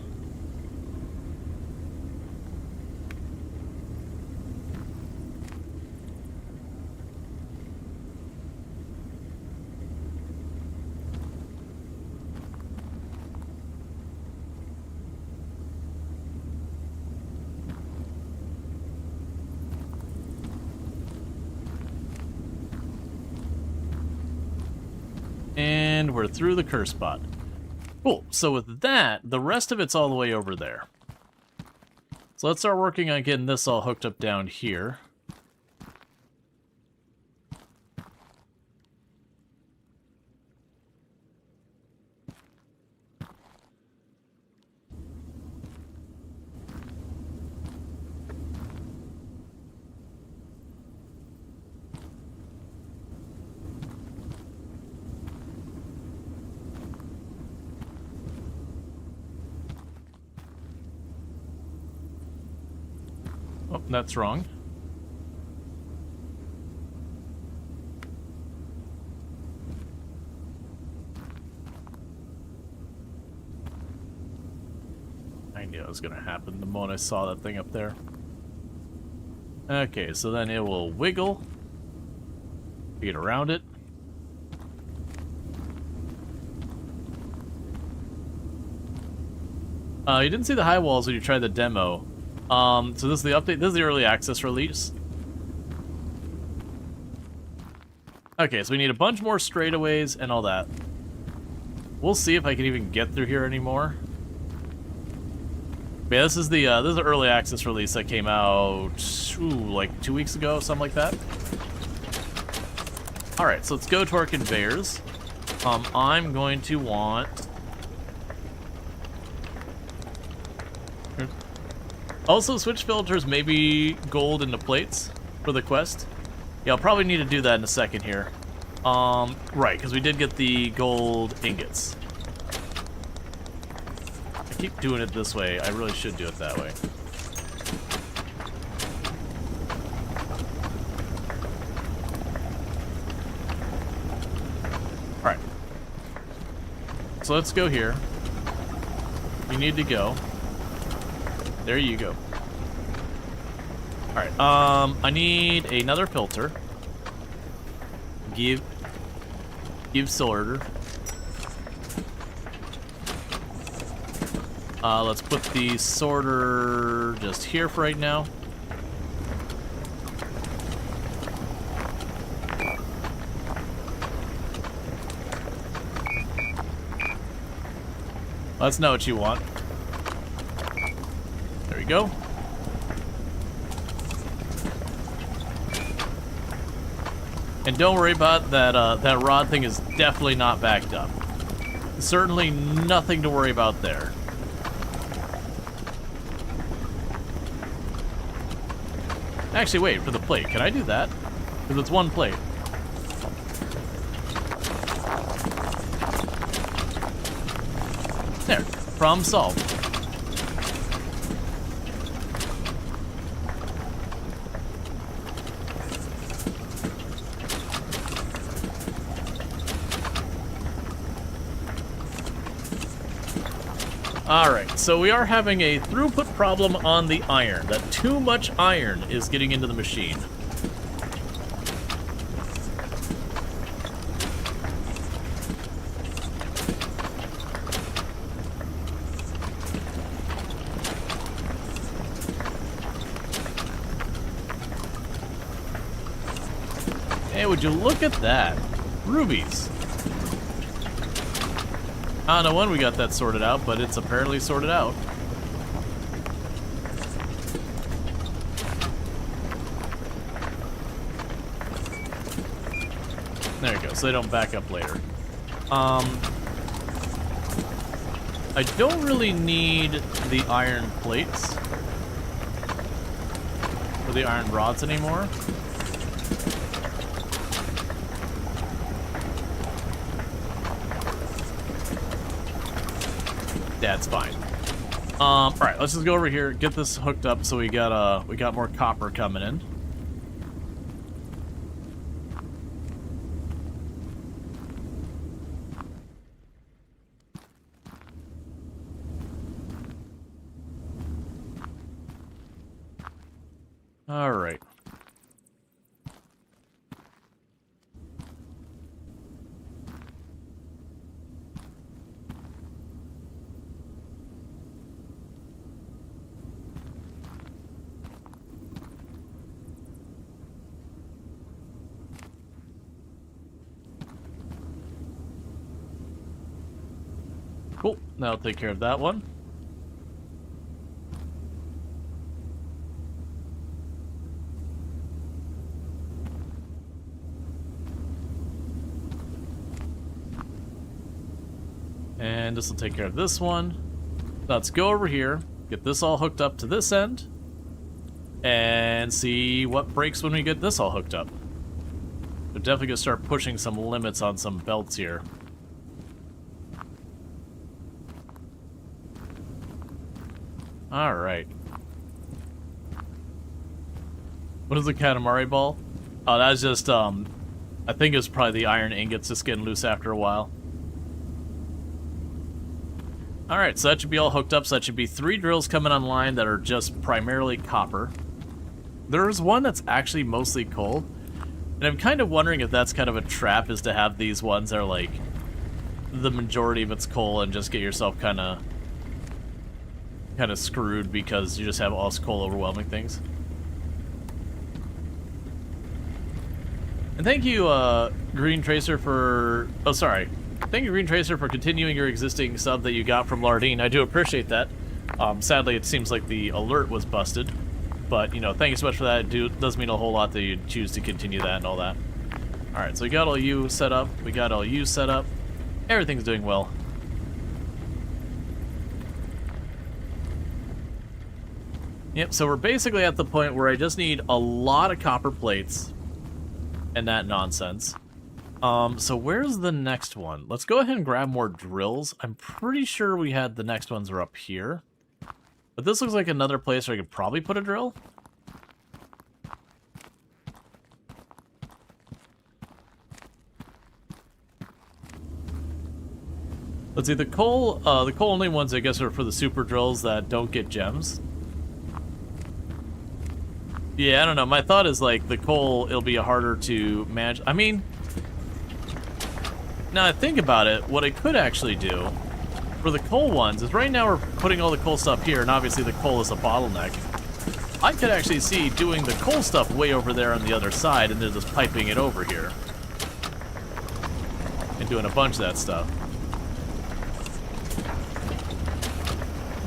And we're through the curse spot. Cool, so with that, the rest of it's all the way over there. So let's start working on getting this all hooked up down here. Oh, that's wrong. I knew it was going to happen the moment I saw that thing up there. Okay, so then it will wiggle. Get around it. You didn't see the high walls when you tried the demo. So this is the update. This is the early access release. Okay, so we need a bunch more straightaways and all that. We'll see if I can even get through here anymore. But yeah, this is the early access release that came out like 2 weeks ago, something like that. All right, so let's go to our conveyors. I'm going to want. Also, switch filters, maybe gold into plates for the quest. Yeah, I'll probably need to do that in a second here. Right, because we did get the gold ingots. I keep doing it this way. I really should do it that way. Alright. So let's go here. You need to go. There you go. Alright, I need another filter. Give sorter. Let's put the sorter just here for right now. That's not what you want. There we go. And don't worry about that, that rod thing is definitely not backed up. Certainly nothing to worry about there. Actually, wait, for the plate. Can I do that? Because it's one plate. There. Problem solved. Alright, so we are having a throughput problem on the iron. That too much iron is getting into the machine. Hey, would you look at that? Rubies. I don't know when we got that sorted out, but it's apparently sorted out. There you go, so they don't back up later. I don't really need the iron plates or the iron rods anymore. That's fine. All right, let's just go over here, get this hooked up, so we got more copper coming in. All right. Cool, that'll take care of that one. And this will take care of this one. Let's go over here, get this all hooked up to this end, and see what breaks when we get this all hooked up. We're definitely gonna start pushing some limits on some belts here. All right. What is the Katamari ball? Oh, that's just, I think it was probably the iron ingots just getting loose after a while. Alright, so that should be all hooked up. So that should be 3 drills coming online that are just primarily copper. There's one that's actually mostly coal. And I'm kind of wondering if that's kind of a trap, is to have these ones that are like the majority of it's coal and just get yourself kind of screwed because you just have all this coal overwhelming things. And thank you, Green Tracer, for... Oh, sorry. Thank you, Green Tracer, for continuing your existing sub that you got from Lardine. I do appreciate that. Sadly, it seems like the alert was busted. But, you know, thank you so much for that. It does mean a whole lot that you choose to continue that and all that. Alright, so we got all you set up. We got all you set up. Everything's doing well. Yep, so we're basically at the point where I just need a lot of copper plates and that nonsense. So where's the next one? Let's go ahead and grab more drills. I'm pretty sure we had the next ones are up here. But this looks like another place where I could probably put a drill. Let's see, the coal only ones I guess are for the super drills that don't get gems. Yeah, I don't know. My thought is like the coal, it'll be harder to manage. I mean, now I think about it, what I could actually do for the coal ones is right now we're putting all the coal stuff here, and obviously the coal is a bottleneck. I could actually see doing the coal stuff way over there on the other side and then just piping it over here. And doing a bunch of that stuff.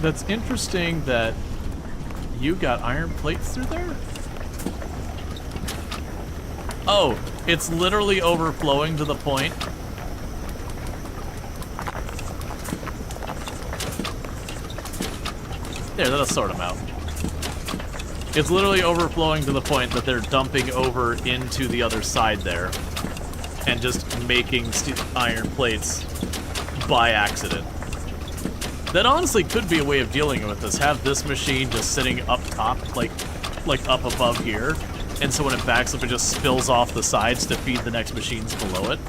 That's interesting that you got iron plates through there? Oh, it's literally overflowing to the point. There, that'll sort them out. It's literally overflowing to the point that they're dumping over into the other side there. And just making iron plates by accident. That honestly could be a way of dealing with this. Have this machine just sitting up top, like up above here. And so when it backs up, it just spills off the sides to feed the next machines below it.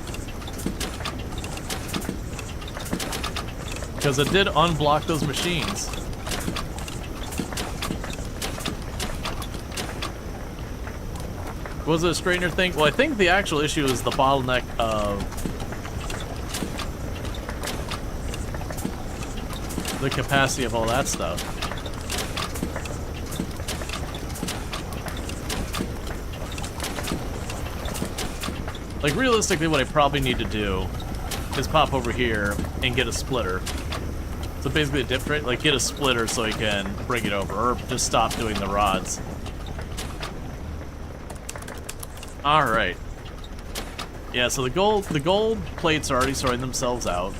Because it did unblock those machines. Was it a straightener thing? Well, I think the actual issue is the bottleneck of the capacity of all that stuff. Like, realistically, what I probably need to do is pop over here and get a splitter. So basically a dip tray, like get a splitter so I can bring it over, or just stop doing the rods. Alright. Yeah, so the gold plates are already sorting themselves out.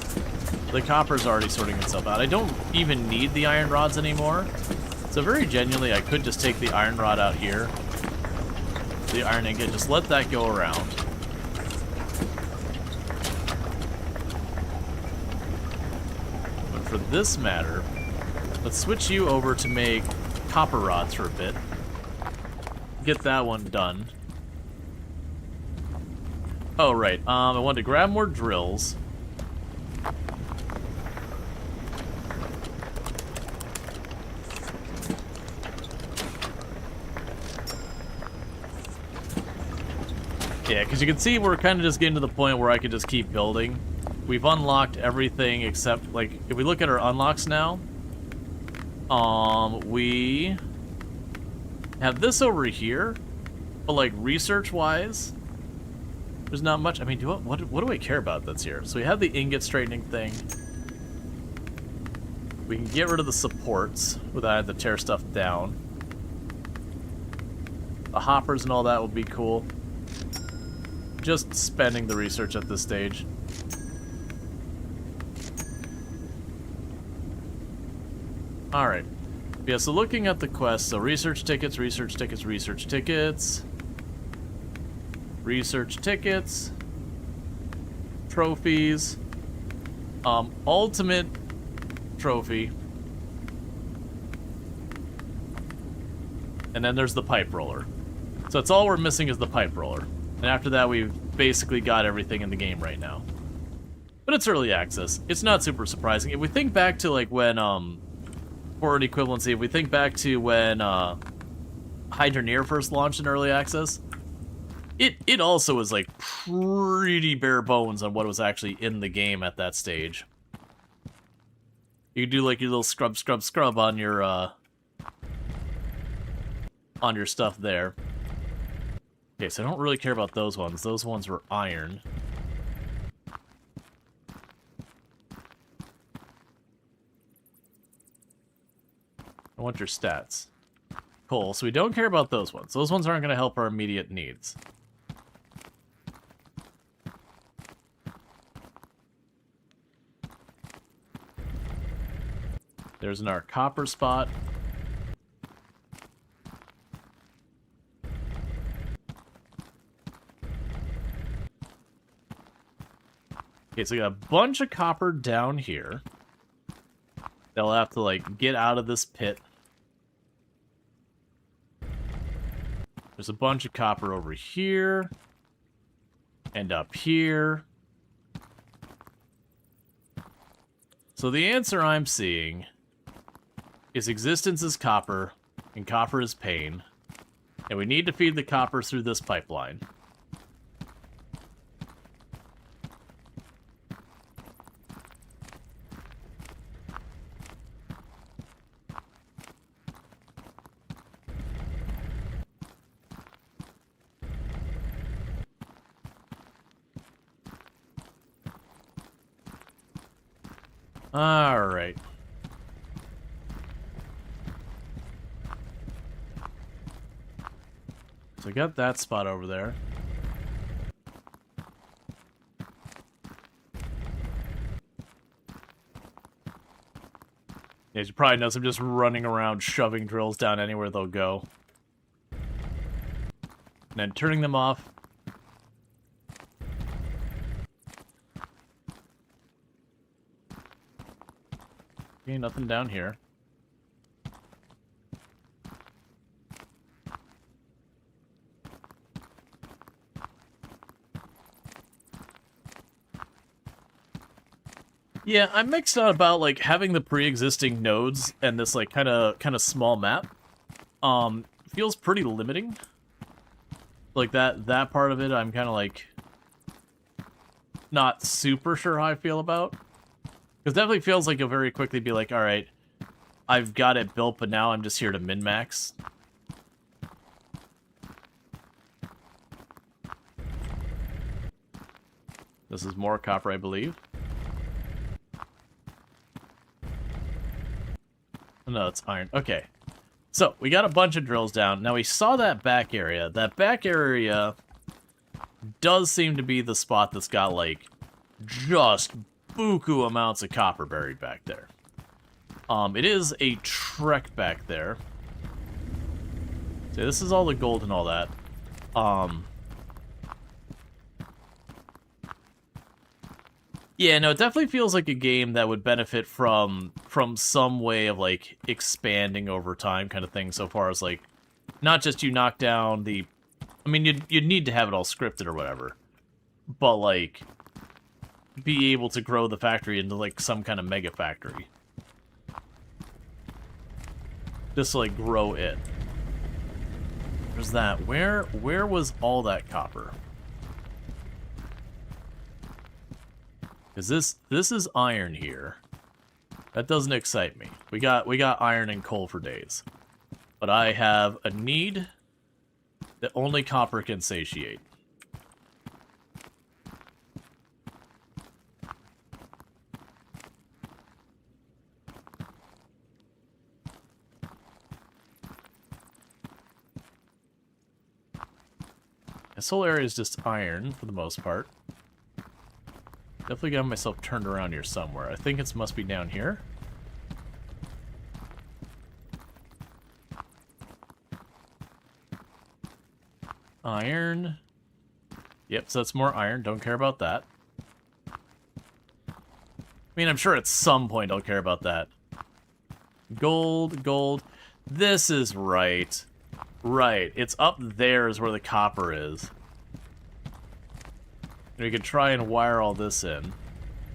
The copper's already sorting itself out. I don't even need the iron rods anymore. So very genuinely, I could just take the iron rod out here. The iron ingot, just let that go around. But for this matter, let's switch you over to make copper rods for a bit. Get that one done. Oh, right. I wanted to grab more drills. Yeah, because you can see we're kind of just getting to the point where I could just keep building. We've unlocked everything except, like, if we look at our unlocks now, we have this over here, but, like, research-wise, there's not much. I mean, what do I care about that's here? So we have the ingot straightening thing. We can get rid of the supports without having to tear stuff down. The hoppers and all that will be cool. Just spending the research at this stage. Alright. Yeah, so looking at the quest, so research tickets, research tickets, research tickets. Research tickets. Trophies. Ultimate trophy. And then there's the pipe roller. So that's all we're missing is the pipe roller. And after that, we've basically got everything in the game right now. But it's early access. It's not super surprising. If we think back to, like, when, for an equivalency, if we think back to when, Hydroneer first launched in early access, it also was, like, pretty bare bones on what was actually in the game at that stage. You could do, like, your little scrub on your stuff there. Okay, so I don't really care about those ones. Those ones were iron. I want your stats. Cool, so we don't care about those ones. Those ones aren't going to help our immediate needs. There's our copper spot. Okay, so we got a bunch of copper down here. They'll have to, like, get out of this pit. There's a bunch of copper over here. And up here. So the answer I'm seeing is existence is copper, and copper is pain. And we need to feed the copper through this pipeline. Alright. So I got that spot over there. As you probably notice, I'm just running around shoving drills down anywhere they'll go. And then turning them off. Okay, nothing down here. Yeah, I'm mixed out about, like, having the pre-existing nodes and this, like, kind of small map. Feels pretty limiting. Like, that part of it, I'm kind of, like, not super sure how I feel about. Because it definitely feels like you'll very quickly be like, alright, I've got it built, but now I'm just here to min-max. This is more copper, I believe. No, it's iron. Okay. So, we got a bunch of drills down. Now, we saw that back area. That back area does seem to be the spot that's got, like, just buku amounts of copper buried back there. It is a trek back there. So, this is all the gold and all that. Yeah, no, it definitely feels like a game that would benefit from some way of, like, expanding over time kind of thing, so far as, like, not just you knock down the... I mean, you'd need to have it all scripted or whatever, but, like, be able to grow the factory into, like, some kind of mega factory. Just to, like, grow it. There's that. Where was all that copper? Because this is iron here. That doesn't excite me. We got iron and coal for days. But I have a need that only copper can satiate. This whole area is just iron for the most part. Definitely got myself turned around here somewhere. I think it must be down here. Iron. Yep, so that's more iron. Don't care about that. I mean, I'm sure at some point I'll care about that. Gold, gold. This is right. Right, it's up there is where the copper is. And we could try and wire all this in,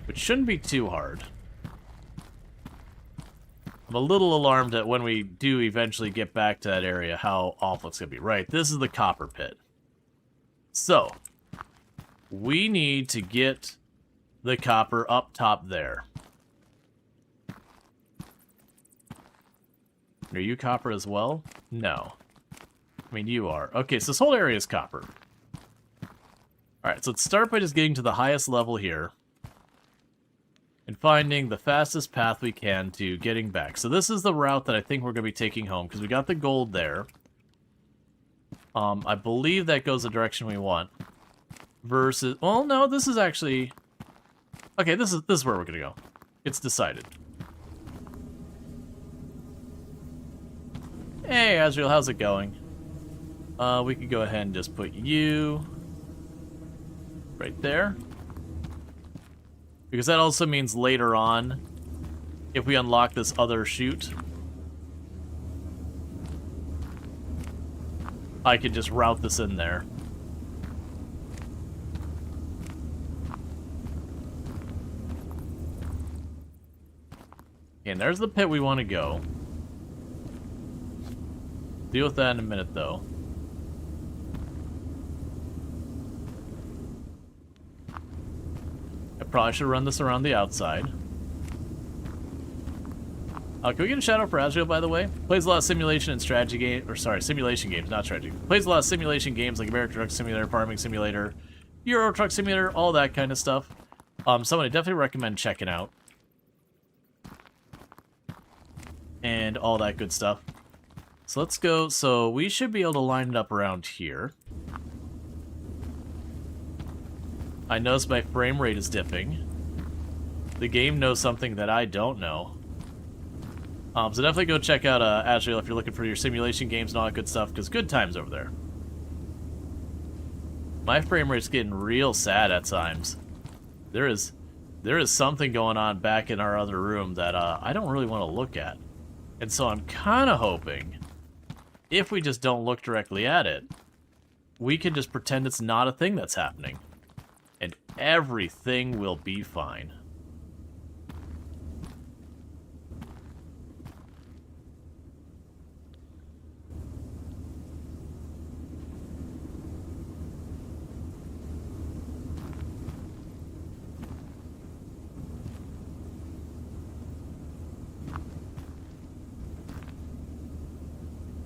which shouldn't be too hard. I'm a little alarmed at when we do eventually get back to that area, how awful it's going to be. Right, this is the copper pit. So, we need to get the copper up top there. Are you copper as well? No. I mean, you are. Okay, so this whole area is copper. Alright, so let's start by just getting to the highest level here. And finding the fastest path we can to getting back. So this is the route that I think we're going to be taking home, because we got the gold there. I believe that goes the direction we want. Versus... Well, no, this is actually... Okay, this is where we're going to go. It's decided. Hey, Azrael, how's it going? We could go ahead and just put you right there. Because that also means later on, if we unlock this other chute, I could just route this in there. And there's the pit we want to go. Deal with that in a minute, though. I probably should run this around the outside. Can we get a shout out for Azrael, by the way? Plays a lot of simulation and strategy games, or sorry, simulation games, not strategy. Plays a lot of simulation games like American Truck Simulator, Farming Simulator, Euro Truck Simulator, all that kind of stuff. Someone I definitely recommend checking out. And all that good stuff. So let's go. So we should be able to line it up around here. I notice my frame rate is dipping. The game knows something that I don't know. So definitely go check out Azrael if you're looking for your simulation games and all that good stuff, because good times over there. My frame rate's getting real sad at times. There is something going on back in our other room that I don't really want to look at. And so I'm kind of hoping, if we just don't look directly at it, we can just pretend it's not a thing that's happening. And everything will be fine.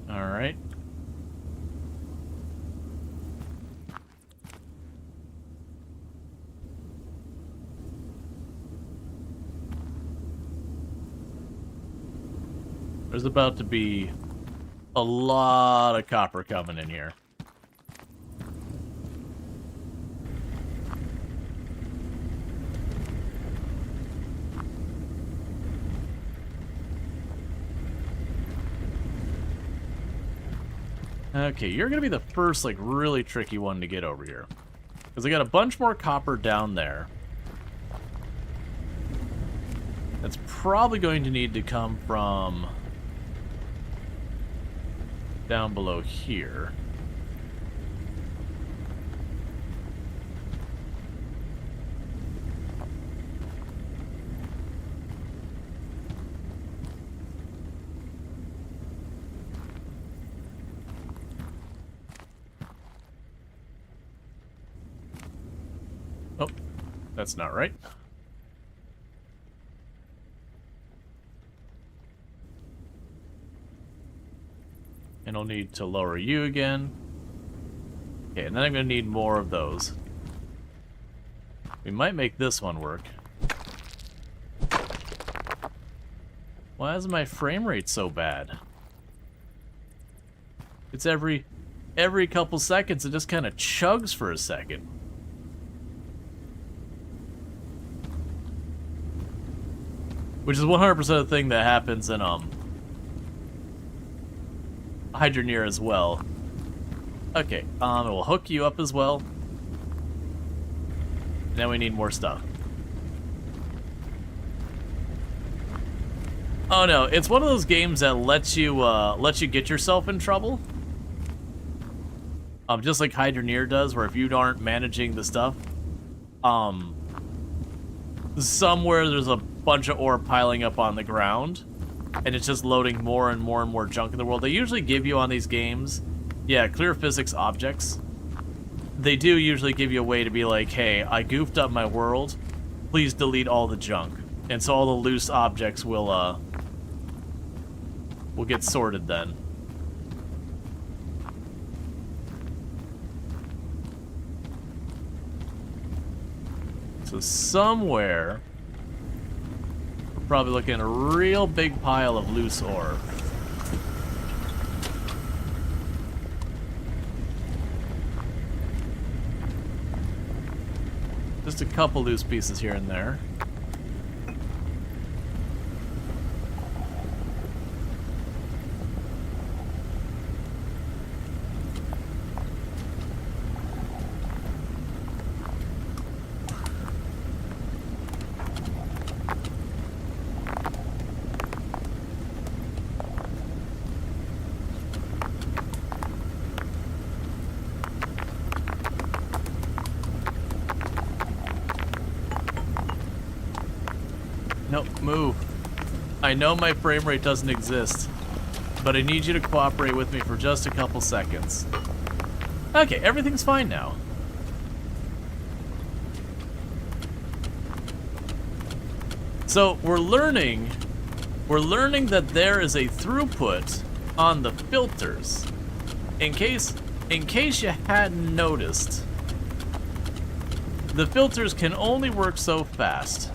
Alright. There's about to be a lot of copper coming in here. Okay, you're gonna be the first, like, really tricky one to get over here. Because I got a bunch more copper down there. That's probably going to need to come from down below here. Oh, that's not right. And I'll need to lower you again. Okay, and then I'm going to need more of those. We might make this one work. Why is my frame rate so bad? It's every couple seconds, it just kind of chugs for a second. Which is 100% the thing that happens in Hydroneer as well. Okay, we'll hook you up as well. Now we need more stuff. Oh no, it's one of those games that lets you get yourself in trouble. Just like Hydroneer does, where if you aren't managing the stuff, somewhere there's a bunch of ore piling up on the ground, and it's just loading more and more and more junk in the world. They usually give you on these games, yeah, clear physics objects. They do usually give you a way to be like, hey, I goofed up my world, please delete all the junk. And so all the loose objects will get sorted then. So somewhere, we're probably looking at a real big pile of loose ore. Just a couple loose pieces here and there. Nope, move. I know my frame rate doesn't exist, but I need you to cooperate with me for just a couple seconds. Okay, everything's fine now. So we're learning that there is a throughput on the filters. In case you hadn't noticed, the filters can only work so fast.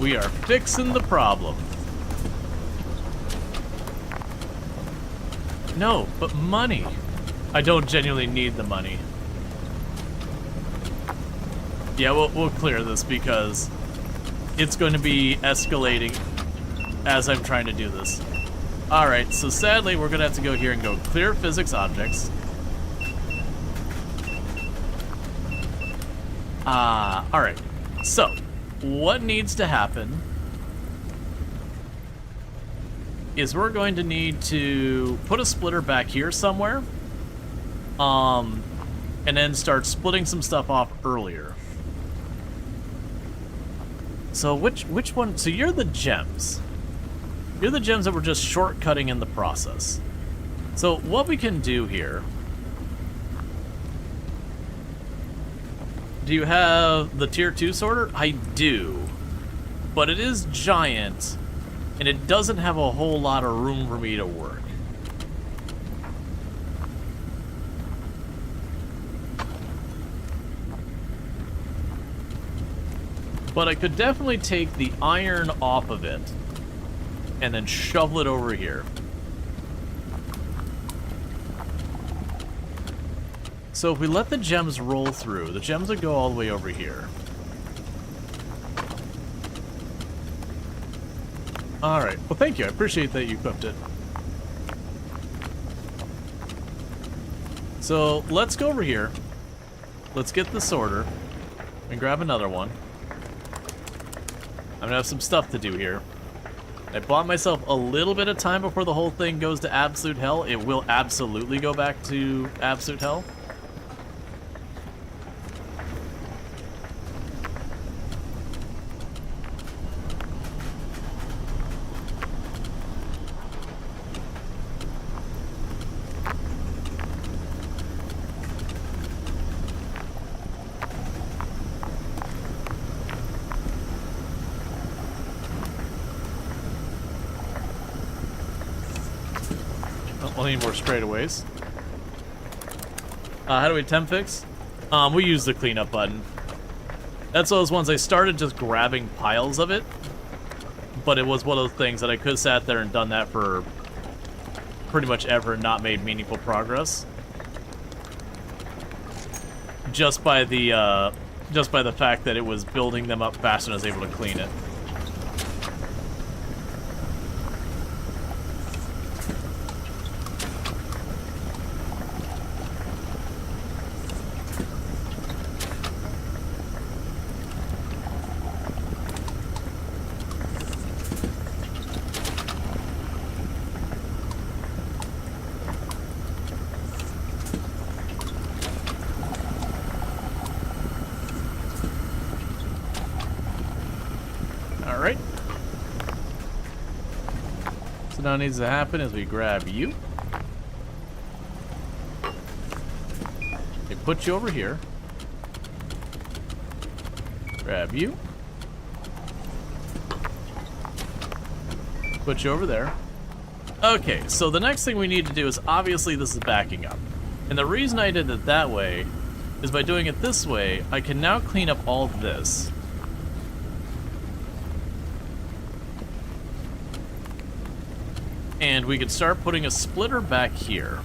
We are fixing the problem. No, but money. I don't genuinely need the money. Yeah, we'll clear this because it's going to be escalating as I'm trying to do this. Alright, so sadly we're going to have to go here and go clear physics objects. Alright, so what needs to happen is we're going to need to put a splitter back here somewhere, and then start splitting some stuff off earlier. So which one? So you're the gems. You're the gems that we're just shortcutting in the process. So what we can do here. Do you have the tier 2 sorter? I do. But it is giant, and it doesn't have a whole lot of room for me to work. But I could definitely take the iron off of it and then shovel it over here. So if we let the gems roll through, the gems would go all the way over here. Alright, well thank you, I appreciate that you equipped it. So let's go over here. Let's get the sorter and grab another one. I'm gonna have some stuff to do here. I bought myself a little bit of time before the whole thing goes to absolute hell. It will absolutely go back to absolute hell. We'll need more straightaways. How do we temp fix? We use the cleanup button. That's one of those ones I started just grabbing piles of it, but it was one of those things that I could have sat there and done that for pretty much ever and not made meaningful progress. Just by the fact that it was building them up faster and I was able to clean it. Alright. So now what needs to happen is we grab you. They put you over here. Grab you. Put you over there. Okay, so the next thing we need to do is, obviously this is backing up. And the reason I did it that way is by doing it this way, I can now clean up all this. And we could start putting a splitter back here.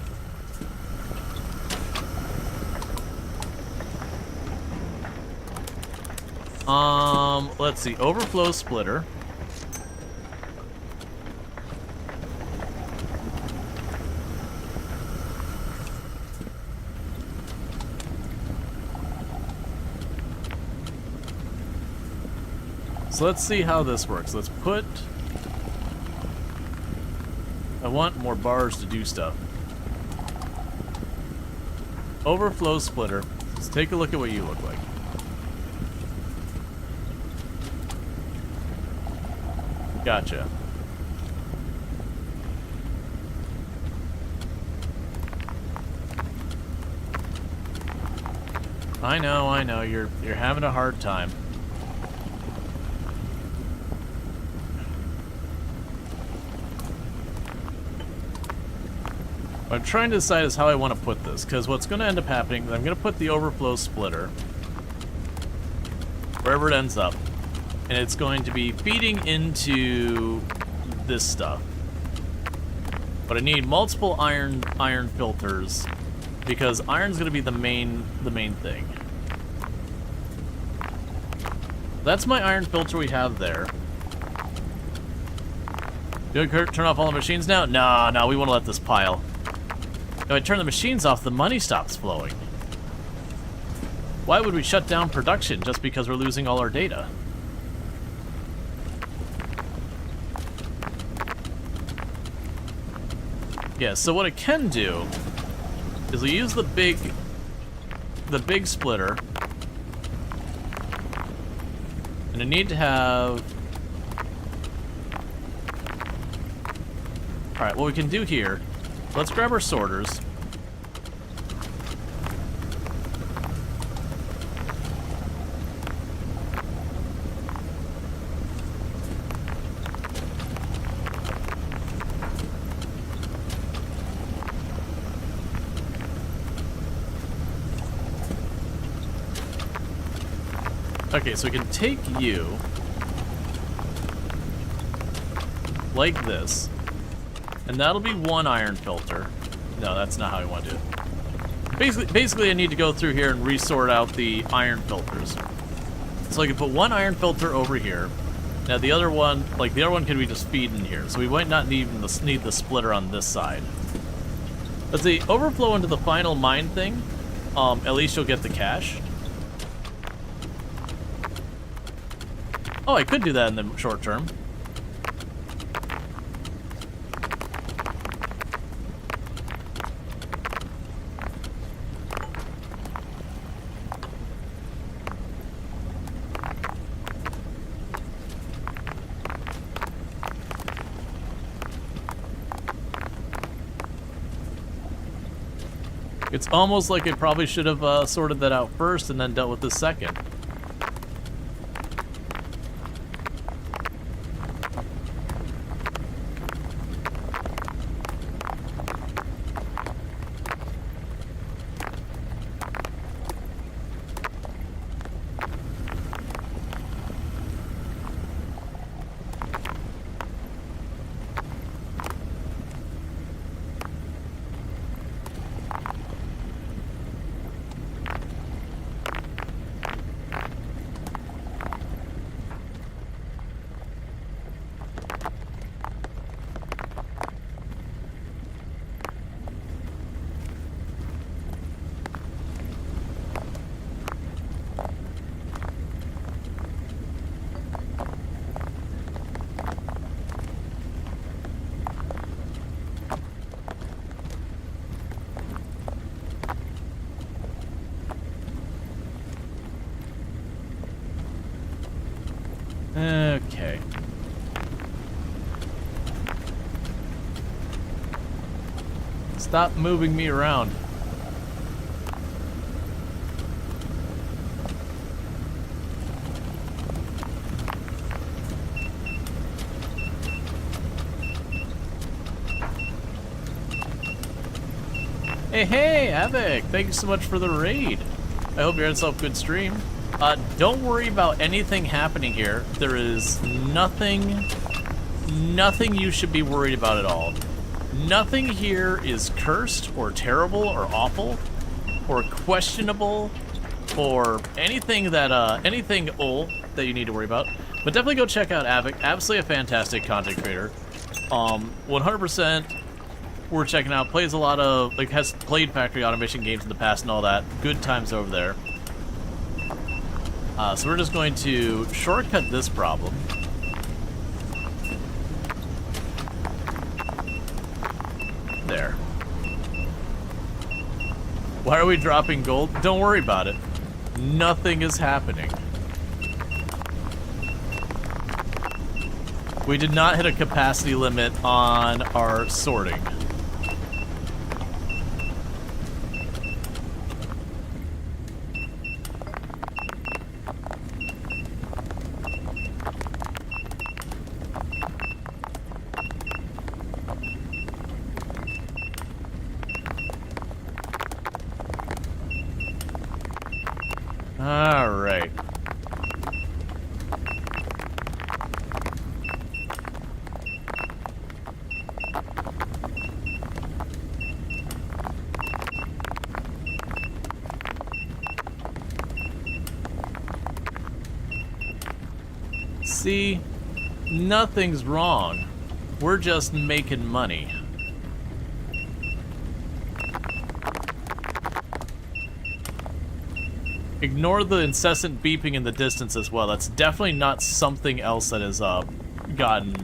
Let's see, overflow splitter. So let's see how this works. Let's put... I want more bars to do stuff. Overflow splitter. Let's take a look at what you look like. Gotcha. I know, you're having a hard time. What I'm trying to decide is how I want to put this, because what's going to end up happening is I'm going to put the overflow splitter wherever it ends up, and it's going to be feeding into this stuff. But I need multiple iron filters, because iron's going to be the main thing. That's my iron filter we have there. Do I turn off all the machines now? No, we want to let this pile. If I turn the machines off, the money stops flowing. Why would we shut down production just because we're losing all our data? Yeah, so what I can do is we use the big splitter, and I need to have... Alright, what we can do here, let's grab our sorters. Okay, so we can take you like this, and that'll be one iron filter. No, that's not how I want to do it. Basically, I need to go through here and resort out the iron filters. So I can put one iron filter over here. Now the other one, can be just feed in here, so we might not need the splitter on this side. Let's see, overflow into the final mine thing. At least you'll get the cash. Oh, I could do that in the short term. It's almost like I probably should have sorted that out first and then dealt with this second. Okay. Stop moving me around. Hey, Avic! Thank you so much for the raid. I hope you had yourself a good stream. Don't worry about anything happening here. There is nothing you should be worried about at all. Nothing here is cursed or terrible or awful or questionable or anything that anything that you need to worry about. But definitely go check out Avic. Absolutely a fantastic content creator. 100% we're checking out. Plays a lot of, like, has played factory automation games in the past and all that. Good times over there. So we're just going to shortcut this problem. There. Why are we dropping gold? Don't worry about it. Nothing is happening. We did not hit a capacity limit on our sorting. All right. See, nothing's wrong. We're just making money. Ignore the incessant beeping in the distance as well. That's definitely not something else that has gotten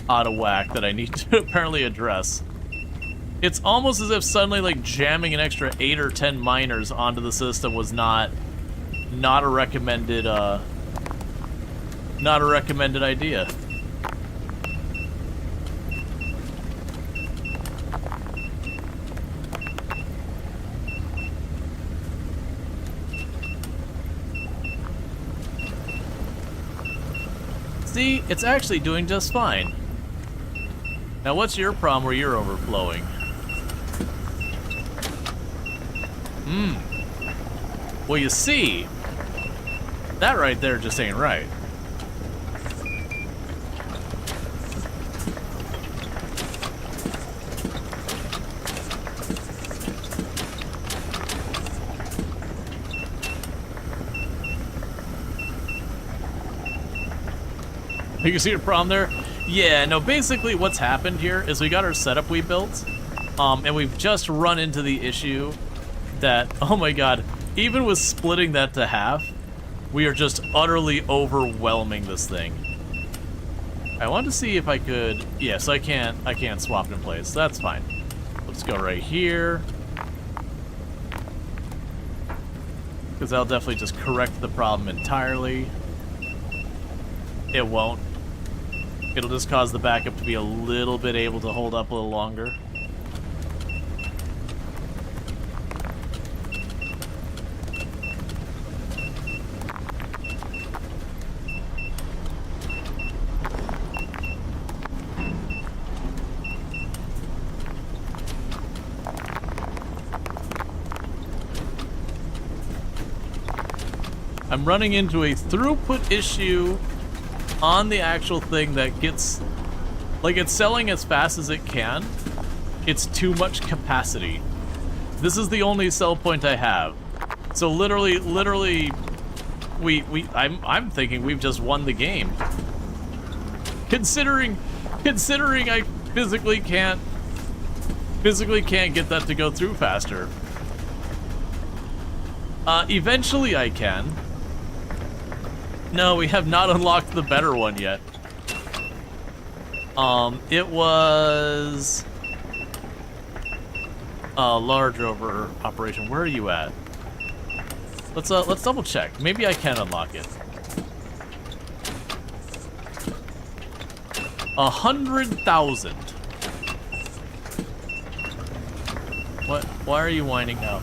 out of whack that I need to apparently address. It's almost as if suddenly, like, jamming an extra 8 or 10 miners onto the system was not a recommended idea. See, it's actually doing just fine. Now, what's your problem where you're overflowing? Well, you see, that right there just ain't right. You can see your problem there? Yeah, no, basically what's happened here is we got our setup we built, and we've just run into the issue that, oh my god, even with splitting that to half, we are just utterly overwhelming this thing. I wanted to see if I could, yes, I can't swap it in place, that's fine. Let's go right here. Because that'll definitely just correct the problem entirely. It won't. It'll just cause the backup to be a little bit able to hold up a little longer. I'm running into a throughput issue on the actual thing that gets, like, it's selling as fast as it can. It's too much capacity. This is the only sell point I have. So literally, I'm thinking we've just won the game. Considering I physically can't get that to go through faster. Eventually I can. No, we have not unlocked the better one yet. It was a large rover operation. Where are you at? Let's double check. Maybe I can unlock it. 100,000. What? Why are you whining now?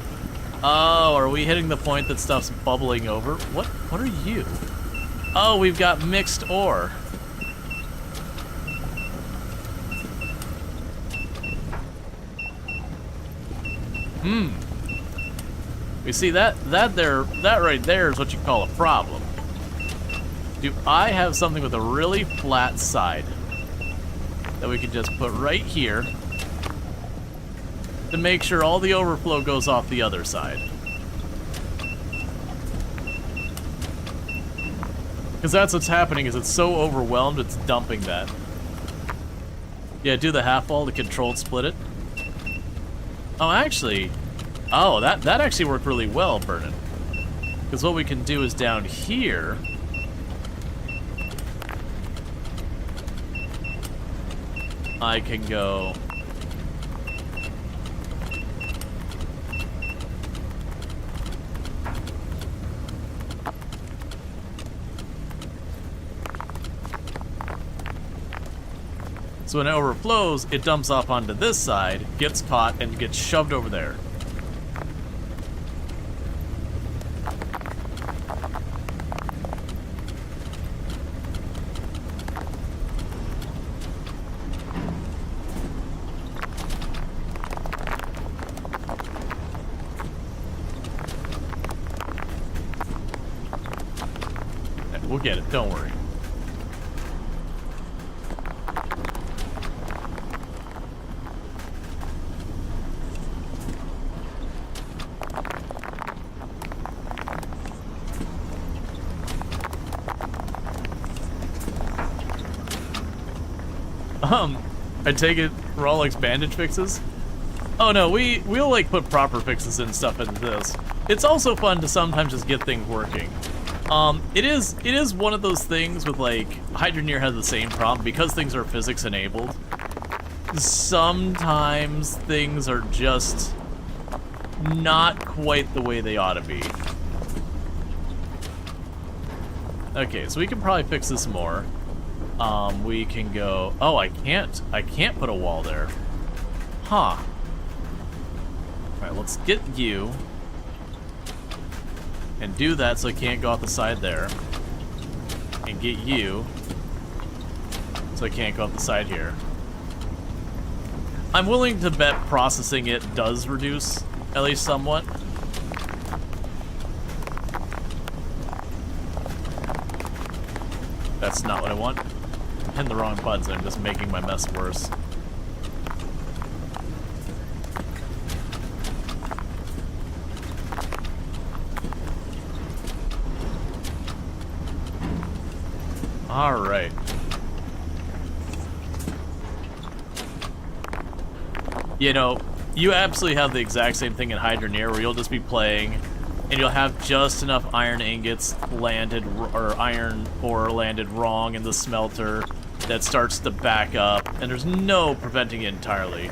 Oh, are we hitting the point that stuff's bubbling over? What are you? Oh, we've got mixed ore. You see that right there is what you call a problem. Do I have something with a really flat side that we can just put right here to make sure all the overflow goes off the other side? Because that's what's happening, is it's so overwhelmed, it's dumping that. Yeah, do the half wall to controlled split it. Oh, actually, oh, that actually worked really well, Vernon. Because what we can do is down here, I can go so when it overflows, it dumps off onto this side, gets caught, and gets shoved over there. We'll get it, don't worry. I take it Rual likes bandage fixes? Oh no, we'll like put proper fixes and stuff into this. It's also fun to sometimes just get things working. It is one of those things with like Hydroneer has the same problem because things are physics enabled. Sometimes things are just not quite the way they ought to be. Okay, so we can probably fix this more. We can go, oh, I can't put a wall there. Huh. Alright, let's get you. And do that so it can't go off the side there. And get you. So it can't go off the side here. I'm willing to bet processing it does reduce, at least somewhat. That's not what I want. I'm hitting the wrong buttons and I'm just making my mess worse. Alright. You know, you absolutely have the exact same thing in Hydroneer where you'll just be playing and you'll have just enough iron ingots landed, or iron ore landed wrong in the smelter that starts to back up, and there's no preventing it entirely.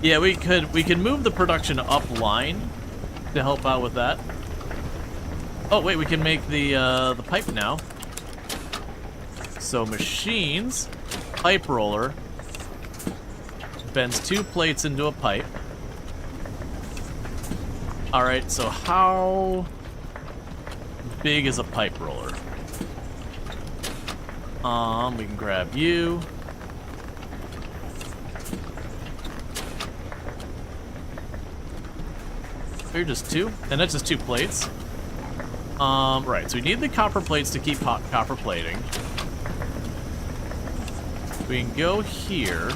Yeah, we could move the production up line to help out with that. Oh wait, we can make the pipe now. So machines, pipe roller, bends 2 plates into a pipe. Alright, so how big is a pipe roller? We can grab you. You're just 2, and that's just 2 plates. Right, so we need the copper plates to keep hot copper plating. We can go here.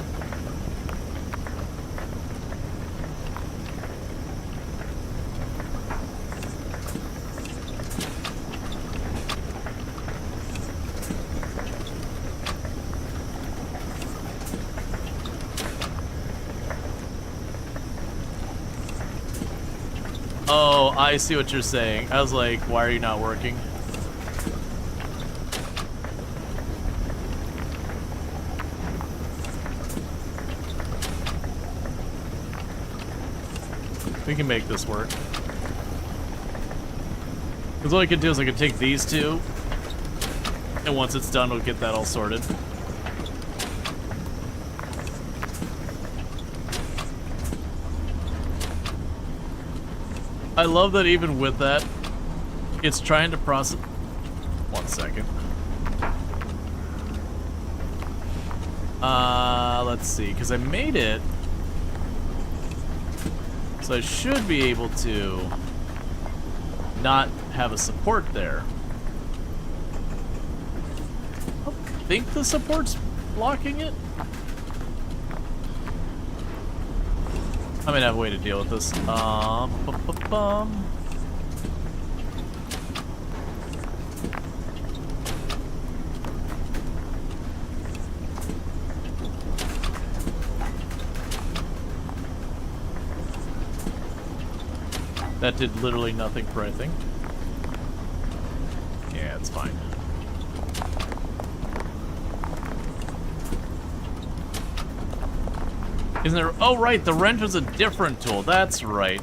Oh, I see what you're saying. I was like, why are you not working? We can make this work. Because what I could do is I could take these two, and once it's done, we'll get that all sorted. I love that even with that, it's trying to process... 1 second. Let's see, because I made it, so I should be able to not have a support there. I think the support's blocking it? I might have a way to deal with this. That did literally nothing for anything. Yeah, it's fine. Isn't there... Oh, right, the wrench is a different tool. That's right.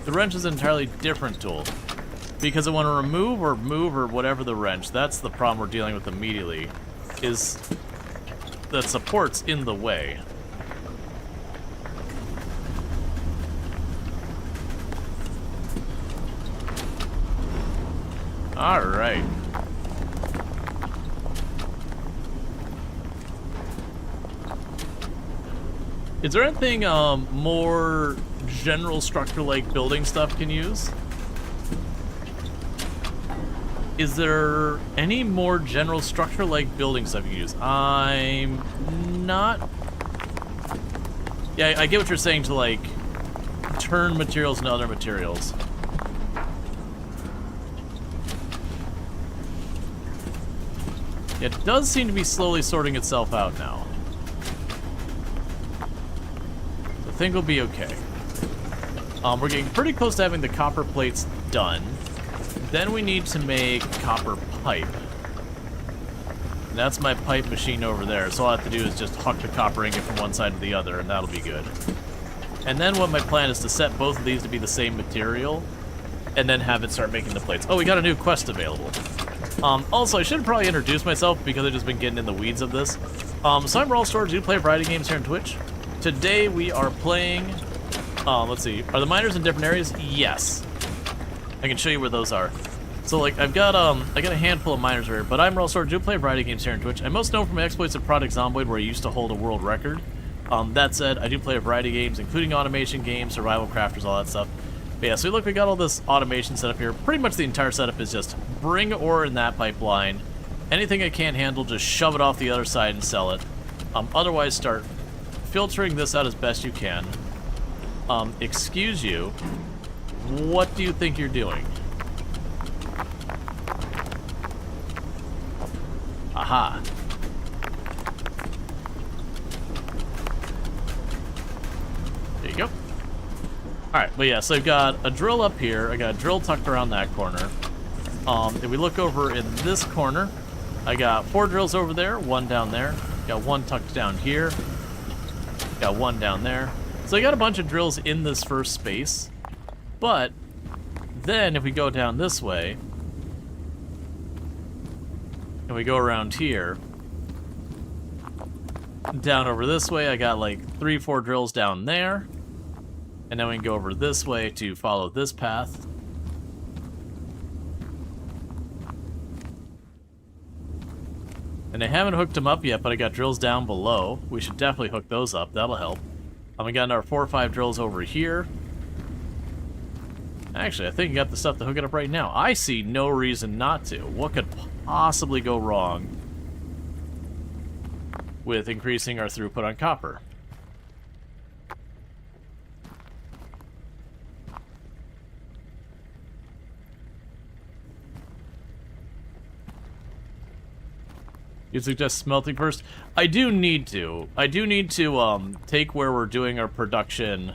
The wrench is an entirely different tool. Because I want to remove or move or whatever the wrench. That's the problem we're dealing with immediately. Is that support's in the way. Alright. Is there anything more general structure-like building stuff can use? Is there any more general structure-like building stuff you can use? I'm not... Yeah, I get what you're saying to, like, turn materials into other materials. It does seem to be slowly sorting itself out now. I think we'll be okay. We're getting pretty close to having the copper plates done. Then we need to make copper pipe. And that's my pipe machine over there, so all I have to do is just huck the copper ingot from one side to the other, and that'll be good. And then what my plan is to set both of these to be the same material, and then have it start making the plates. Oh, we got a new quest available. Also, I should probably introduce myself because I've just been getting in the weeds of this. So I'm Rual Storge, do play a variety of games here on Twitch. Today we are playing, let's see, are the miners in different areas? Yes. I can show you where those are. So like, I got a handful of miners here, but I'm Rual Storge, do play a variety of games here on Twitch. I'm most known for my exploits at Project Zomboid, where I used to hold a world record. That said, I do play a variety of games, including automation games, survival crafters, all that stuff. But yeah, so look, we got all this automation set up here. Pretty much the entire setup is just bring ore in that pipeline. Anything I can't handle, just shove it off the other side and sell it. Otherwise, start filtering this out as best you can. Excuse you. What do you think you're doing? Aha. There you go. Alright, but yeah, so I've got a drill up here, I got a drill tucked around that corner. If we look over in this corner, I got 4 drills over there, 1 down there, got 1 tucked down here, got 1 down there. So I got a bunch of drills in this first space, but then if we go down this way, and we go around here, down over this way, I got like 3-4 drills down there. And then we can go over this way to follow this path. And I haven't hooked them up yet, but I got drills down below. We should definitely hook those up. That'll help. We got another 4 or 5 drills over here. Actually, I think I got the stuff to hook it up right now. I see no reason not to. What could possibly go wrong with increasing our throughput on copper? You suggest smelting first? I do need to. I do need to take where we're doing our production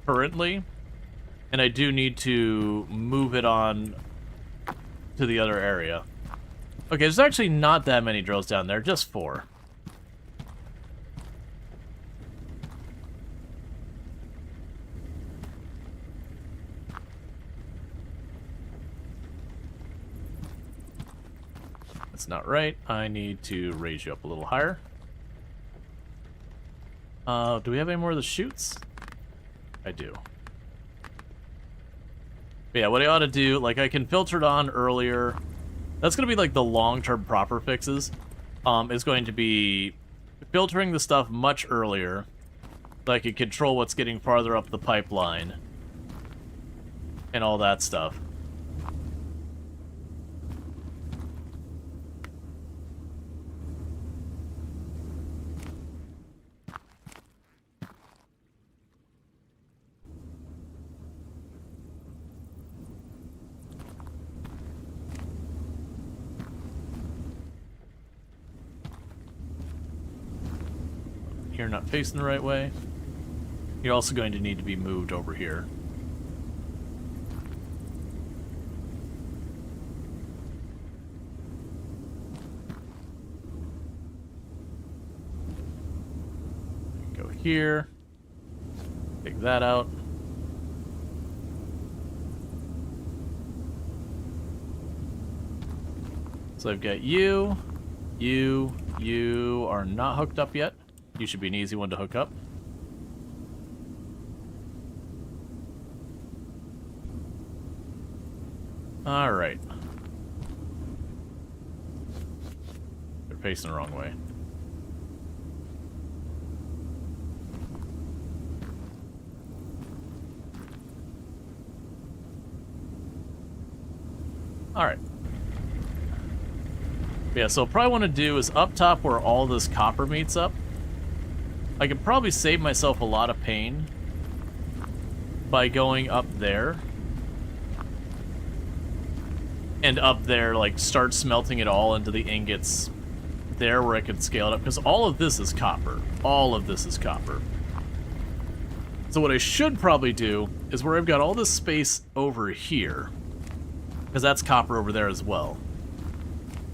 currently, and I do need to move it on to the other area. Okay, there's actually not that many drills down there, just 4. That's not right. I need to raise you up a little higher. Do we have any more of the chutes? I do. But yeah, what I ought to do, like, I can filter it on earlier. That's going to be, like, the long-term proper fixes. Is going to be filtering the stuff much earlier, so I can control what's getting farther up the pipeline. And all that stuff. You're not facing the right way. You're also going to need to be moved over here. Go here. Take that out. So I've got you, you are not hooked up yet. You should be an easy one to hook up. Alright. They're facing the wrong way. Alright. Yeah, so what I probably want to do is up top where all this copper meets up. I could probably save myself a lot of pain by going up there. And up there, like, start smelting it all into the ingots there where I could scale it up. Because all of this is copper. All of this is copper. So what I should probably do is where I've got all this space over here, because that's copper over there as well,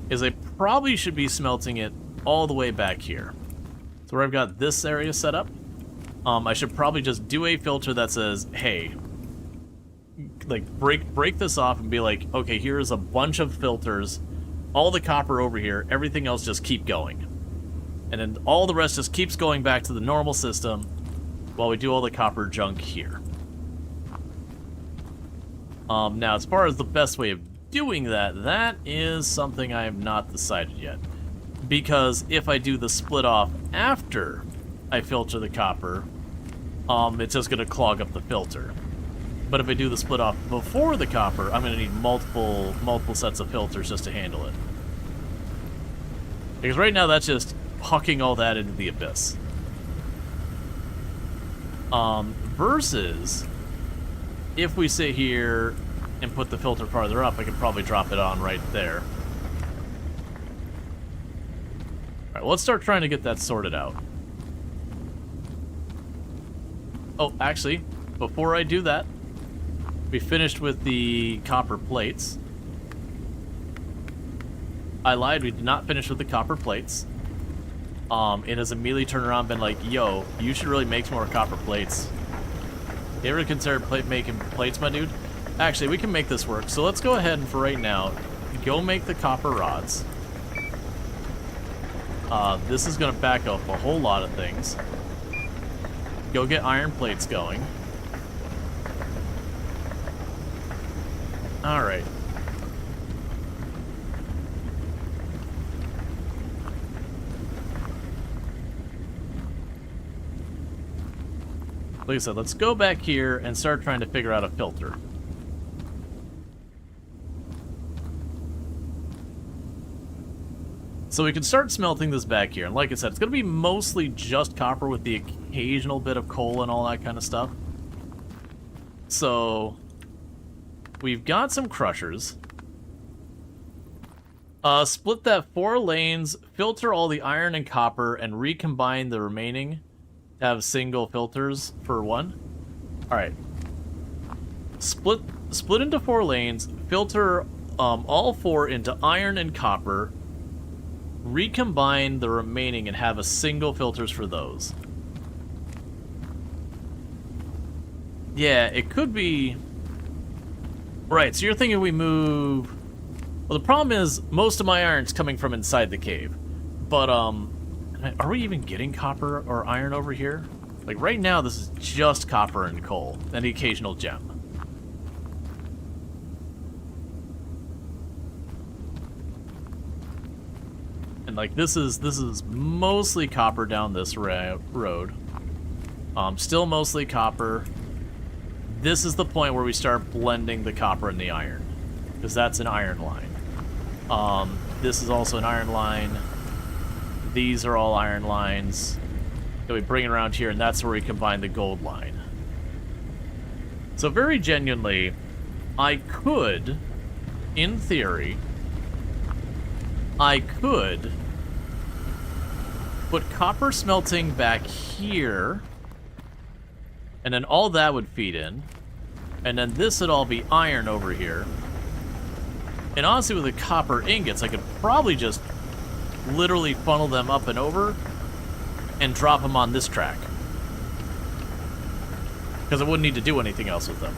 is I probably should be smelting it all the way back here. So where I've got this area set up, I should probably just do a filter that says, hey, like, break this off and be like, okay, here's a bunch of filters, all the copper over here, everything else just keep going. And then all the rest just keeps going back to the normal system while we do all the copper junk here. Now, as far as the best way of doing that, that is something I have not decided yet. Because if I do the split off after I filter the copper, it's just going to clog up the filter. But if I do the split off before the copper, I'm going to need multiple sets of filters just to handle it. Because right now that's just hucking all that into the abyss. Versus, if we sit here and put the filter farther up, I could probably drop it on right there. Alright, well, let's start trying to get that sorted out. Oh, actually, before I do that, we finished with the copper plates. I lied, we did not finish with the copper plates. It has immediately turned around and been like, yo, you should really make some more copper plates. You ever considered making plates, my dude? Actually, we can make this work. So let's go ahead and, for right now, go make the copper rods. This is going to back up a whole lot of things. Go get iron plates going. Alright. Like I said, let's go back here and start trying to figure out a filter. So we can start smelting this back here. And like I said, it's going to be mostly just copper with the occasional bit of coal and all that kind of stuff. So we've got some crushers. Split that 4 lanes, filter all the iron and copper, and recombine the remaining to have single filters for one. Alright. Split into 4 lanes, filter all 4 into iron and copper, recombine the remaining and have a single filters for those. Yeah, it could be... Right, so you're thinking we move Well, the problem is most of my iron's coming from inside the cave. But, are we even getting copper or iron over here? Like, right now, this is just copper and coal, and the occasional gem. And, like, this is mostly copper down this road. Still mostly copper. This is the point where we start blending the copper and the iron, because that's an iron line. This is also an iron line. These are all iron lines that we bring around here, and that's where we combine the gold line. So very genuinely, I could, in theory, I could put copper smelting back here, and then all that would feed in, and then this would all be iron over here. And honestly, with the copper ingots, I could probably just literally funnel them up and over and drop them on this track, because I wouldn't need to do anything else with them.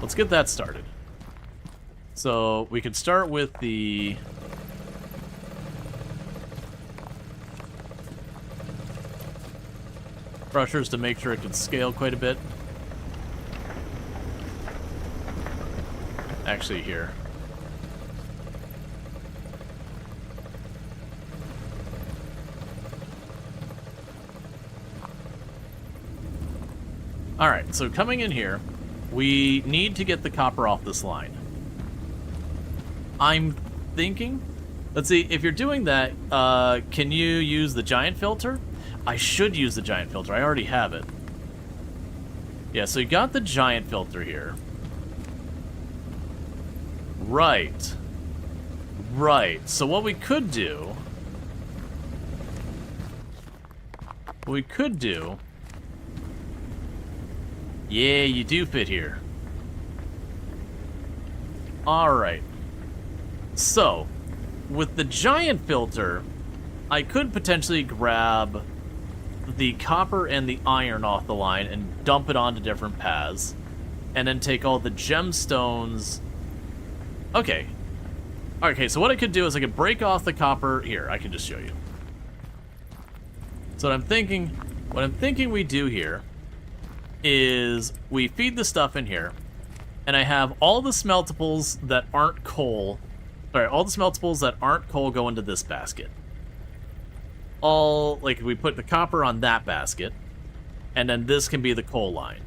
Let's get that started. So we could start with the crushers to make sure it can scale quite a bit. Actually, here. Alright, so coming in here, we need to get the copper off this line. I'm thinking... Let's see, if you're doing that, can you use the giant filter? I should use the giant filter. I already have it. Yeah, so you got the giant filter here. Right. Right. So what we could do... Yeah, you do fit here. Alright. So, with the giant filter, I could potentially grab the copper and the iron off the line and dump it onto different paths, and then take all the gemstones... Okay. Okay, so what I could do is I could break off the copper... Here, I can just show you. So what I'm thinking we do here is we feed the stuff in here, and I have all the smeltables that aren't coal... Sorry, all the smeltables that aren't coal go into this basket. All, like, we put the copper on that basket, and then this can be the coal line.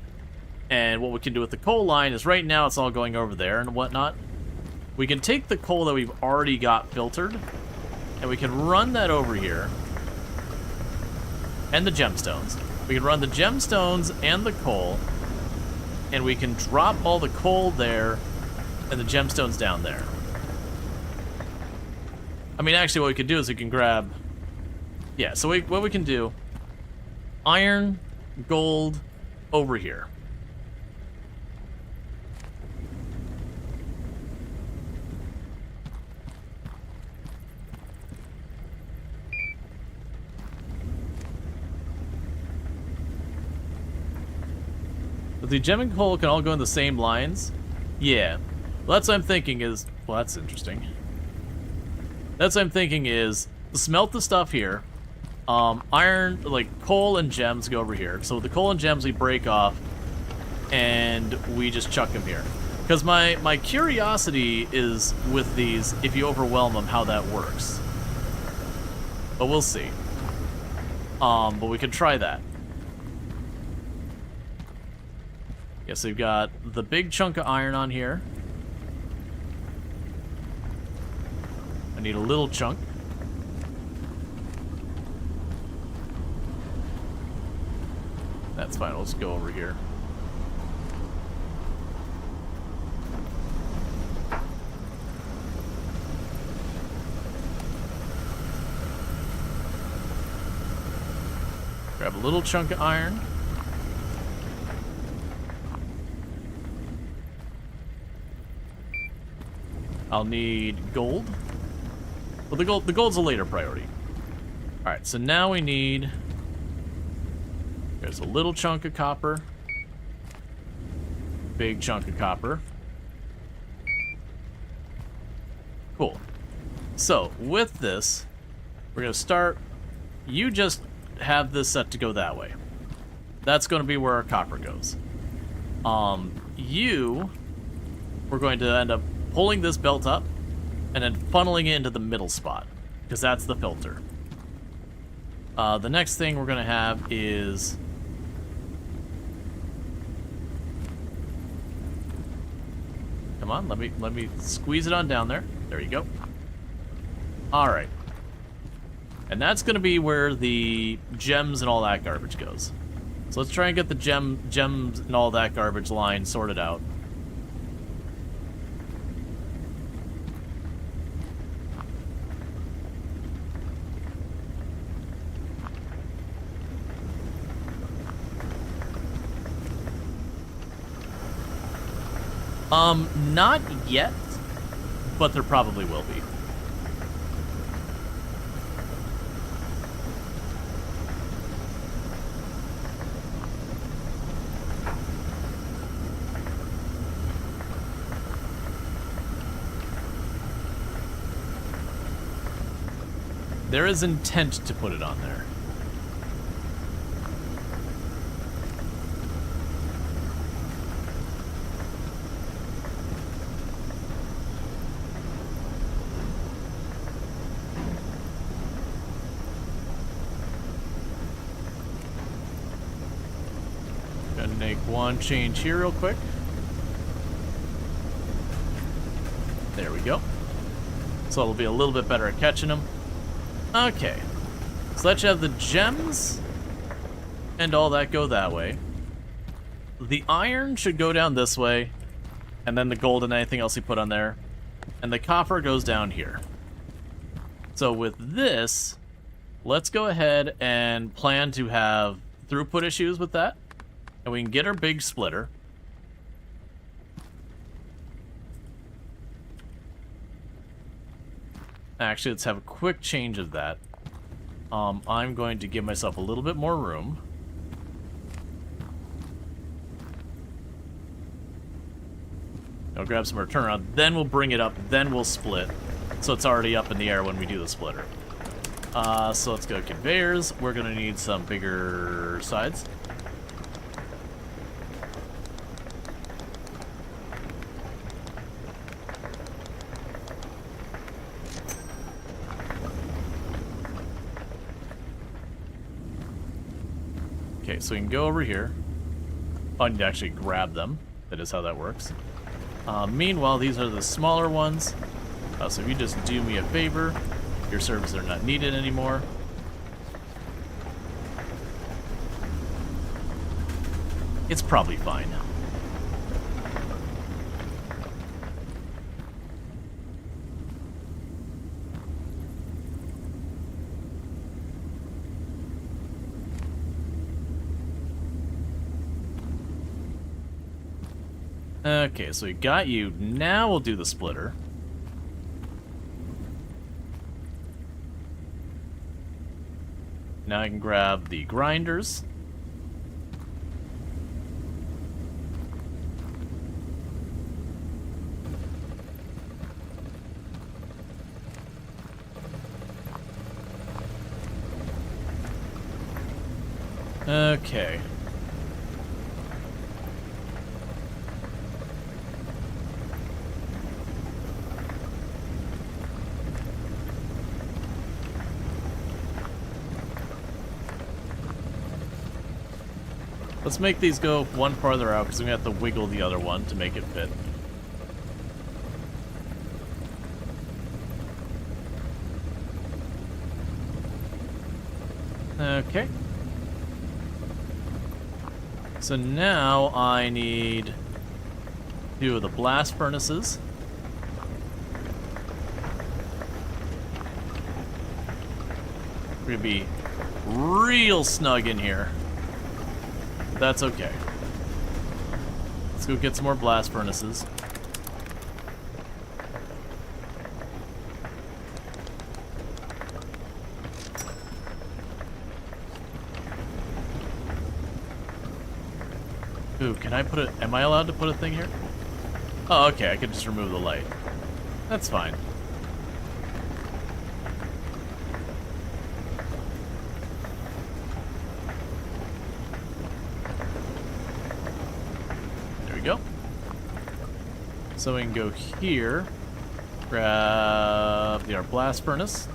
And what we can do with the coal line is right now it's all going over there and whatnot. We can take the coal that we've already got filtered, and we can run that over here. And the gemstones. We can run the gemstones and the coal, and we can drop all the coal there and the gemstones down there. I mean, actually, what we could do is we can grab... Yeah, so what we can do... Iron, gold, over here. But the gem and coal can all go in the same lines? Yeah. Well, that's what I'm thinking is... Well, that's interesting. That's what I'm thinking is... Smelt the stuff here. Iron, like, coal and gems go over here. So the coal and gems we break off, and we just chuck them here. Because my curiosity is with these, if you overwhelm them, how that works. But we'll see. But we could try that. Yeah, so we've got the big chunk of iron on here. I need a little chunk. That's fine, let's go over here. Grab a little chunk of iron. I'll need gold. Well, the gold's a later priority. All right, so now we need... There's a little chunk of copper. Big chunk of copper. Cool. So, with this, we're going to start... You just have this set to go that way. That's going to be where our copper goes. We're going to end up pulling this belt up and then funneling it into the middle spot, because that's the filter. The next thing we're going to have is... Come on, let me squeeze it on down there. There you go. Alright. And that's going to be where the gems and all that garbage goes. So let's try and get the gems and all that garbage line sorted out. Not yet, but there probably will be. There is intent to put it on there. Gonna make one change here real quick. There we go. So it'll be a little bit better at catching them. Okay, so let's have the gems and all that go that way. The iron should go down this way, and then the gold and anything else you put on there. And the copper goes down here. So with this, let's go ahead and plan to have throughput issues with that. And we can get our big splitter. Actually, let's have a quick change of that. I'm going to give myself a little bit more room. I'll grab some more turnaround, then we'll bring it up, then we'll split. So it's already up in the air when we do the splitter. So let's go conveyors. We're going to need some bigger sides. Okay, so we can go over here. Oh, I need to actually grab them. That is how that works. Meanwhile, these are the smaller ones. So if you just do me a favor, your services are not needed anymore. It's probably fine. Okay, so we got you. Now we'll do the splitter. Now I can grab the grinders. Okay. Let's make these go one farther out, because we're going to have to wiggle the other one to make it fit. Okay. So now I need 2 of the blast furnaces. We're going to be real snug in here. That's okay. Let's go get some more blast furnaces. Ooh, can I put it? Am I allowed to put a thing here? Oh, okay, I can just remove the light. That's fine. go. So we can go here, grab our blast furnace.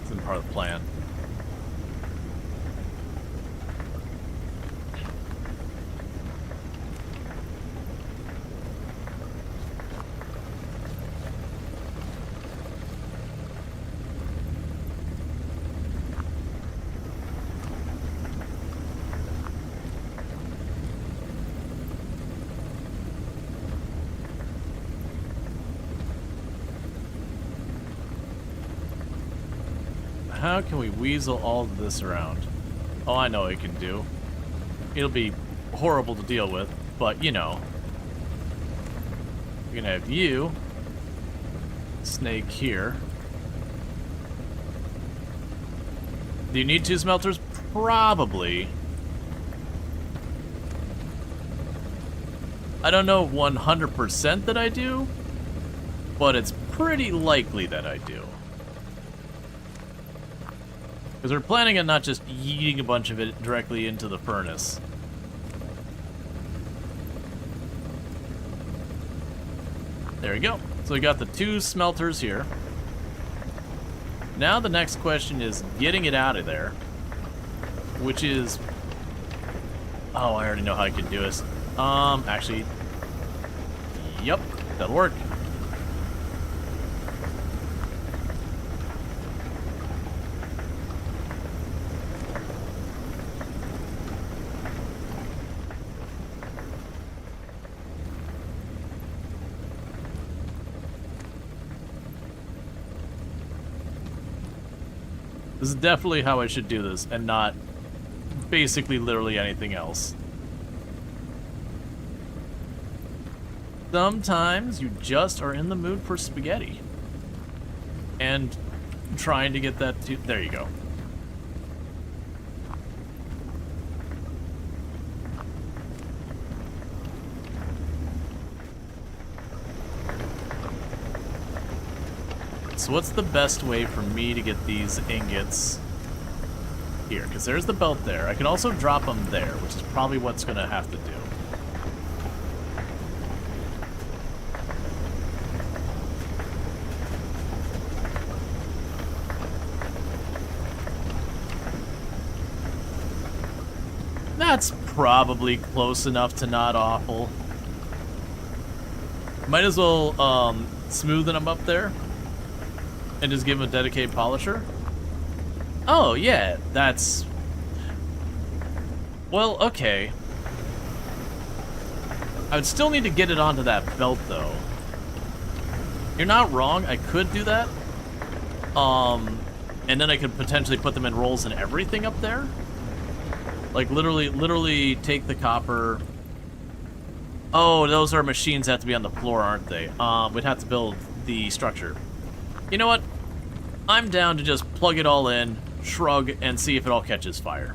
Isn't part of the plan. How can we weasel all of this around? Oh, I know what it can do. It'll be horrible to deal with, but you know. We're gonna have you snake here. Do you need 2 smelters? Probably. I don't know 100% that I do, but it's pretty likely that I do. Because we're planning on not just yeeting a bunch of it directly into the furnace. There we go. So we got the 2 smelters here. Now the next question is getting it out of there. Which is... Oh, I already know how I can do this. Actually... Yep, that'll work. This is definitely how I should do this, and not basically literally anything else. Sometimes you just are in the mood for spaghetti. And trying to get that to... There you go. So what's the best way for me to get these ingots here? Because there's the belt there. I can also drop them there, which is probably what's going to have to do. That's probably close enough to not awful. Might as well smoothen them up there. And just give him a dedicated polisher? Oh, yeah, that's... Well, okay. I would still need to get it onto that belt, though. You're not wrong, I could do that. And then I could potentially put them in rolls and everything up there. Like, literally take the copper... Oh, those are machines that have to be on the floor, aren't they? We'd have to build the structure. You know what? I'm down to just plug it all in, shrug, and see if it all catches fire.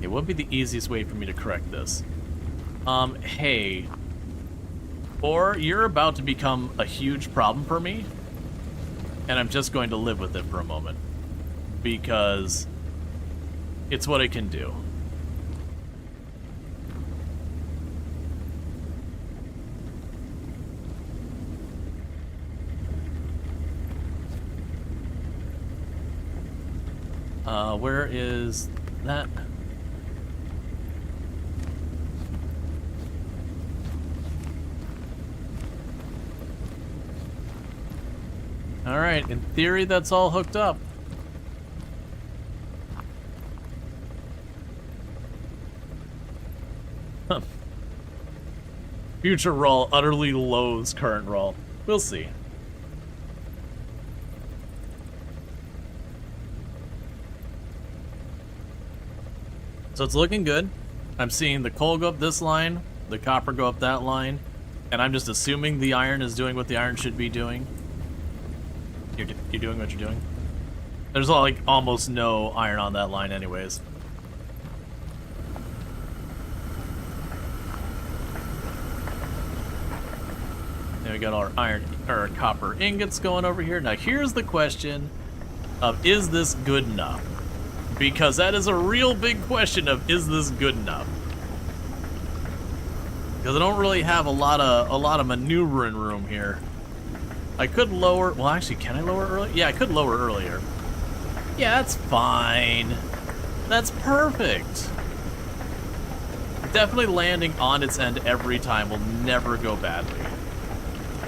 It would be the easiest way for me to correct this. Hey. Or you're about to become a huge problem for me, and I'm just going to live with it for a moment. Because... it's what I can do. Where is that? All right, in theory, that's all hooked up. Future Rual utterly loathes current Rual. We'll see. So it's looking good. I'm seeing the coal go up this line, the copper go up that line, and I'm just assuming the iron is doing what the iron should be doing. You're doing what you're doing. There's like almost no iron on that line anyways. Then we got our iron or copper ingots going over here. Now here's the question of, is this good enough? Because that is a real big question of, is this good enough? Because I don't really have a lot of maneuvering room here. I could lower, well actually, can I lower early? Yeah, I could lower earlier. Yeah, that's fine. That's perfect. Definitely landing on its end every time will never go badly.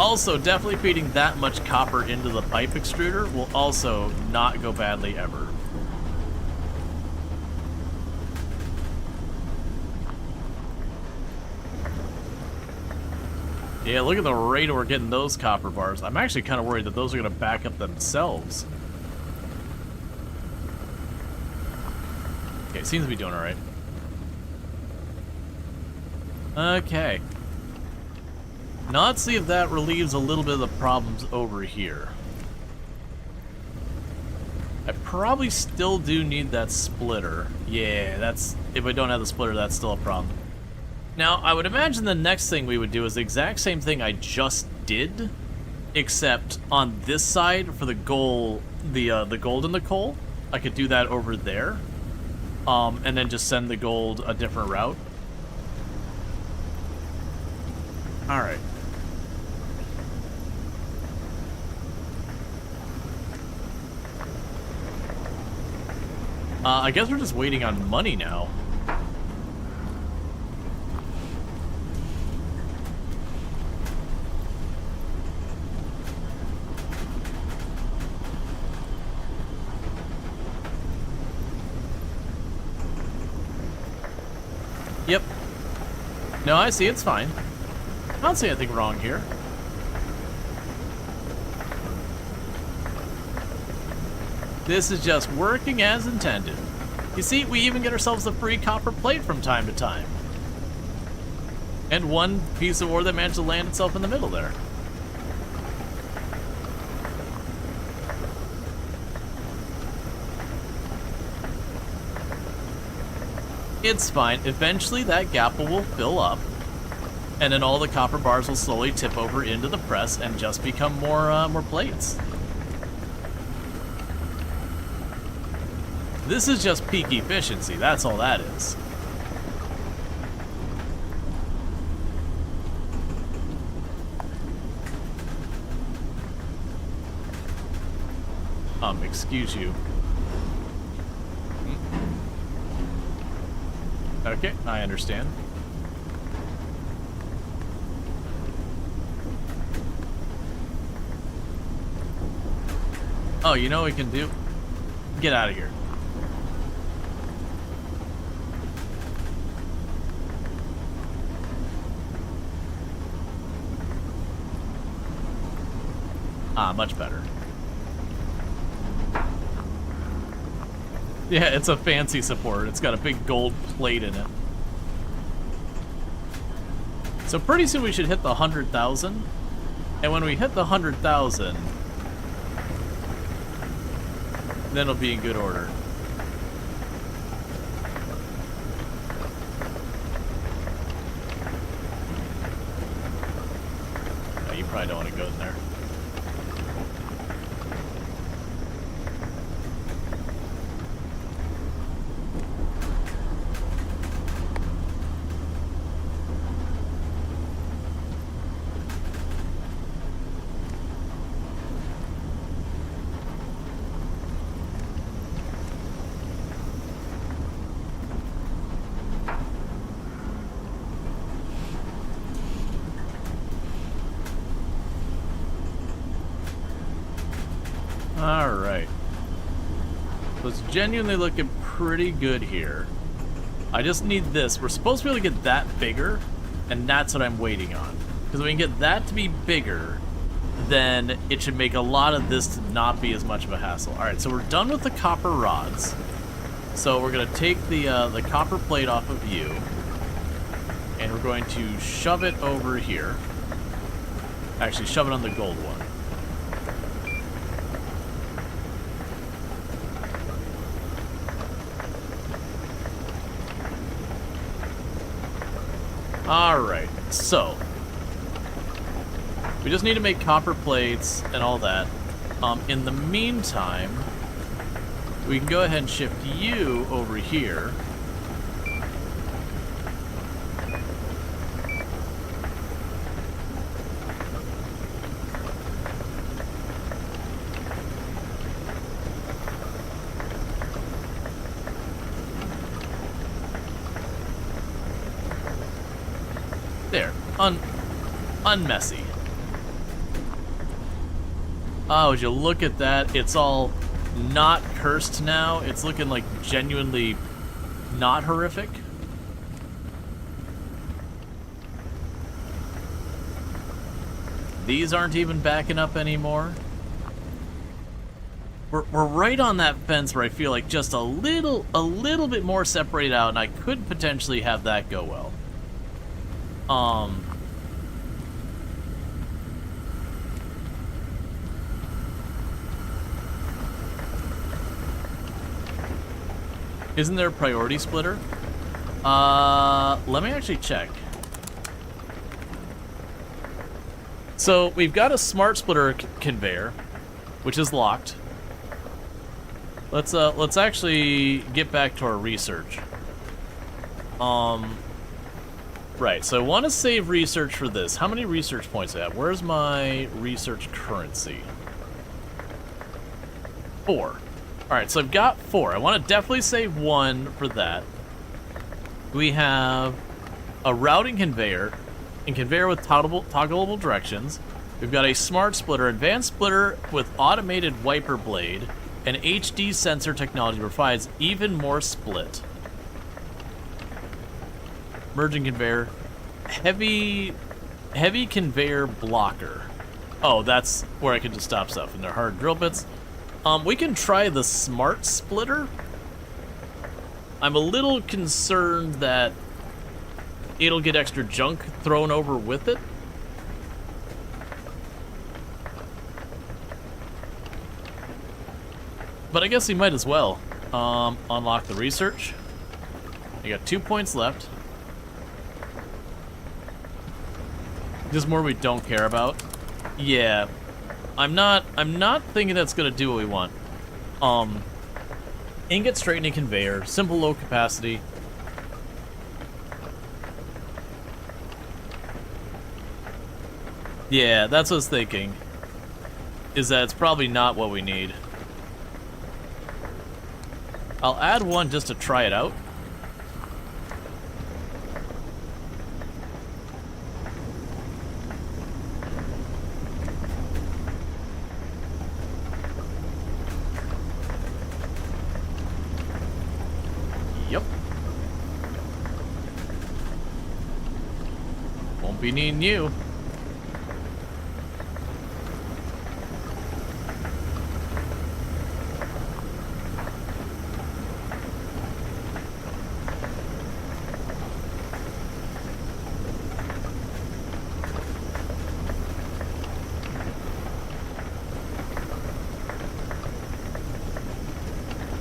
Also, definitely feeding that much copper into the pipe extruder will also not go badly ever. Yeah, look at the rate we're getting those copper bars. I'm actually kind of worried that those are going to back up themselves. Okay, seems to be doing all right. Okay. Now let's see if that relieves a little bit of the problems over here. I probably still do need that splitter. Yeah, that's, if I don't have the splitter, that's still a problem. Now, I would imagine the next thing we would do is the exact same thing I just did, except on this side for the gold, the gold and the coal, I could do that over there, and then just send the gold a different route. All right. I guess we're just waiting on money now. Yep. No, I see, it's fine. I don't see anything wrong here. This is just working as intended. You see, we even get ourselves a free copper plate from time to time. And one piece of ore that managed to land itself in the middle there. It's fine. Eventually that gap will fill up, and then all the copper bars will slowly tip over into the press and just become more plates. This is just peak efficiency. That's all that is. Excuse you. Okay, I understand. Oh, you know what we can do? Get out of here. Ah, much better. Yeah, it's a fancy support. It's got a big gold plate in it. So pretty soon we should hit the 100,000. And when we hit the 100,000, then it'll be in good order. No, you probably don't want to go in there. Alright. So it's genuinely looking pretty good here. I just need this. We're supposed to be able to get that bigger, and that's what I'm waiting on. Because when we get that to be bigger, then it should make a lot of this to not be as much of a hassle. Alright, so we're done with the copper rods. So we're going to take the copper plate off of you, and we're going to shove it over here. Actually, shove it on the gold one. Alright, so we just need to make copper plates and all that. In the meantime, we can go ahead and shift you over here. There, unmessy. Oh, would you look at that? It's all not cursed now. It's looking like genuinely not horrific. These aren't even backing up anymore. We're right on that fence where I feel like just a little bit more separated out, and I could potentially have that go well. Isn't there a priority splitter? Let me actually check. So we've got a smart splitter conveyor, which is locked. Let's actually get back to our research. Right, so I want to save research for this. How many research points do I have? Where's my research currency? 4. Alright, so I've got 4. I want to definitely save 1 for that. We have a routing conveyor, and conveyor with toggleable directions. We've got a smart splitter, advanced splitter with automated wiper blade, and HD sensor technology provides even more split. Merging conveyor, heavy conveyor blocker. Oh, that's where I can just stop stuff, and they're hard drill bits. We can try the smart splitter. I'm a little concerned that it'll get extra junk thrown over with it. But I guess we might as well. Unlock the research. You got 2 points left. Just more we don't care about. Yeah. I'm not thinking that's gonna do what we want. Ingot straightening conveyor, simple low capacity. Yeah, that's what I was thinking. Is that it's probably not what we need. I'll add one just to try it out. Yep. Won't be needing you.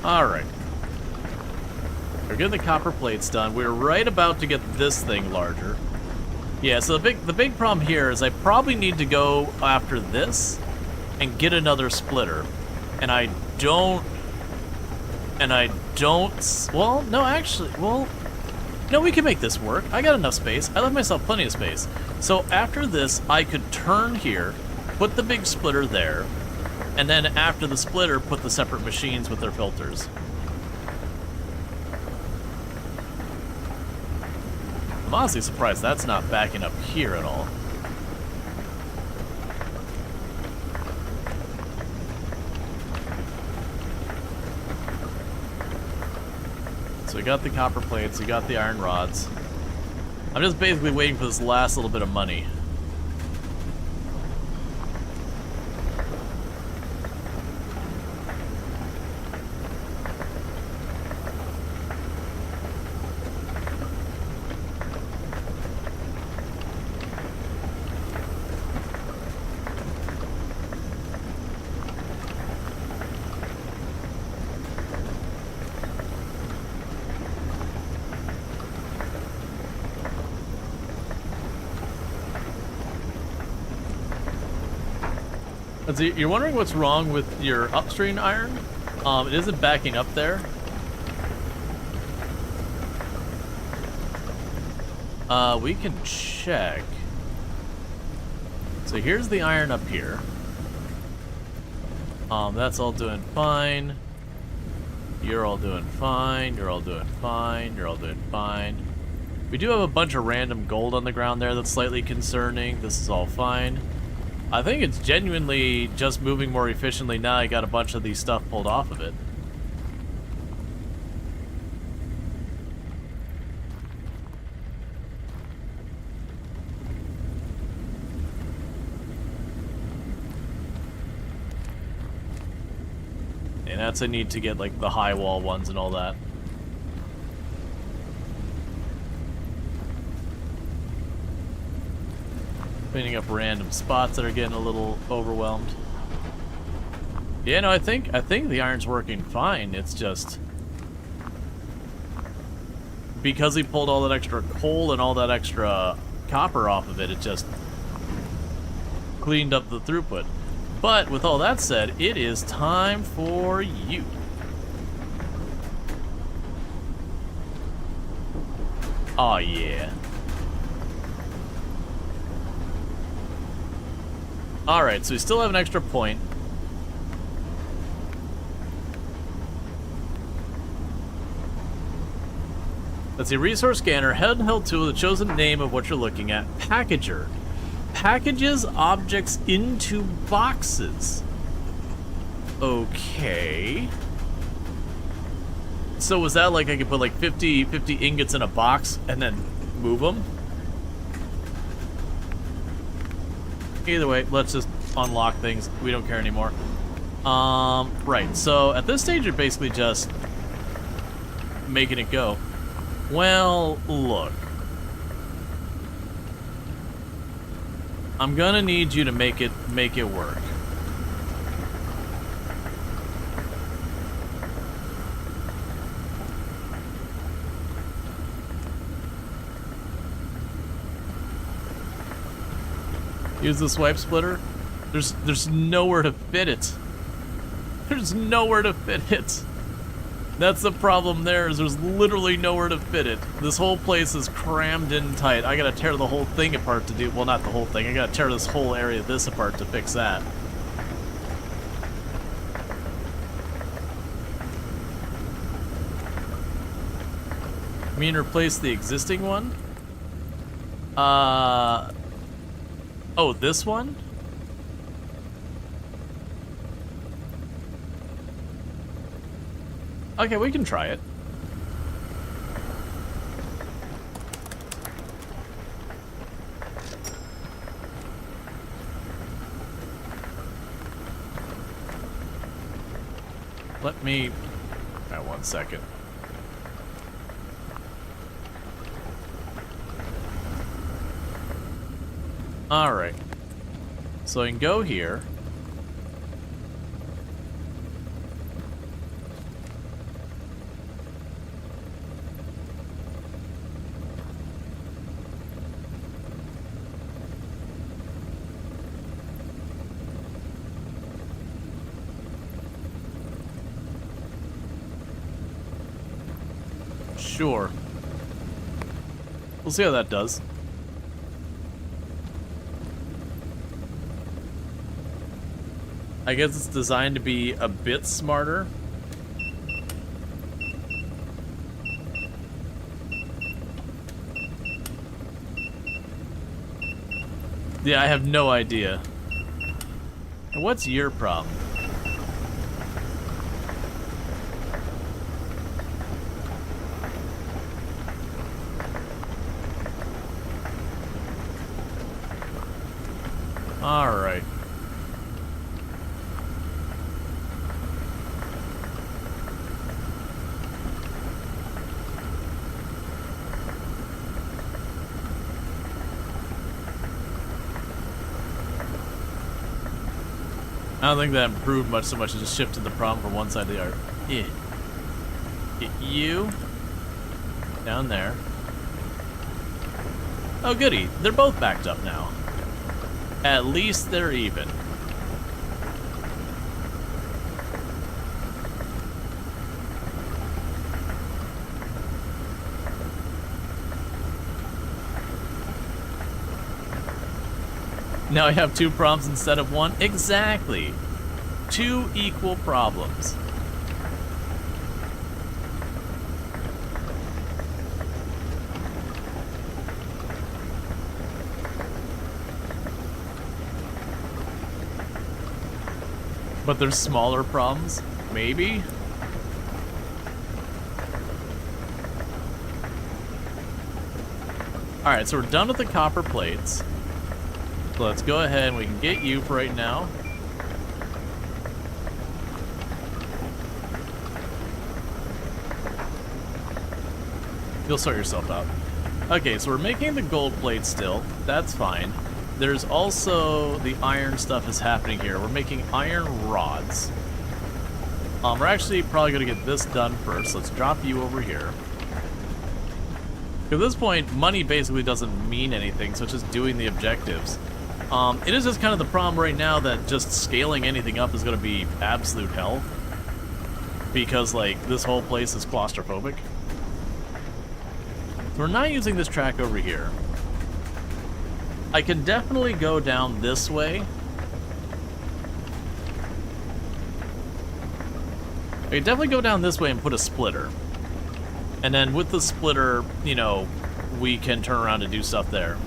Alright. We're getting the copper plates done. We're right about to get this thing larger. Yeah, so the big problem here is I probably need to go after this and get another splitter. And I don't... Well, no, actually, well... No, we can make this work. I got enough space. I left myself plenty of space. So after this, I could turn here, put the big splitter there, and then after the splitter, put the separate machines with their filters. I'm honestly surprised that's not backing up here at all. So we got the copper plates, we got the iron rods. I'm just basically waiting for this last little bit of money. Let's see, you're wondering what's wrong with your upstream iron? It isn't backing up there. We can check. So here's the iron up here. That's all doing fine. You're all doing fine. You're all doing fine. You're all doing fine. We do have a bunch of random gold on the ground there that's slightly concerning. This is all fine. I think it's genuinely just moving more efficiently now I got a bunch of these stuff pulled off of it. And that's a need to get like the high wall ones and all that. Cleaning up random spots that are getting a little overwhelmed. Yeah, no, I think the iron's working fine. It's just because he pulled all that extra coal and all that extra copper off of it, it just cleaned up the throughput. But with all that said, it is time for you. Oh yeah. Alright, so we still have an extra point. Let's see, resource scanner, handheld tool, the chosen name of what you're looking at. Packager. Packages objects into boxes. Okay. So was that like I could put like 50 ingots in a box and then move them? Either way, let's just unlock things. We don't care anymore. Right, so at this stage you're basically just making it go. Well, look. I'm gonna need you to make it work. Use the swipe splitter. There's nowhere to fit it. There's nowhere to fit it. That's the problem there, is there's literally nowhere to fit it. This whole place is crammed in tight. I gotta tear the whole thing apart to do, well, not the whole thing. I gotta tear this whole area of this apart to fix that. You mean replace the existing one? Oh, this one? Okay, we can try it. Let me... Alright, 1 second. Alright. So I can go here. Sure. We'll see how that does. I guess it's designed to be a bit smarter. Yeah, I have no idea. And what's your problem? All right. I don't think that improved much so much as just shifted the problem from one side to the other. Yeah. Get you down there. Oh goody, they're both backed up now. At least they're even. Now I have 2 problems instead of 1. Exactly. 2 equal problems. But there's smaller problems? Maybe? Alright, so we're done with the copper plates. So let's go ahead and we can get you for right now. You'll sort yourself out. Okay, so we're making the gold plate still. That's fine. There's also the iron stuff is happening here. We're making iron rods. We're actually probably going to get this done first. Let's drop you over here. At this point, money basically doesn't mean anything, so it's just doing the objectives. It is just kind of the problem right now that just scaling anything up is going to be absolute hell. Because, like, this whole place is claustrophobic. So we're not using this track over here. I can definitely go down this way. I can definitely go down this way and put a splitter. And then with the splitter, you know, we can turn around and do stuff there.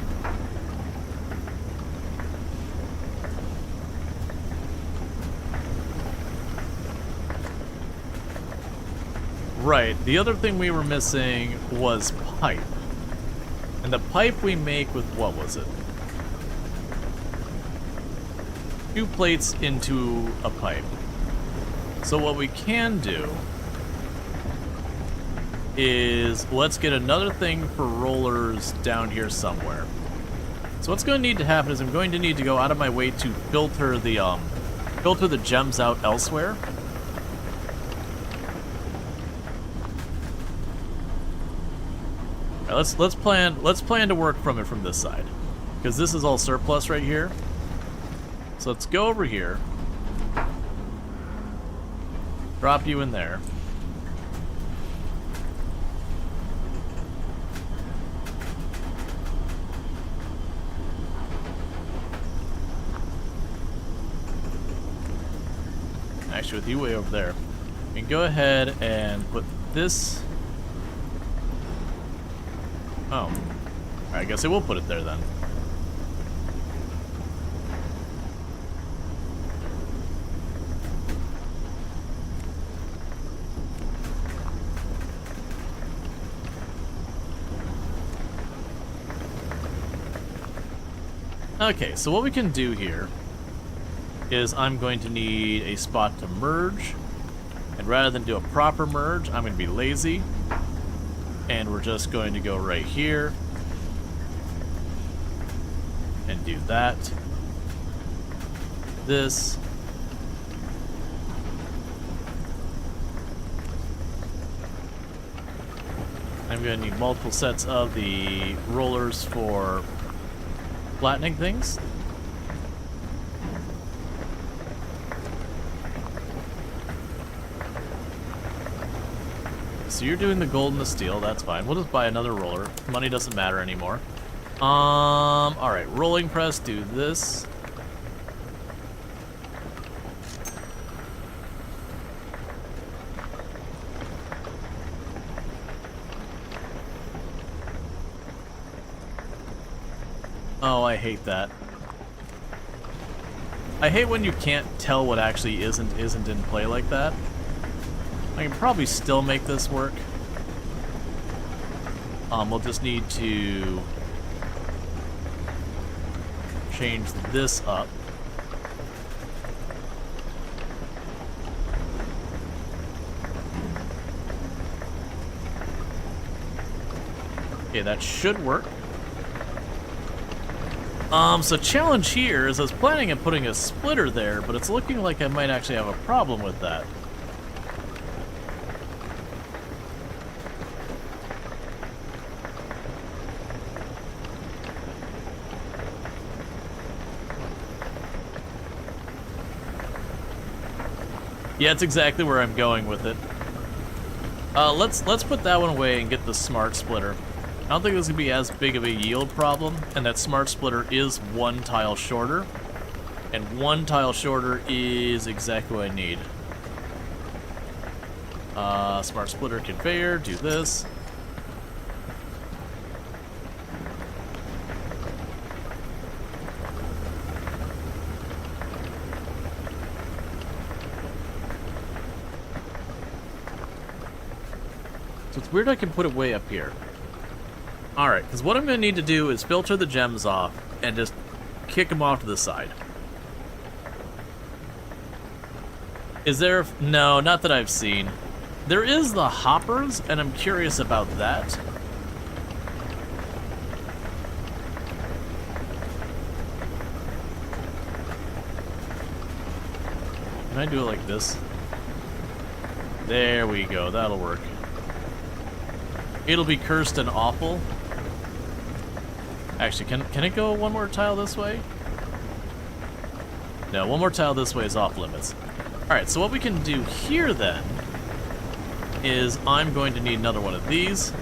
Right, the other thing we were missing was pipe. And the pipe we make with, what was it? 2 plates into a pipe. So what we can do is, let's get another thing for rollers down here somewhere. So what's going to need to happen is I'm going to need to go out of my way to filter the gems out elsewhere. Right, let's plan to work from it from this side, because this is all surplus right here. So let's go over here, drop you in there. Actually, with you way over there, we can go ahead and put this. Oh, I guess I will put it there then. Okay, so what we can do here is I'm going to need a spot to merge, and rather than do a proper merge, I'm going to be lazy. And we're just going to go right here and do that. This. I'm going to need multiple sets of the rollers for flattening things. So you're doing the gold and the steel, that's fine. We'll just buy another roller. Money doesn't matter anymore. Alright, rolling press, do this. Oh, I hate that. I hate when you can't tell what actually isn't in play like that. I can probably still make this work. We'll just need to change this up. Okay, that should work. So challenge here is I was planning on putting a splitter there, but it's looking like I might actually have a problem with that. Yeah, it's exactly where I'm going with it. Let's put that one away and get the smart splitter. I don't think this is going to be as big of a yield problem, and that Smart Splitter is 1 tile shorter. And 1 tile shorter is exactly what I need. Smart Splitter conveyor, do this. So it's weird I can put it way up here. Alright, because what I'm going to need to do is filter the gems off and just kick them off to the side. Is there... No, not that I've seen. There is the hoppers, and I'm curious about that. Can I do it like this? There we go, that'll work. It'll be cursed and awful. Actually, can it go 1 more tile this way? No, 1 more tile this way is off limits. Alright, so what we can do here then is I'm going to need another one of these.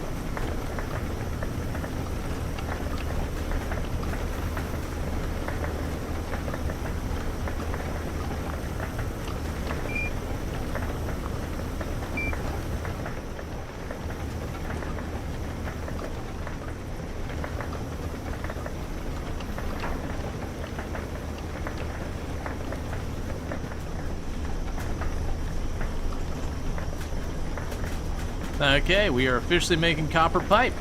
Okay, we are officially making copper pipe.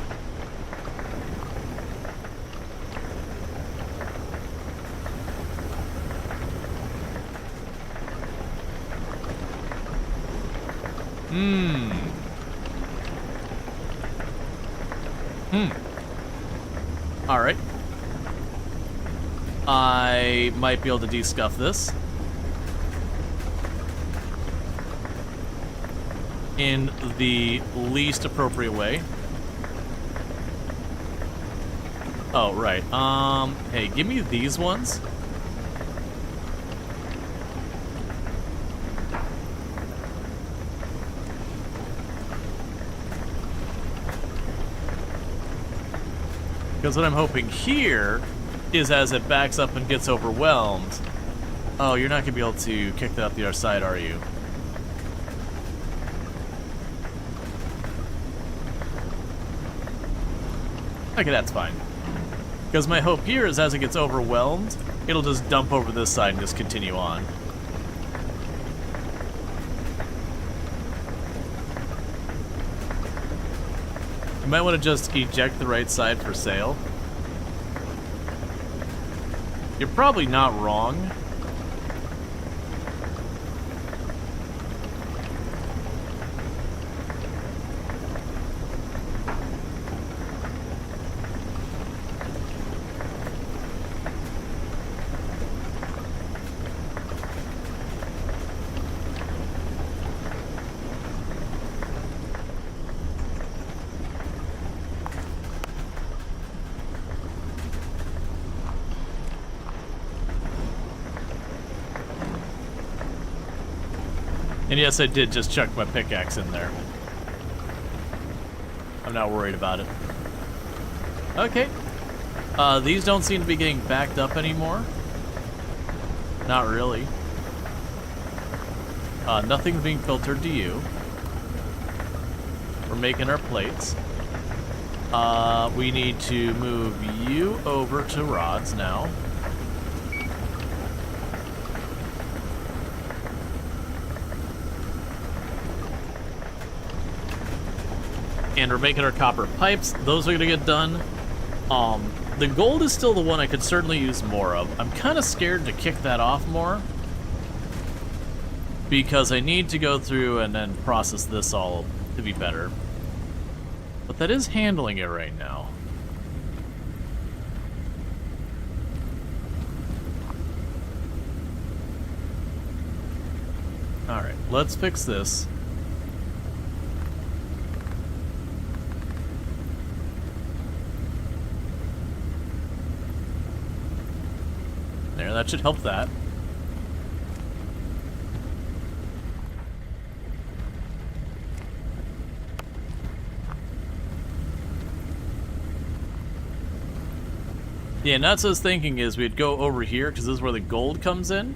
Alright. I might be able to de-scuff this. In the least appropriate way. Oh, right. Hey, give me these ones. Because what I'm hoping here is as it backs up and gets overwhelmed... Oh, you're not going to be able to kick that up the other side, are you? Okay, that's fine. Because my hope here is as it gets overwhelmed, it'll just dump over this side and just continue on. You might want to just eject the right side for sale. You're probably not wrong. And yes, I did just chuck my pickaxe in there. I'm not worried about it. Okay. These don't seem to be getting backed up anymore. Not really. Nothing's being filtered to you. We're making our plates. We need to move you over to rods now. And we're making our copper pipes. Those are gonna get done. The gold is still the one I could certainly use more of. I'm kind of scared to kick that off more because I need to go through and then process this all to be better. But that is handling it right now. Alright, let's fix this. There, that should help that. Yeah, and that's what I was thinking is we'd go over here, because this is where the gold comes in.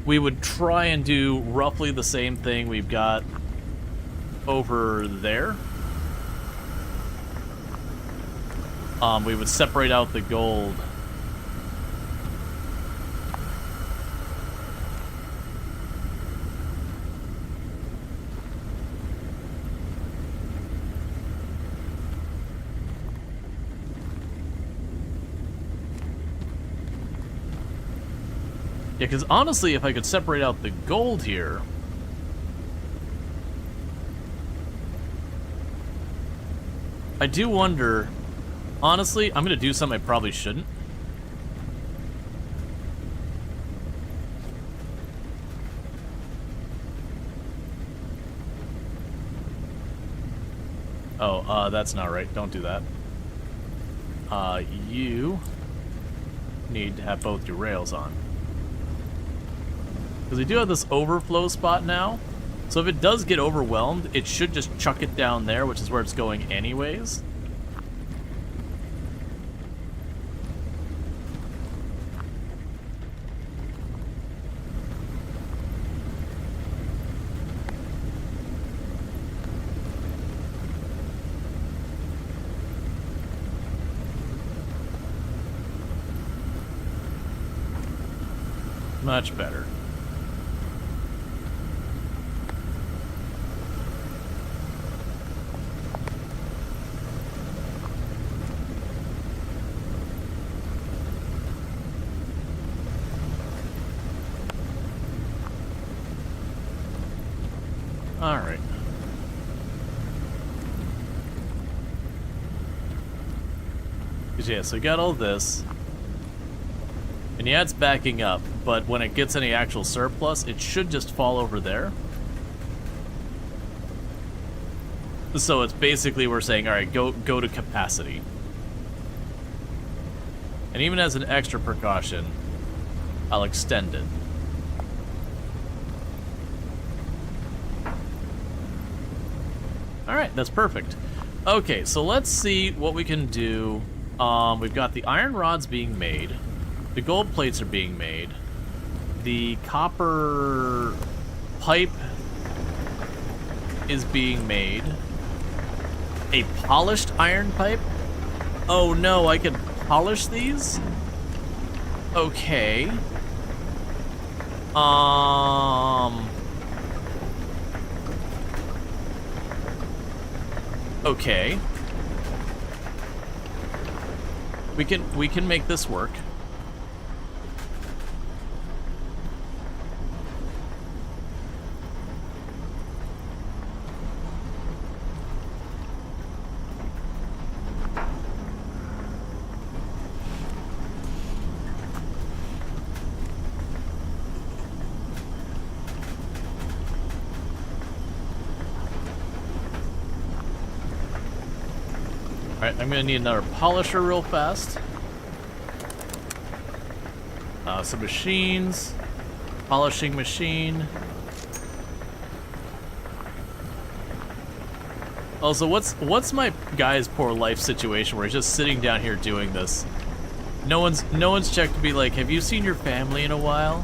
We would try and do roughly the same thing we've got over there. We would separate out the gold. Yeah, because honestly, if I could separate out the gold here... I do wonder... Honestly, I'm going to do something I probably shouldn't. Oh, that's not right. Don't do that. You need to have both your rails on. Because we do have this overflow spot now. So if it does get overwhelmed, it should just chuck it down there, which is where it's going anyways. Much better. All right. Yeah, so we got all this. And yeah, it's backing up, but when it gets any actual surplus, it should just fall over there. So it's basically we're saying, all right, go to capacity. And even as an extra precaution, I'll extend it. All right, that's perfect. Okay, so let's see what we can do. We've got the iron rods being made. The gold plates are being made. The copper pipe is being made. A polished iron pipe? Oh no, I can polish these? Okay. Okay. We can make this work. Alright, I'm gonna need another polisher real fast. Some machines. Polishing machine. Also, what's my guy's poor life situation where he's just sitting down here doing this? No one's checked to be like, have you seen your family in a while?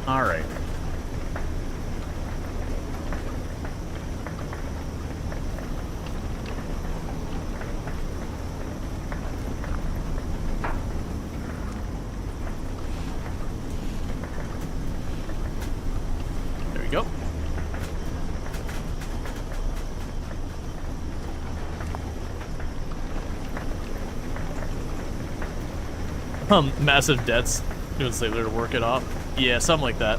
Alright. Go. Massive debts. Doing Sailor to work it off. Yeah, something like that.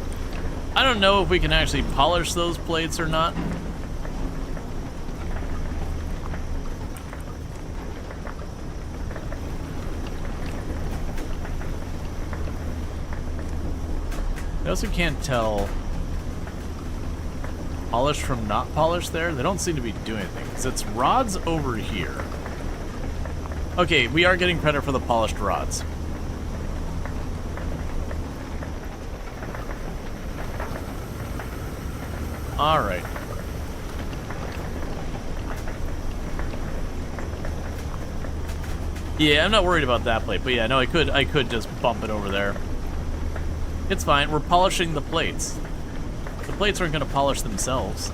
I don't know if we can actually polish those plates or not. I also can't tell polished from not polished there. They don't seem to be doing anything, because it's rods over here. Okay, we are getting credit for the polished rods. Alright. Yeah, I'm not worried about that plate, but yeah, no, I could just bump it over there. It's fine. We're polishing the plates. The plates aren't going to polish themselves.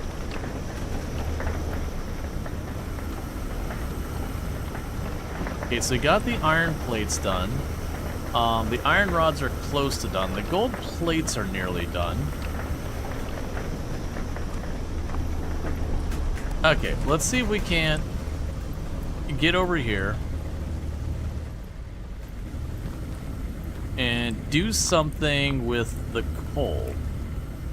Okay, so we got the iron plates done. The iron rods are close to done. The gold plates are nearly done. Okay, let's see if we can't get over here and do something with the coal.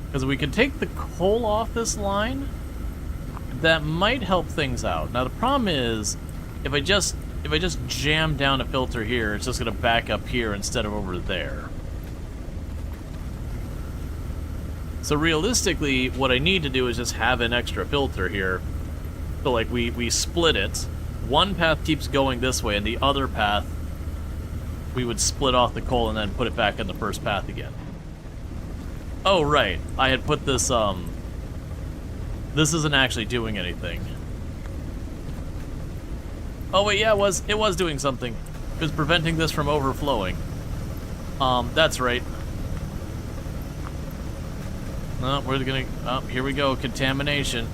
Because we can take the coal off this line, that might help things out. Now the problem is, if I just jam down a filter here, it's just gonna back up here instead of over there. So realistically, what I need to do is just have an extra filter here. So like we split it. One path keeps going this way, and the other path, we would split off the coal and then put it back in the first path again. Oh, right. I had put this, this isn't actually doing anything. Oh, wait, yeah, it was doing something. It was preventing this from overflowing. That's right. No, we're gonna, oh, here we go, contamination.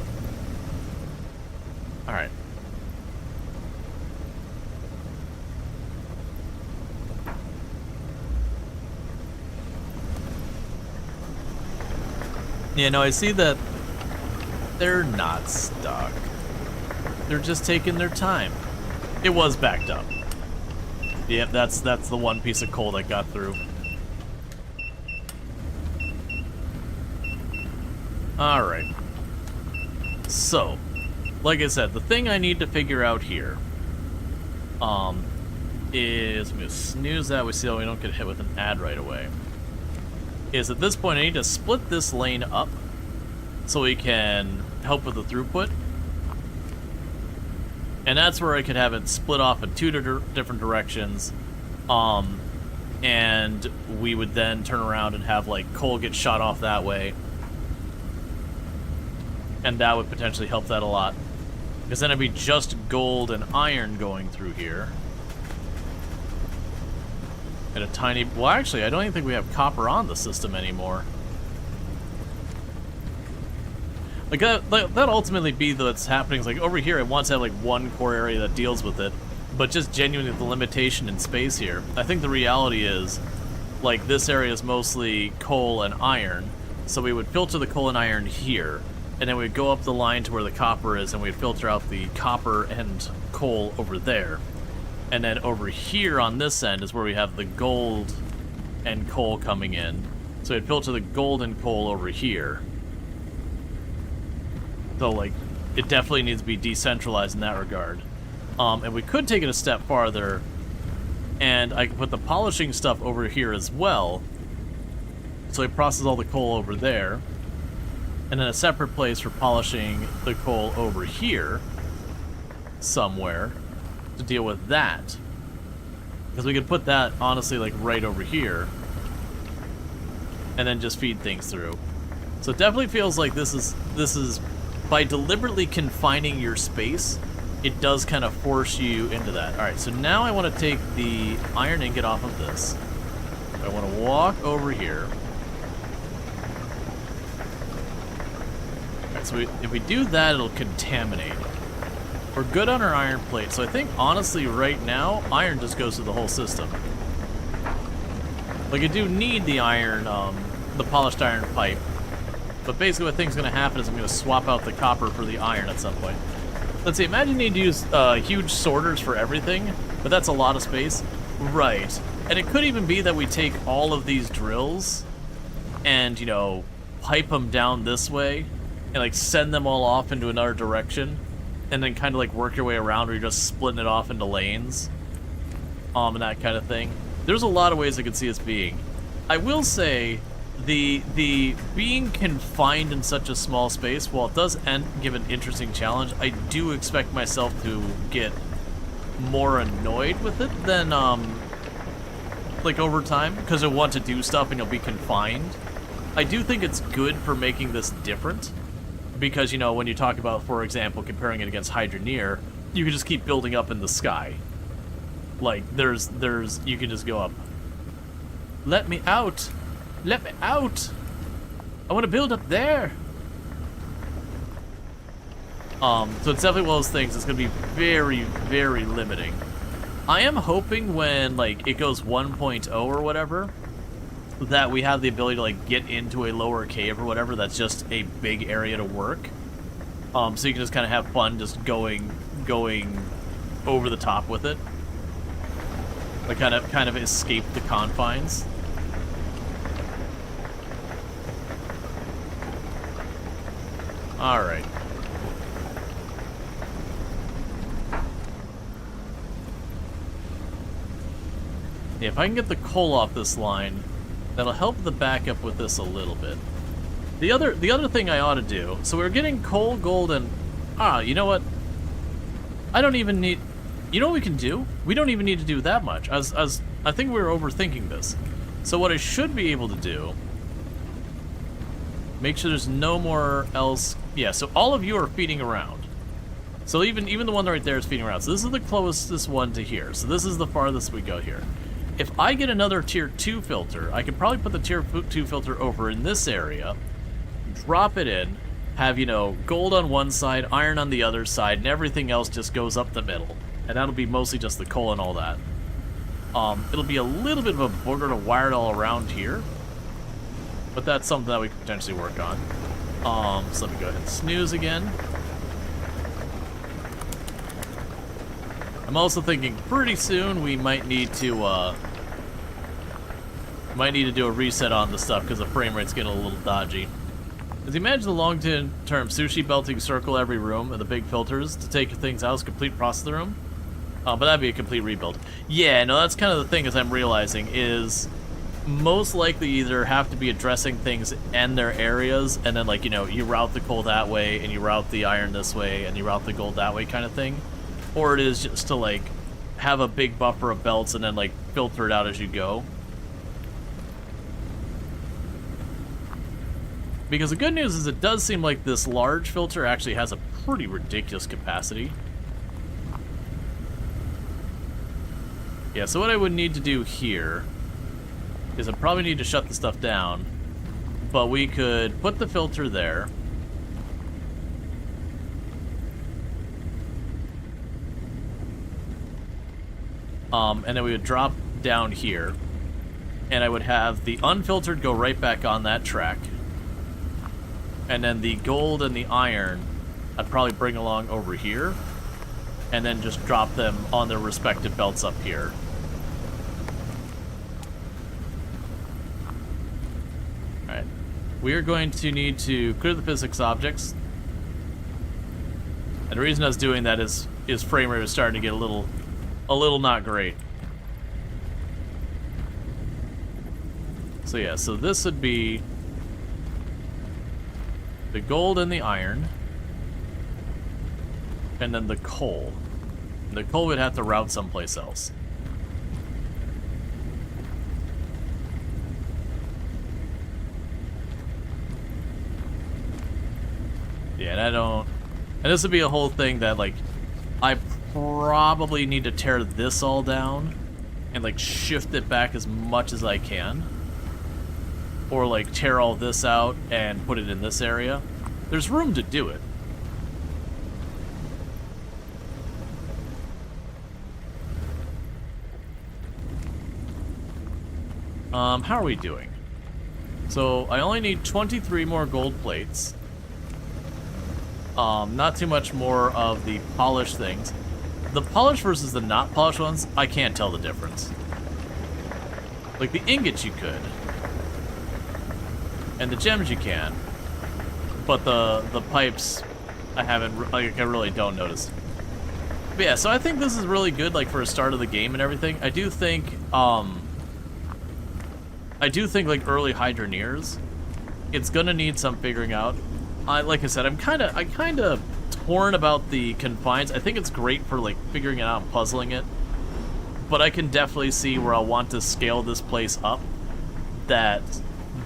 Alright. Yeah, no, I see that they're not stuck. They're just taking their time. It was backed up. Yep, that's the one piece of coal that got through. Alright. So, like I said, the thing I need to figure out here is, I'm gonna snooze that so we don't get hit with an ad right away. Is at this point I need to split this lane up so we can help with the throughput. And that's where I could have it split off in two different directions. And we would then turn around and have like coal get shot off that way. And that would potentially help that a lot. Because then it'd be just gold and iron going through here. And a tiny... Well, actually, I don't even think we have copper on the system anymore. Like, that ultimately be what's happening. Is like, over here, I want to have, like, one core area that deals with it. But just genuinely the limitation in space here. I think the reality is, like, this area is mostly coal and iron. So we would filter the coal and iron here. And then we'd go up the line to where the copper is, and we'd filter out the copper and coal over there. And then over here on this end is where we have the gold and coal coming in. So we'd filter the gold and coal over here. So, like, it definitely needs to be decentralized in that regard. And we could take it a step farther, and I could put the polishing stuff over here as well. So we process all the coal over there. And then a separate place for polishing the coal over here somewhere to deal with that. Because we could put that, honestly, like right over here. And then just feed things through. So it definitely feels like this is by deliberately confining your space, it does kind of force you into that. Alright, so now I want to take the iron ingot off of this. I want to walk over here. So if we do that, it'll contaminate. We're good on our iron plate, so I think, honestly, right now, iron just goes through the whole system. Like, I do need the iron, the polished iron pipe, but basically what I think is going to happen is I'm going to swap out the copper for the iron at some point. Let's see, imagine you need to use huge sorters for everything, but that's a lot of space. Right. And it could even be that we take all of these drills and, you know, pipe them down this way, and like send them all off into another direction, and then kind of like work your way around where you're just splitting it off into lanes, and that kind of thing. There's a lot of ways I could see us being. I will say, the being confined in such a small space, while it does give an interesting challenge, I do expect myself to get more annoyed with it than like over time, because I want to do stuff and you'll be confined. I do think it's good for making this different. Because, you know, when you talk about, for example, comparing it against Hydroneer, you can just keep building up in the sky. Like, you can just go up. Let me out! Let me out! I want to build up there! So it's definitely one of those things that's going to be very, very limiting. I am hoping when, like, it goes 1.0 or whatever, that we have the ability to, like, get into a lower cave or whatever that's just a big area to work. So you can just kind of have fun just going over the top with it. Like, kind of escape the confines. Alright. Yeah, if I can get the coal off this line, that'll help the backup with this a little bit. The other thing I ought to do, so we're getting coal, gold, and... you know what? I don't even need... You know what we can do? We don't even need to do that much. I think we were overthinking this. So what I should be able to do... Make sure there's no more else... Yeah, so all of you are feeding around. So even the one right there is feeding around. So this is the closest one to here. So this is the farthest we go here. If I get another tier 2 filter, I could probably put the tier 2 filter over in this area, drop it in, have, you know, gold on one side, iron on the other side, and everything else just goes up the middle. And that'll be mostly just the coal and all that. It'll be a little bit of a booger to wire it all around here, but that's something that we could potentially work on. So let me go ahead and snooze again. I'm also thinking pretty soon we might need to do a reset on the stuff because the frame rate's getting a little dodgy. As you imagine the long-term sushi belting circle every room and the big filters to take things out as complete process of the room? But that'd be a complete rebuild. Yeah, no, that's kind of the thing as I'm realizing is most likely either have to be addressing things and their areas and then, like, you know, you route the coal that way and you route the iron this way and you route the gold that way kind of thing. Or it is just to, like, have a big buffer of belts and then, like, filter it out as you go. Because the good news is it does seem like this large filter actually has a pretty ridiculous capacity. Yeah, so what I would need to do here is I probably need to shut the stuff down, but we could put the filter there. And then we would drop down here, and I would have the unfiltered go right back on that track. And then the gold and the iron, I'd probably bring along over here, and then just drop them on their respective belts up here. Alright. We are going to need to clear the physics objects. And the reason I was doing that is frame rate is starting to get a little not great. So yeah, so this would be the gold and the iron, and then the coal. And the coal would have to route someplace else. Yeah, and this would be a whole thing that, like, I probably need to tear this all down and, like, shift it back as much as I can. Or, like, tear all this out and put it in this area. There's room to do it. How are we doing? So, I only need 23 more gold plates. Not too much more of the polished things. The polished versus the not polished ones, I can't tell the difference. Like, the ingots you could. And the gems you can. But the pipes, I really don't notice. But yeah, so I think this is really good, like, for a start of the game and everything. I do think, like, early Hydroneers, it's gonna need some figuring out. Like I said, I'm kind of torn about the confines. I think it's great for, like, figuring it out and puzzling it. But I can definitely see where I'll want to scale this place up. That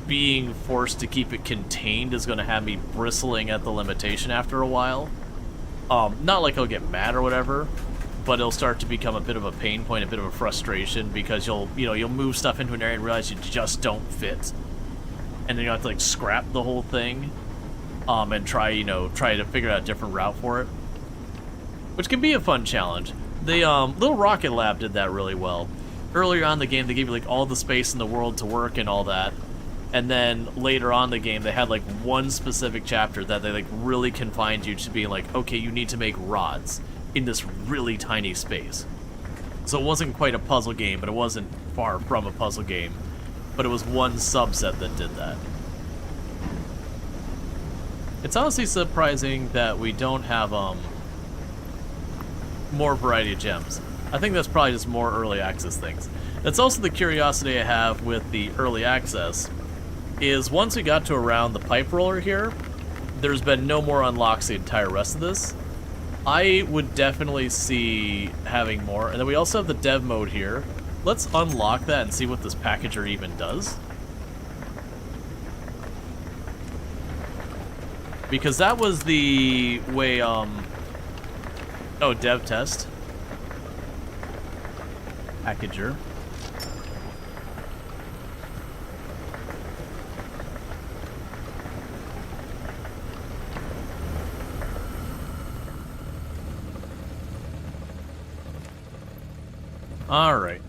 being forced to keep it contained is going to have me bristling at the limitation after a while. Not like I'll get mad or whatever, but it'll start to become a bit of a pain point, a bit of a frustration, because you'll move stuff into an area and realize you just don't fit, and then you have to like scrap the whole thing, and try to figure out a different route for it, which can be a fun challenge. The Little Rocket Lab did that really well. Earlier on in the game, they gave you like all the space in the world to work and all that, and then later on in the game, they had like one specific chapter that they like really confined you to being like, okay, you need to make rods in this really tiny space. So it wasn't quite a puzzle game, but it wasn't far from a puzzle game. But it was one subset that did that. It's honestly surprising that we don't have more variety of gems. I think that's probably just more early access things. That's also the curiosity I have with the early access, is once we got to around the pipe roller here, there's been no more unlocks the entire rest of this. I would definitely see having more. And then we also have the dev mode here. Let's unlock that and see what this packager even does. Because that was the way, oh, dev test. Packager. Alright.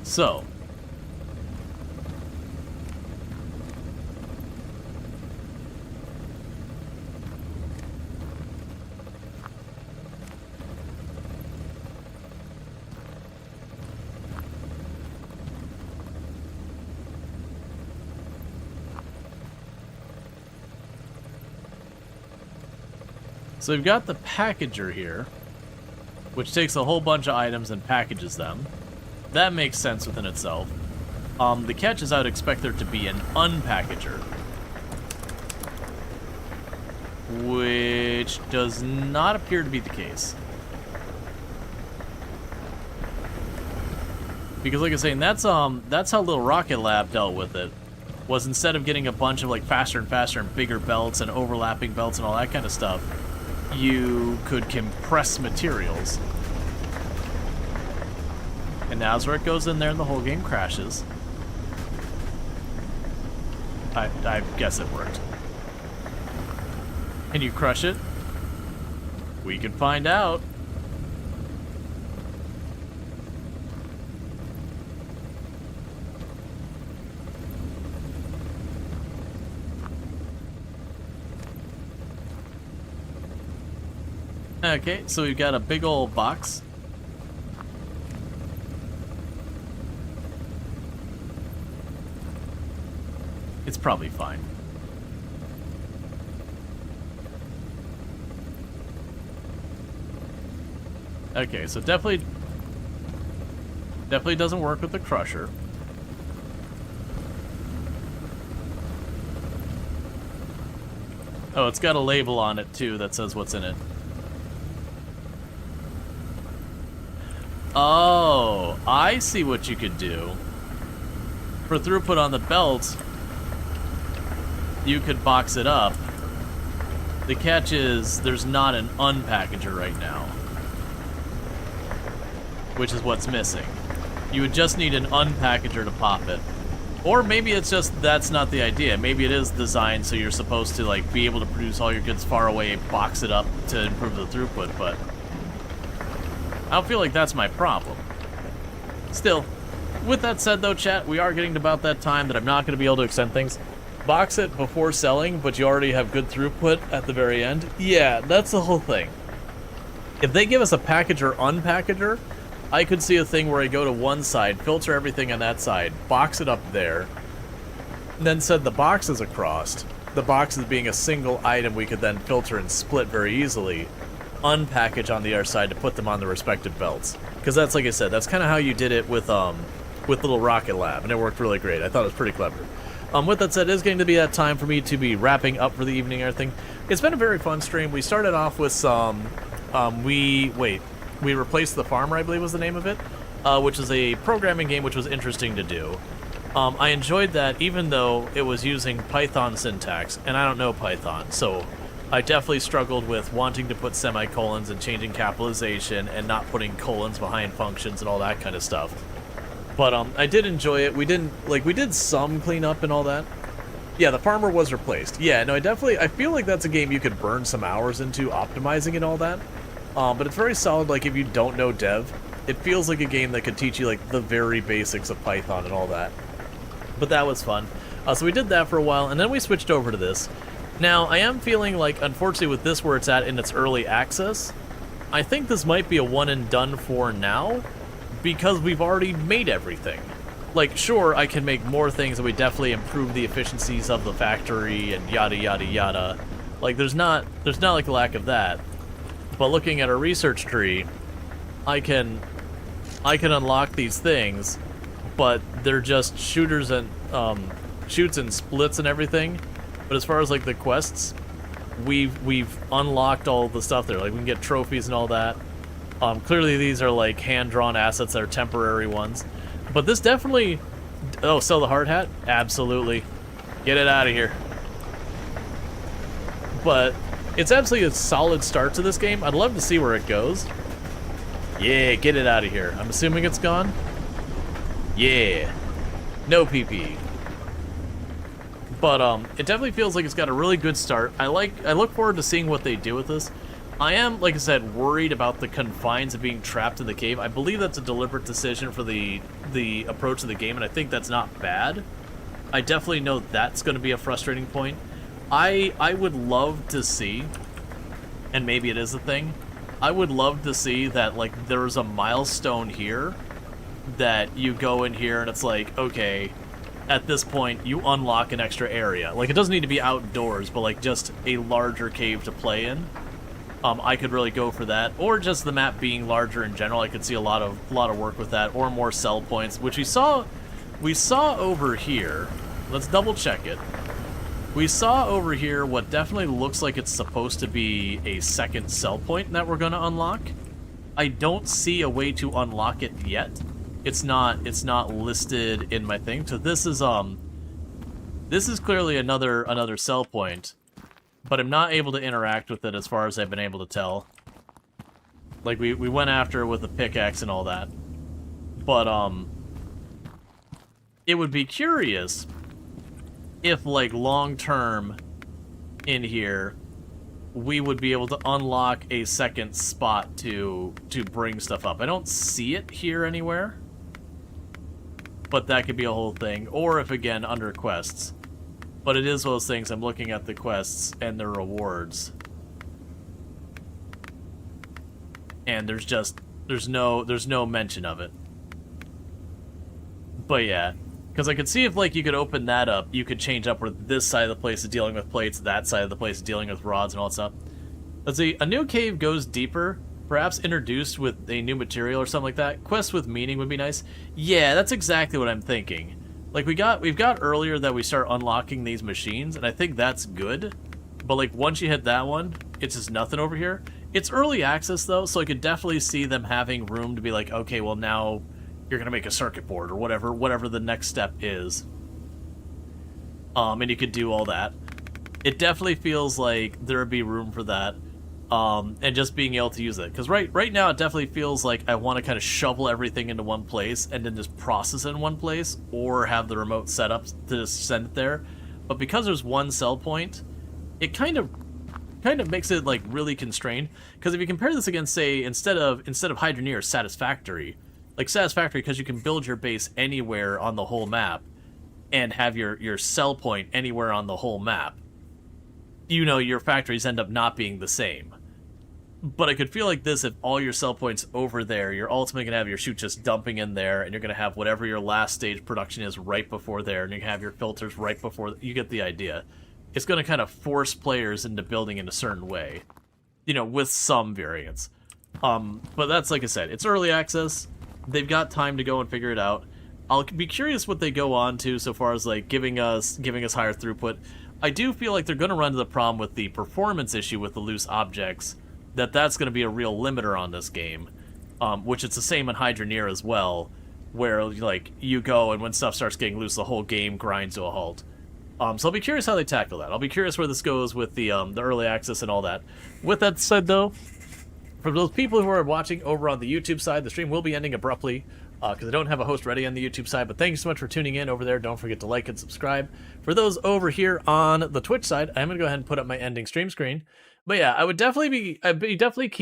So. So we've got the packager here, which takes a whole bunch of items and packages them. That makes sense within itself. The catch is I would expect there to be an unpackager, which does not appear to be the case. Because like I was saying, that's how Little Rocket Lab dealt with it. Was instead of getting a bunch of like faster and faster and bigger belts and overlapping belts and all that kind of stuff, you could compress materials. And now's where it goes in there and the whole game crashes. I guess it worked. Can you crush it? We can find out. Okay, so we've got a big old box. It's probably fine. Okay, so definitely doesn't work with the crusher. Oh, it's got a label on it too that says what's in it. Oh, I see what you could do. For throughput on the belt, you could box it up. The catch is there's not an unpackager right now, which is what's missing. You would just need an unpackager to pop it. Or maybe it's just that's not the idea. Maybe it is designed so you're supposed to like be able to produce all your goods far away, box it up to improve the throughput, but I don't feel like that's my problem. Still, with that said though, chat, we are getting to about that time that I'm not going to be able to extend things. Box it before selling, but you already have good throughput at the very end. Yeah, that's the whole thing. If they give us a packager unpackager, I could see a thing where I go to one side, filter everything on that side, box it up there, and then send the boxes across. The boxes being a single item we could then filter and split very easily. Unpackage on the other side to put them on the respective belts. Because that's, like I said, that's kind of how you did it with Little Rocket Lab, and it worked really great. I thought it was pretty clever. With that said, it's going to be that time for me to be wrapping up for the evening and everything. It's been a very fun stream. We started off with some, we replaced the farmer, I believe was the name of it, which is a programming game which was interesting to do. I enjoyed that even though it was using Python syntax, and I don't know Python, so I definitely struggled with wanting to put semicolons and changing capitalization and not putting colons behind functions and all that kind of stuff. But I did enjoy it. We did some cleanup and all that. Yeah, the farmer was replaced. Yeah, no, I feel like that's a game you could burn some hours into optimizing and all that. But it's very solid, like, if you don't know dev. It feels like a game that could teach you, like, the very basics of Python and all that. But that was fun. So we did that for a while, and then we switched over to this. Now, I am feeling like, unfortunately, with this where it's at in its early access, I think this might be a one and done for now, because we've already made everything. Like, sure, I can make more things, and we definitely improve the efficiencies of the factory, and yada yada yada. Like, there's not like a lack of that. But looking at our research tree, I can unlock these things, but they're just shooters and shoots and splits and everything. But as far as like the quests, we've unlocked all the stuff there. Like we can get trophies and all that. Clearly these are like hand-drawn assets that are temporary ones. But this definitely... Oh, sell the hard hat? Absolutely. Get it out of here. But it's absolutely a solid start to this game. I'd love to see where it goes. Yeah, get it out of here. I'm assuming it's gone? Yeah. No PP. But it definitely feels like it's got a really good start. I look forward to seeing what they do with this. I am, like I said, worried about the confines of being trapped in the cave. I believe that's a deliberate decision for the approach of the game, and I think that's not bad. I definitely know that's going to be a frustrating point. I would love to see, and maybe it is a thing, I would love to see that, like, there's a milestone here that you go in here and it's like, okay, at this point you unlock an extra area. Like, it doesn't need to be outdoors, but like just a larger cave to play in. I could really go for that, or just the map being larger in general. I could see a lot of work with that, or more sell points, which we saw over here. Let's double check it. We saw over here what definitely looks like it's supposed to be a second sell point that we're going to unlock. I don't see a way to unlock it yet. It's not listed in my thing. So this is clearly another sell point. But I'm not able to interact with it as far as I've been able to tell. Like, we went after it with a pickaxe and all that. But, it would be curious if, like, long-term in here, we would be able to unlock a second spot to bring stuff up. I don't see it here anywhere. But that could be a whole thing. Or if, again, under quests. But it is one of those things, I'm looking at the quests and the rewards. And there's no mention of it. But yeah, because I could see if, like, you could open that up, you could change up where this side of the place is dealing with plates, that side of the place is dealing with rods and all that stuff. Let's see, a new cave goes deeper, perhaps introduced with a new material or something like that. Quests with meaning would be nice. Yeah, that's exactly what I'm thinking. Like, we've got earlier that we start unlocking these machines, and I think that's good. But, like, once you hit that one, it's just nothing over here. It's early access, though, so I could definitely see them having room to be like, okay, well, now you're going to make a circuit board or whatever the next step is. And you could do all that. It definitely feels like there would be room for that. And just being able to use it. Because right now it definitely feels like I want to kind of shovel everything into one place and then just process it in one place, or have the remote set up to just send it there. But because there's one sell point, it kind of makes it like really constrained. Because if you compare this against, say, instead of Hydroneer, Satisfactory, like Satisfactory, because you can build your base anywhere on the whole map and have your sell point anywhere on the whole map, you know, your factories end up not being the same. But I could feel like this, if all your sell points over there, you're ultimately going to have your chute just dumping in there, and you're going to have whatever your last stage production is right before there, and you can have your filters right before. You get the idea. It's going to kind of force players into building in a certain way, you know, with some variance. But that's, like I said, it's early access. They've got time to go and figure it out. I'll be curious what they go on to so far as, like, giving us higher throughput. I do feel like they're going to run into the problem with the performance issue with the loose objects, that's going to be a real limiter on this game, which it's the same in Hydroneer as well, where, like, you go and when stuff starts getting loose, the whole game grinds to a halt. So I'll be curious how they tackle that. I'll be curious where this goes with the early access and all that. With that said, though, for those people who are watching over on the YouTube side, the stream will be ending abruptly because I don't have a host ready on the YouTube side. But thank you so much for tuning in over there. Don't forget to like and subscribe. For those over here on the Twitch side, I'm going to go ahead and put up my ending stream screen. But yeah, I'd be definitely